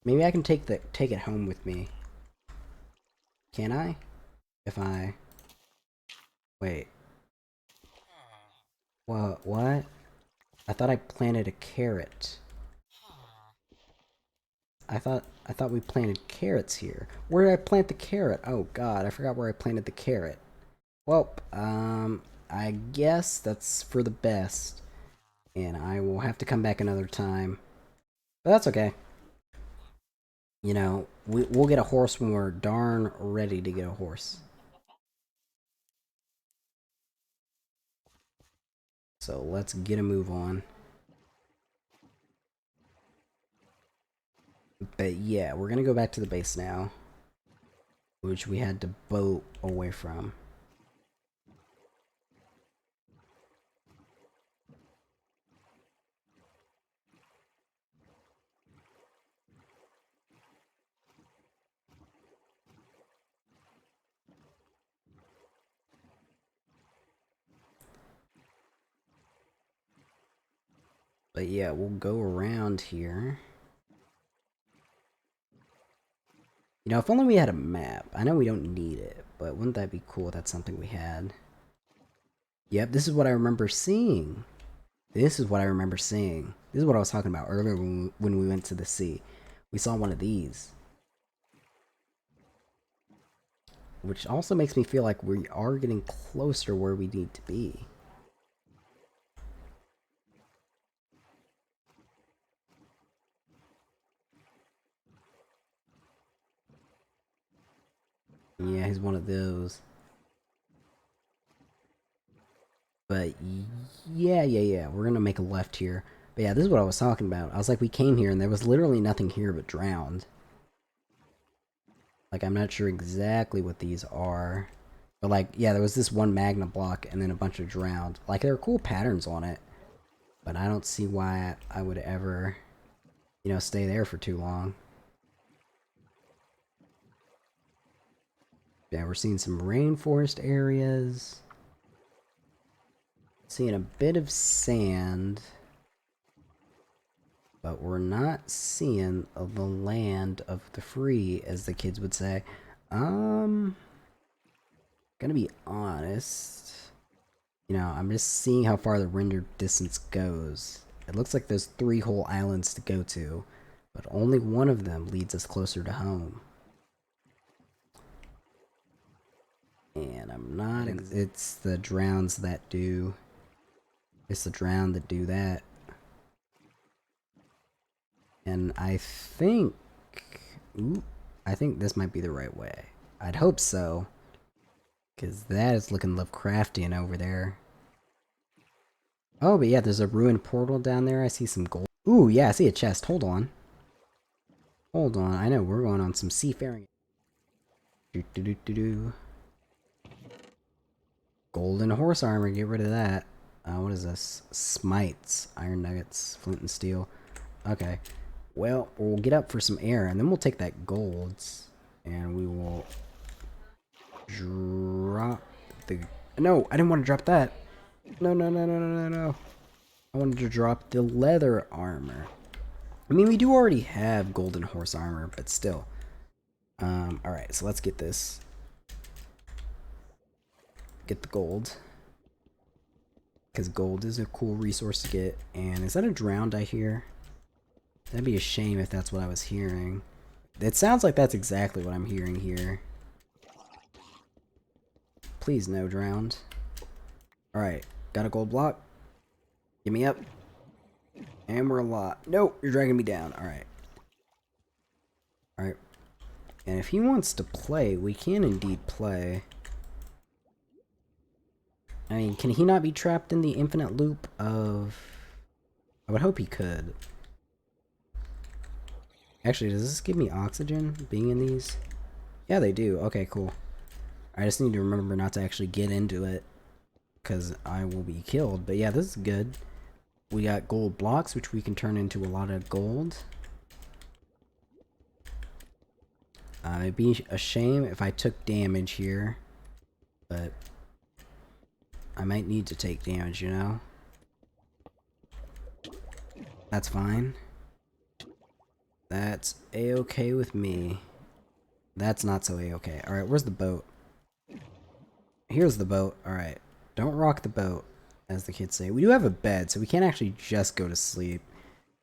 Maybe I can take it home with me. Can I? If I... Wait. What? I thought I planted a carrot. I thought we planted carrots here. Where did I plant the carrot? Oh god, I forgot where I planted the carrot. Well, I guess that's for the best. And I will have to come back another time. But that's okay. You know, we'll get a horse when we're darn ready to get a horse. So let's get a move on. But yeah, we're gonna go back to the base now. which we had to boat away from. But yeah, we'll go around here. You know, if only we had a map. I know we don't need it, but wouldn't that be cool if that's something we had? Yep, this is what I remember seeing. This is what I remember seeing. This is what I was talking about earlier when we went to the sea. We saw one of these. Which also makes me feel like we are getting closer where we need to be. Yeah, he's one of those. But yeah, we're gonna make a left here. But yeah, this is what I was talking about. I was like, we came here and there was literally nothing here but drowned. Like, I'm not sure exactly what these are. But like, yeah, there was this one magna block and then a bunch of drowned. Like, there are cool patterns on it. But I don't see why I would ever, you know, stay there for too long. Yeah, we're seeing some rainforest areas. Seeing a bit of sand. But we're not seeing the land of the free, as the kids would say. Gonna be honest. You know, I'm just seeing how far the render distance goes. It looks like there's 3 whole islands to go to, but only one of them leads us closer to home. And I'm not. It's the drowns that do. It's the drown that do that. And I think. Ooh, I think this might be the right way. I'd hope so. Because that is looking Lovecraftian over there. Oh, but yeah, there's a ruined portal down there. I see some gold. Ooh, yeah, I see a chest. Hold on. Hold on. I know we're going on some seafaring. Do. Golden horse armor. Get rid of that. What is this? Smites. Iron nuggets. Flint and steel. Okay. Well, we'll get up for some air, and then we'll take that golds, and we will drop the... No, I didn't want to drop that. No. I wanted to drop the leather armor. I mean, we do already have golden horse armor, but still. Alright, so let's get this. Get the gold. Because gold is a cool resource to get. And is that a drowned I hear? That'd be a shame if that's what I was hearing. It sounds like that's exactly what I'm hearing here. Please no drowned. Alright, got a gold block. Get me up. And we're a lot. No, you're dragging me down. Alright. Alright. And if he wants to play, we can indeed play. I mean, can he not be trapped in the infinite loop of... I would hope he could. Actually, does this give me oxygen, being in these? Yeah, they do. Okay, cool. I just need to remember not to actually get into it, because I will be killed. But yeah, this is good. We got gold blocks, which we can turn into a lot of gold. It'd be a shame if I took damage here, but I might need to take damage, you know? That's fine. That's a-okay with me. That's not so a-okay. Alright, where's the boat? Here's the boat. Alright. Don't rock the boat, as the kids say. We do have a bed, so we can't actually just go to sleep.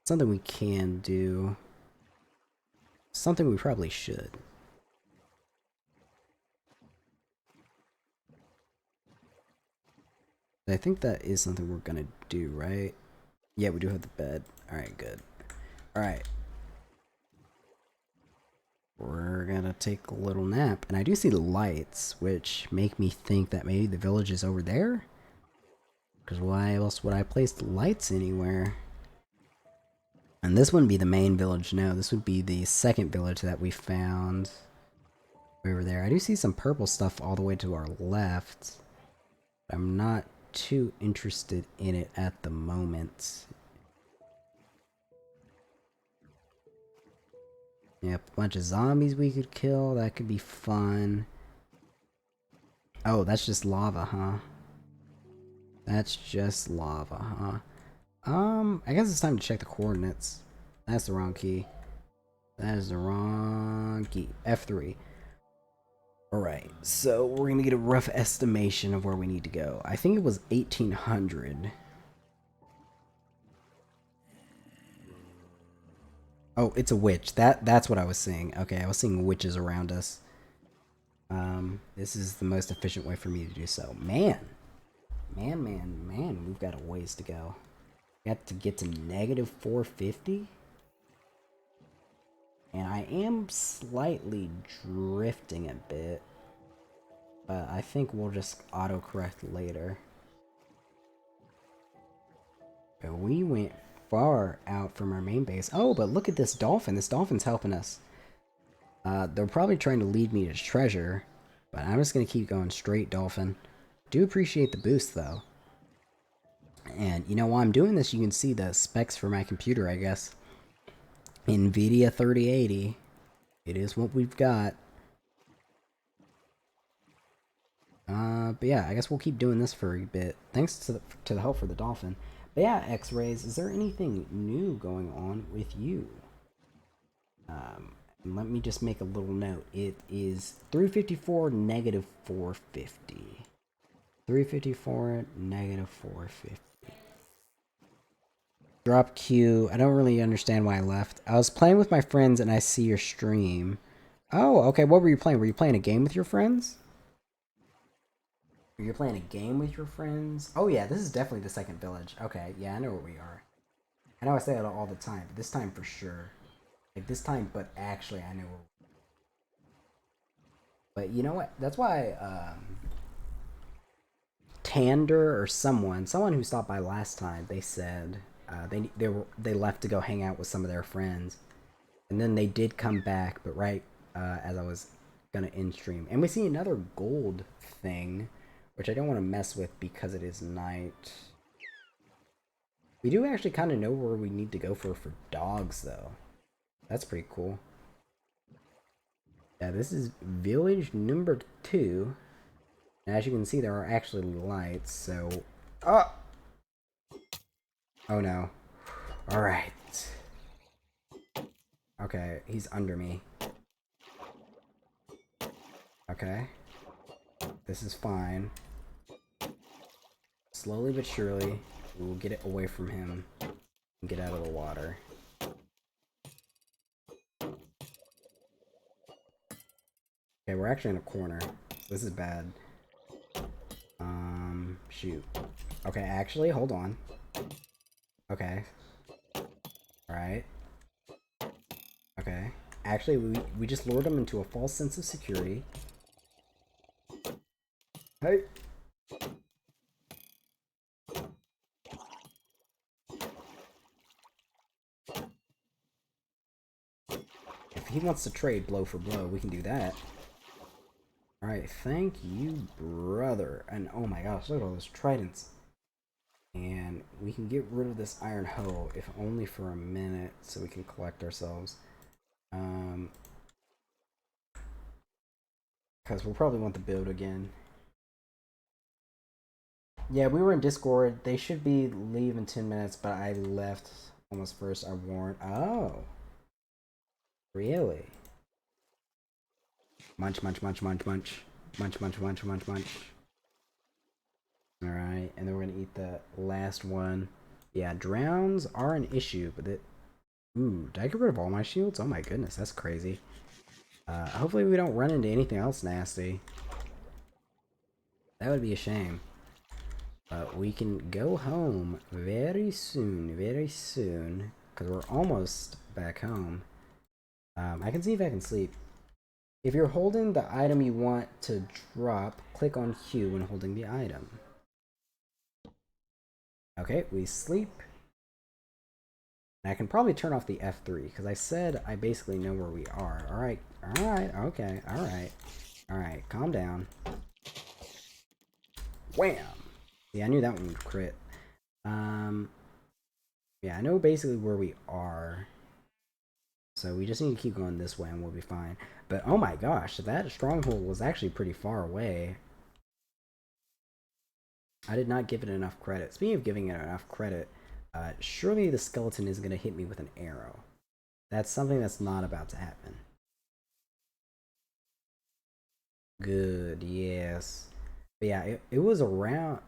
Something we can do. Something we probably should. I think that is something we're gonna do, right? Yeah, we do have the bed. Alright, good. Alright. We're gonna take a little nap. And I do see the lights, which make me think that maybe the village is over there? Because why else would I place the lights anywhere? And this wouldn't be the main village, no. This would be the second village that we found. over there. I do see some purple stuff all the way to our left. I'm not too interested in it at the moment. Yep, a bunch of zombies we could kill. That could be fun. Oh, that's just lava, huh? That's just lava, huh? I guess it's time to check the coordinates. That's the wrong key. That is the wrong key. F3. Alright, so we're gonna get a rough estimation of where we need to go. I think it was 1800. Oh, it's a witch. That's what I was seeing. Okay, I was seeing witches around us. This is the most efficient way for me to do so. Man, we've got a ways to go. We have to get to negative 450. And I am slightly drifting a bit. But I think we'll just autocorrect later. But we went far out from our main base. Oh, but look at this dolphin. This dolphin's helping us. They're probably trying to lead me to treasure. But I'm just going to keep going straight, dolphin. Do appreciate the boost, though. And, you know, while I'm doing this, you can see the specs for my computer, I guess. NVIDIA 3080. It is what we've got. But yeah, I guess we'll keep doing this for a bit. Thanks to the help for the dolphin. But yeah, X-Rays, is there anything new going on with you? Let me just make a little note. It is 354, negative 450. 354, negative 450. Drop Q. I don't really understand why I left. I was playing with my friends and I see your stream. Oh, okay. What were you playing? Were you playing a game with your friends? You're playing a game with your friends? Oh yeah, this is definitely the second village. Okay, yeah, I know where we are. I know I say that all the time, but this time for sure. Like this time, but actually I know where. But you know what? That's why Tander or someone who stopped by last time, they said they left to go hang out with some of their friends, and then they did come back, but right as I was gonna end stream, and we see another gold thing, which I don't want to mess with because it is night. We do actually kind of know where we need to go for dogs, though. That's pretty cool. Yeah, this is village number 2. And as you can see, there are actually lights, so... Oh! Oh no. Alright. Okay, he's under me. Okay. This is fine. Slowly but surely, we will get it away from him and get out of the water. Okay, we're actually in a corner. This is bad. Shoot. Okay, actually, hold on. Okay. Alright. Okay. Actually, we just lured him into a false sense of security. Hey! If he wants to trade blow for blow, we can do that. Alright, thank you, brother. And oh my gosh, look at all those tridents. And we can get rid of this iron hoe, if only for a minute, so we can collect ourselves. Because we'll probably want the build again. Yeah, we were in Discord. They should be leave in 10 minutes, but I left almost first. I warned. Oh. Really? Munch, munch, munch, munch, munch. Munch, munch, munch, munch, munch. Alright, and then we're gonna eat the last one. Yeah, drowns are an issue, but it... Ooh, did I get rid of all my shields? Oh my goodness, that's crazy. Hopefully we don't run into anything else nasty. That would be a shame. But we can go home very soon, because we're almost back home. I can see if I can sleep. If you're holding the item you want to drop, click on Q when holding the item. Okay, we sleep. And I can probably turn off the F3, because I said I basically know where we are. Alright, okay, alright, calm down. Wham! Yeah, I knew that one would crit. Yeah, I know basically where we are. So we just need to keep going this way and we'll be fine. But oh my gosh, that stronghold was actually pretty far away. I did not give it enough credit. Speaking of giving it enough credit, surely the skeleton is going to hit me with an arrow. That's something that's not about to happen. Good, yes. But yeah, it was around...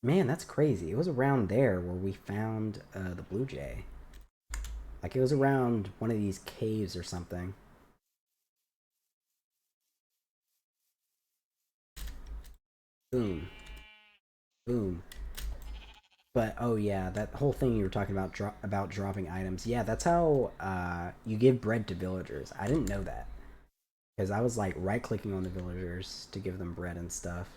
Man, that's crazy. It was around there where we found the blue jay. Like, it was around one of these caves or something. Boom. Boom. But, oh yeah, that whole thing you were talking about dropping items. Yeah, that's how you give bread to villagers. I didn't know that. Because I was, like, right-clicking on the villagers to give them bread and stuff.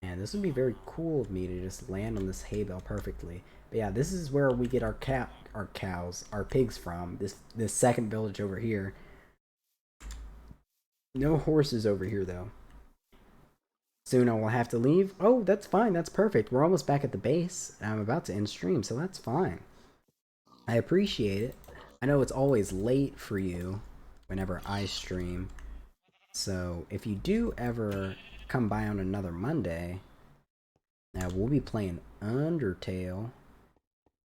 And this would be very cool of me to just land on this hay bale perfectly. But yeah, this is where we get our cows, our pigs from. This second village over here. No horses over here, though. Soon I will have to leave. Oh, that's fine. That's perfect. We're almost back at the base. And I'm about to end stream, so that's fine. I appreciate it. I know it's always late for you whenever I stream. So if you do ever come by on another Monday, now we'll be playing Undertale.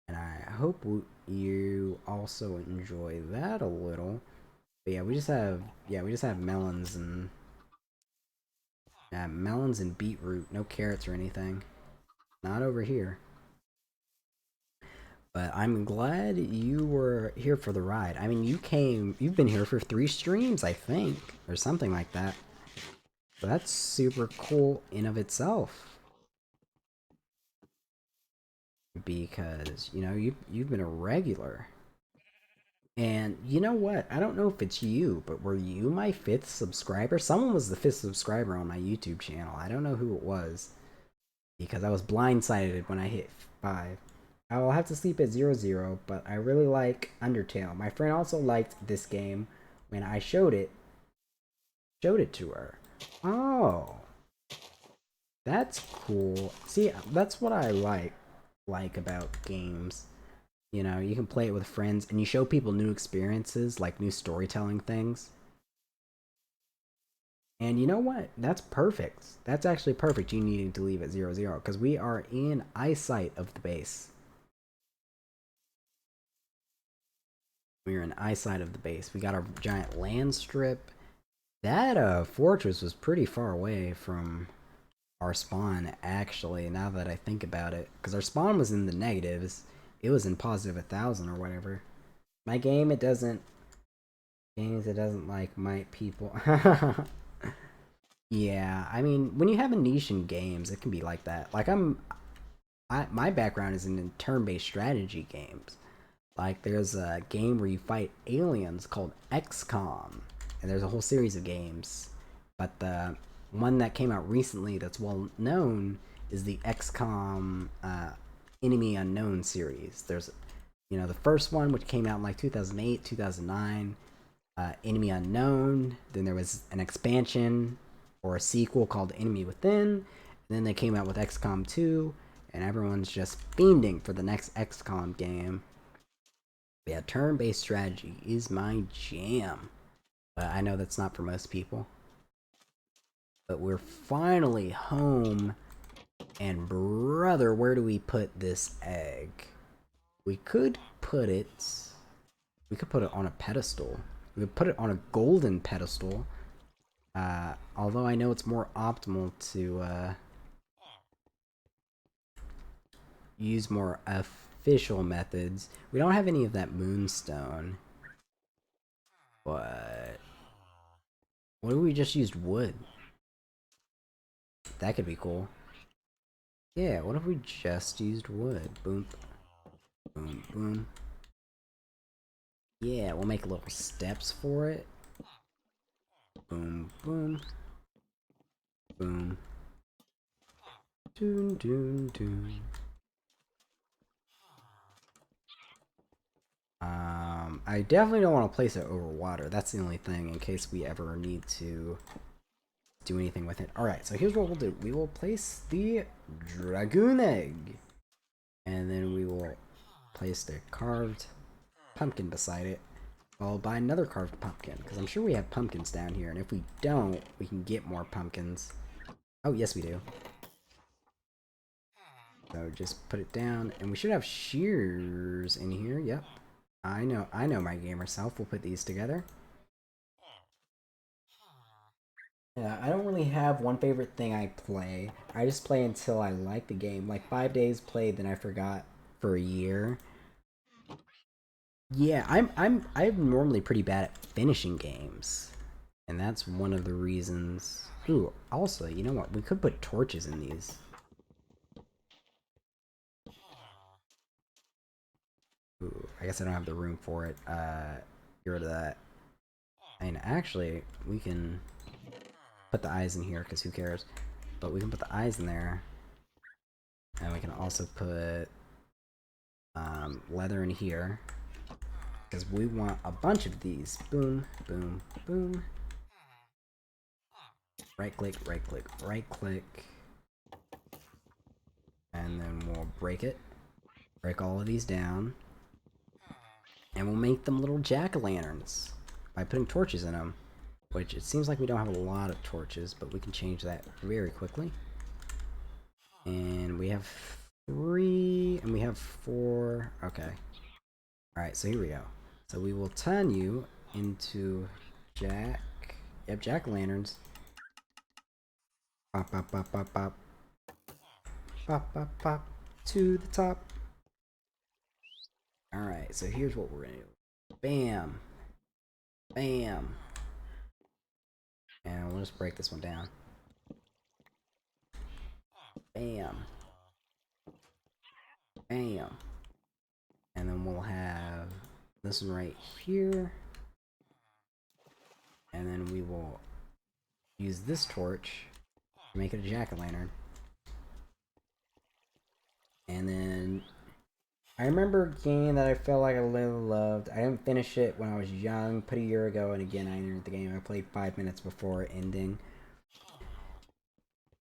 And I hope you also enjoy that a little. But yeah, we just have melons and beetroot, no carrots or anything. Not over here. But I'm glad you were here for the ride. I mean, you've been here for 3 streams, I think, or something like that. So that's super cool in of itself. Because, you know, you've been a regular. And you know what? I don't know if it's you, but were you my 5th subscriber? Someone was the 5th subscriber on my YouTube channel. I don't know who it was. Because I was blindsided when I hit 5. I will have to sleep at 0-0, but I really like Undertale. My friend also liked this game when I showed it to her. Oh. That's cool. See, that's what I like about games. You know, you can play it with friends and you show people new experiences, like new storytelling things. And you know what? That's perfect. That's actually perfect. You needing to leave at 0-0 because we are in eyesight of the base. We're in eyesight of the base. We got our giant land strip. That fortress was pretty far away from our spawn, actually, now that I think about it. Because our spawn was in the negatives. It was in positive 1,000 or whatever. My game, it doesn't like my people. Yeah, I mean, when you have a niche in games, it can be like that. Like, my background is in turn-based strategy games. Like, there's a game where you fight aliens called XCOM, and there's a whole series of games. But the one that came out recently that's well known is the XCOM Enemy Unknown series. There's, you know, the first one, which came out in like 2008, 2009, Enemy Unknown. Then there was an expansion or a sequel called Enemy Within. And then they came out with XCOM 2, and everyone's just fiending for the next XCOM game. Yeah, turn-based strategy is my jam. But I know that's not for most people. But we're finally home. And brother, where do we put this egg? We could put it on a pedestal. We could put it on a golden pedestal. Although I know it's more optimal to use more official methods. We don't have any of that moonstone. But what if we just used wood? That could be cool. Yeah, what if we just used wood? Boom. Boom, boom. Yeah, we'll make little steps for it. Boom, boom. Boom. Doon, doon, doon. I definitely don't want to place it over water. That's the only thing in case we ever need to do anything with it. Alright, so here's what we'll do. We will place the dragoon egg. And then we will place the carved pumpkin beside it, followed by another carved pumpkin, because I'm sure we have pumpkins down here, and if we don't, we can get more pumpkins. Oh, yes we do. So just put it down, and we should have shears in here. Yep. I know my gamer self. We'll put these together. Yeah, I don't really have one favorite thing I play. I just play until I like the game. Like 5 days played, then I forgot for a year. Yeah, I'm normally pretty bad at finishing games. And that's one of the reasons. Ooh, also, you know what? We could put torches in these. Ooh, I guess I don't have the room for it. Get rid of that. And actually, we can put the eyes in here, because who cares? But we can put the eyes in there. And we can also put leather in here. Because we want a bunch of these. Boom, boom, boom. Right click, right click, right click. And then we'll break it. Break all of these down. And we'll make them little jack-o'-lanterns by putting torches in them. Which, it seems like we don't have a lot of torches, but we can change that very quickly. And we have 3, and we have 4. Okay. Alright, so here we go. So we will turn you into jack-o'-lanterns. Pop, pop, pop, pop, pop. Pop, pop, pop. To the top. Alright, so here's what we're gonna do. Bam. Bam. And we'll just break this one down. Bam. Bam. And then we'll have this one right here. And then we will use this torch to make it a jack-o'-lantern. And then I remember a game that I felt like I really loved. I didn't finish it when I was young, put a year ago, and again I entered the game. I played 5 minutes before ending.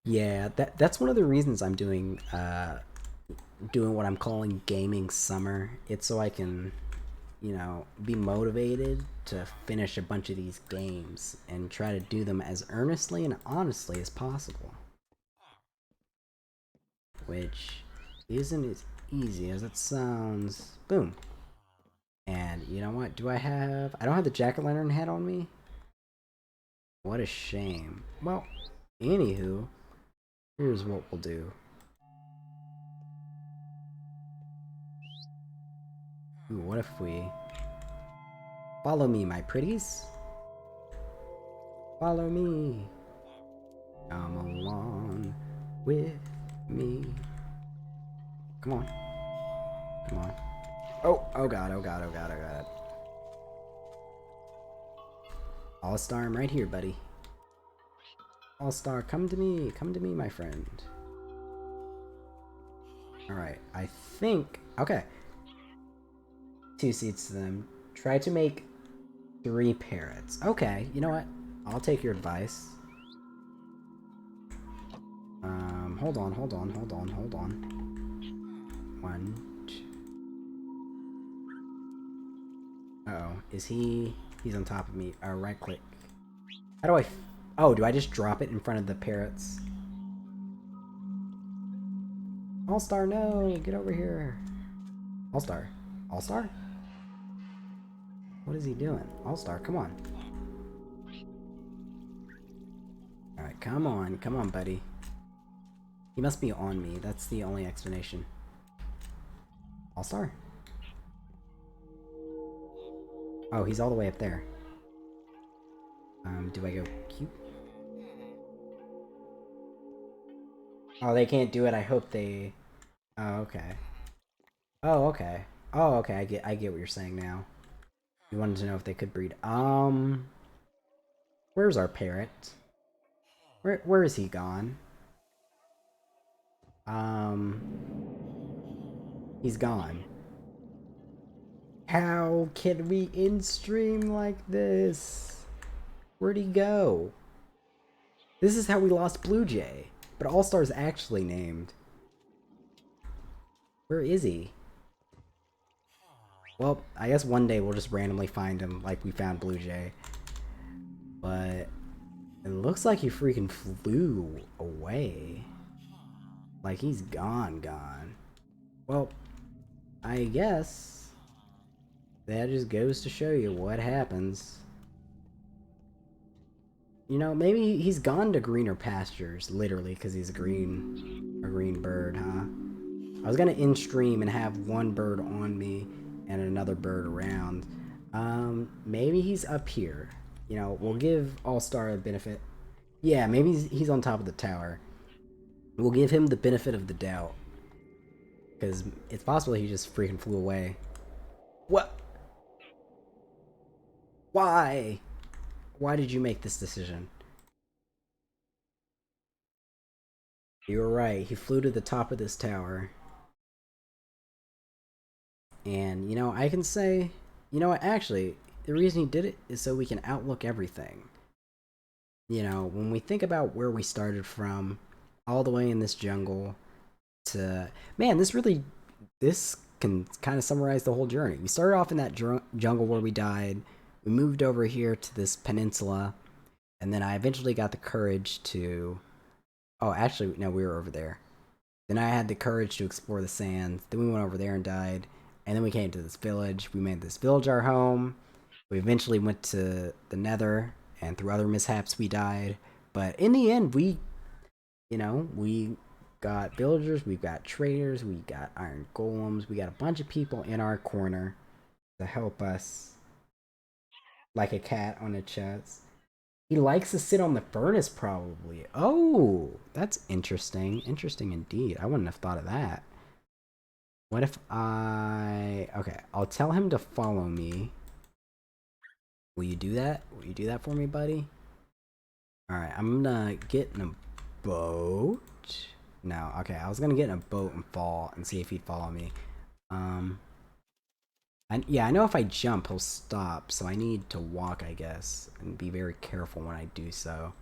Yeah, that's one of the reasons I'm doing what I'm calling gaming summer. It's so I can, you know, be motivated to finish a bunch of these games and try to do them as earnestly and honestly as possible. Which isn't as easy as it sounds. Boom. And you know what? I don't have the jack-o'-lantern head on me? What a shame. Well, anywho, here's what we'll do. Ooh, what if we... Follow me, my pretties. Follow me. Come along with me. Come on. Come on. Oh god, oh god, oh god, oh god. All-Star, I'm right here, buddy. All-Star, come to me, my friend. Alright, I think... Okay. 2 seats to them. Try to make 3 parrots. Okay, you know what? I'll take your advice. Hold on. 1, 2... Uh-oh. Is he... He's on top of me. Right click. How do I... Oh, do I just drop it in front of the parrots? All-Star, no! Get over here. All-Star. All-Star? What is he doing? All-Star, come on. Alright, come on, buddy. He must be on me. That's the only explanation. All-Star? Oh, he's all the way up there. Do I go cute? Oh, they can't do it. I hope they... Oh, okay. Oh, okay. Oh, okay. I get what you're saying now. You wanted to know if they could breed. Where's our parrot? Where is he gone? He's gone. How can we in-stream like this? Where'd he go? This is how we lost Blue Jay. But All-Star's actually named. Where is he? Well, I guess one day we'll just randomly find him like we found Blue Jay. But it looks like he freaking flew away. Like he's gone. Well, I guess that just goes to show you what happens. You know, maybe he's gone to greener pastures, literally, because he's a green bird, huh? I was gonna in-stream and have one bird on me and another bird around. Maybe he's up here. You know, we'll give All-Star a benefit. Yeah, maybe he's on top of the tower. We'll give him the benefit of the doubt. Because it's possible he just freaking flew away. What? Why? Why did you make this decision? You were right. He flew to the top of this tower. And, you know, I can say... You know what? Actually, the reason he did it is so we can outlook everything. You know, when we think about where we started from, all the way in this jungle, to... Man, this can kind of summarize the whole journey. We started off in that jungle where we died. We moved over here to this peninsula, and then I eventually got the courage to... Oh, actually, no, we were over there. Then I had the courage to explore the sands. Then we went over there and died. And then we came to this village. We made this village our home. We eventually went to the Nether, and through other mishaps we died. But in the end, we got villagers, we've got traders, we got iron golems, we got a bunch of people in our corner to help us. Like a cat on a chest. He likes to sit on the furnace, probably. Oh, that's interesting. Interesting indeed. I wouldn't have thought of that. What if Okay, I'll tell him to follow me. Will you do that? Will you do that for me, buddy? Alright, I'm gonna get in a boat. No, okay, I was gonna get in a boat and fall and see if he'd follow me. Yeah, I know if I jump, he'll stop, so I need to walk, I guess, and be very careful when I do so.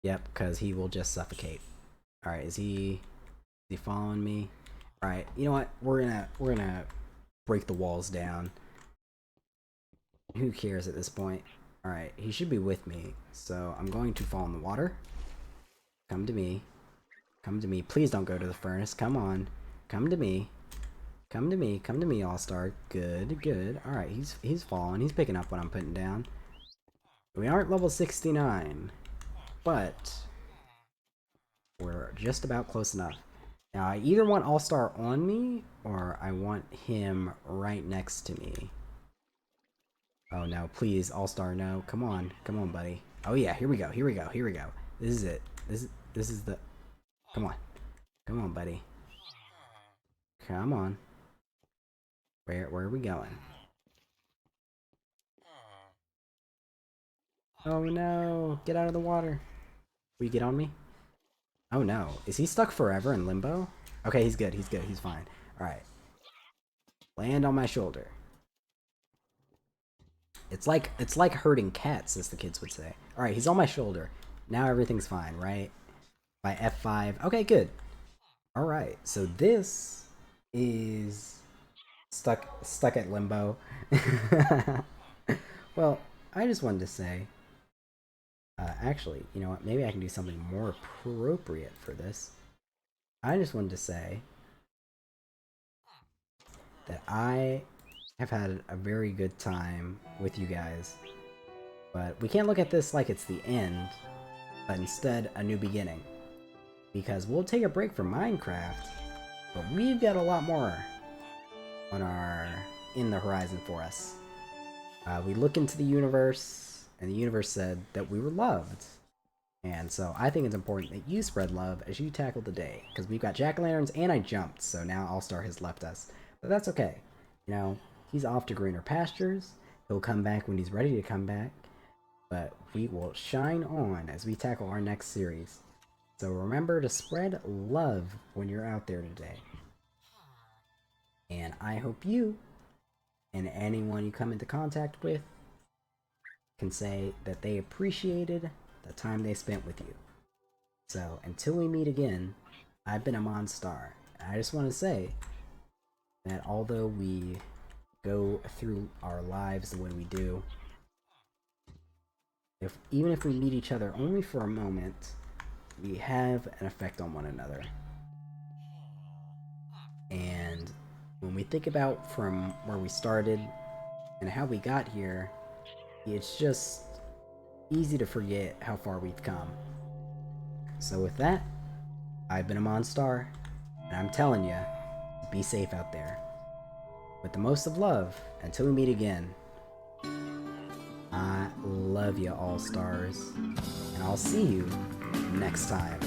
Yep, because he will just suffocate. Alright, is he following me? Alright, you know what? We're gonna break the walls down. Who cares at this point? Alright, he should be with me, so I'm going to fall in the water. Come to me. Come to me. Please don't go to the furnace. Come on. Come to me. Come to me. Come to me, All-Star. Good, good. Alright, he's falling. He's picking up what I'm putting down. We aren't level 69, but we're just about close enough. Now, I either want All-Star on me, or I want him right next to me. Oh no, please, All-Star, no. Come on. Come on, buddy. Oh yeah, here we go. Here we go. Here we go. This is it. This is the... Come on. Come on, buddy. Come on. Where are we going? Oh no! Get out of the water! Will you get on me? Oh no. Is he stuck forever in limbo? Okay, he's good. He's good. He's fine. Alright. Land on my shoulder. It's like herding cats, as the kids would say. Alright, he's on my shoulder. Now everything's fine, right? By F5. Okay, good. Alright, so this is stuck at limbo. Well, I just wanted to say, actually, you know what? Maybe I can do something more appropriate for this. I just wanted to say that I have had a very good time with you guys. But we can't look at this like it's the end, but instead a new beginning. Because we'll take a break from Minecraft, but we've got a lot more in the horizon for us. We look into the universe, and the universe said that we were loved. And so I think it's important that you spread love as you tackle the day. Because we've got jack-o'-lanterns, and I jumped, so now All-Star has left us. But that's okay. You know, he's off to greener pastures. He'll come back when he's ready to come back. But we will shine on as we tackle our next series. So remember to spread love when you're out there today. And I hope you and anyone you come into contact with can say that they appreciated the time they spent with you. So, until we meet again, I've been Amon Star. I just want to say that although we go through our lives the way we do, even if we meet each other only for a moment, we have an effect on one another. And when we think about from where we started and how we got here, it's just easy to forget how far we've come. So with that, I've been Amon Star, and I'm telling you, be safe out there. With the most of love, until we meet again, I love you, all stars, and I'll see you next time.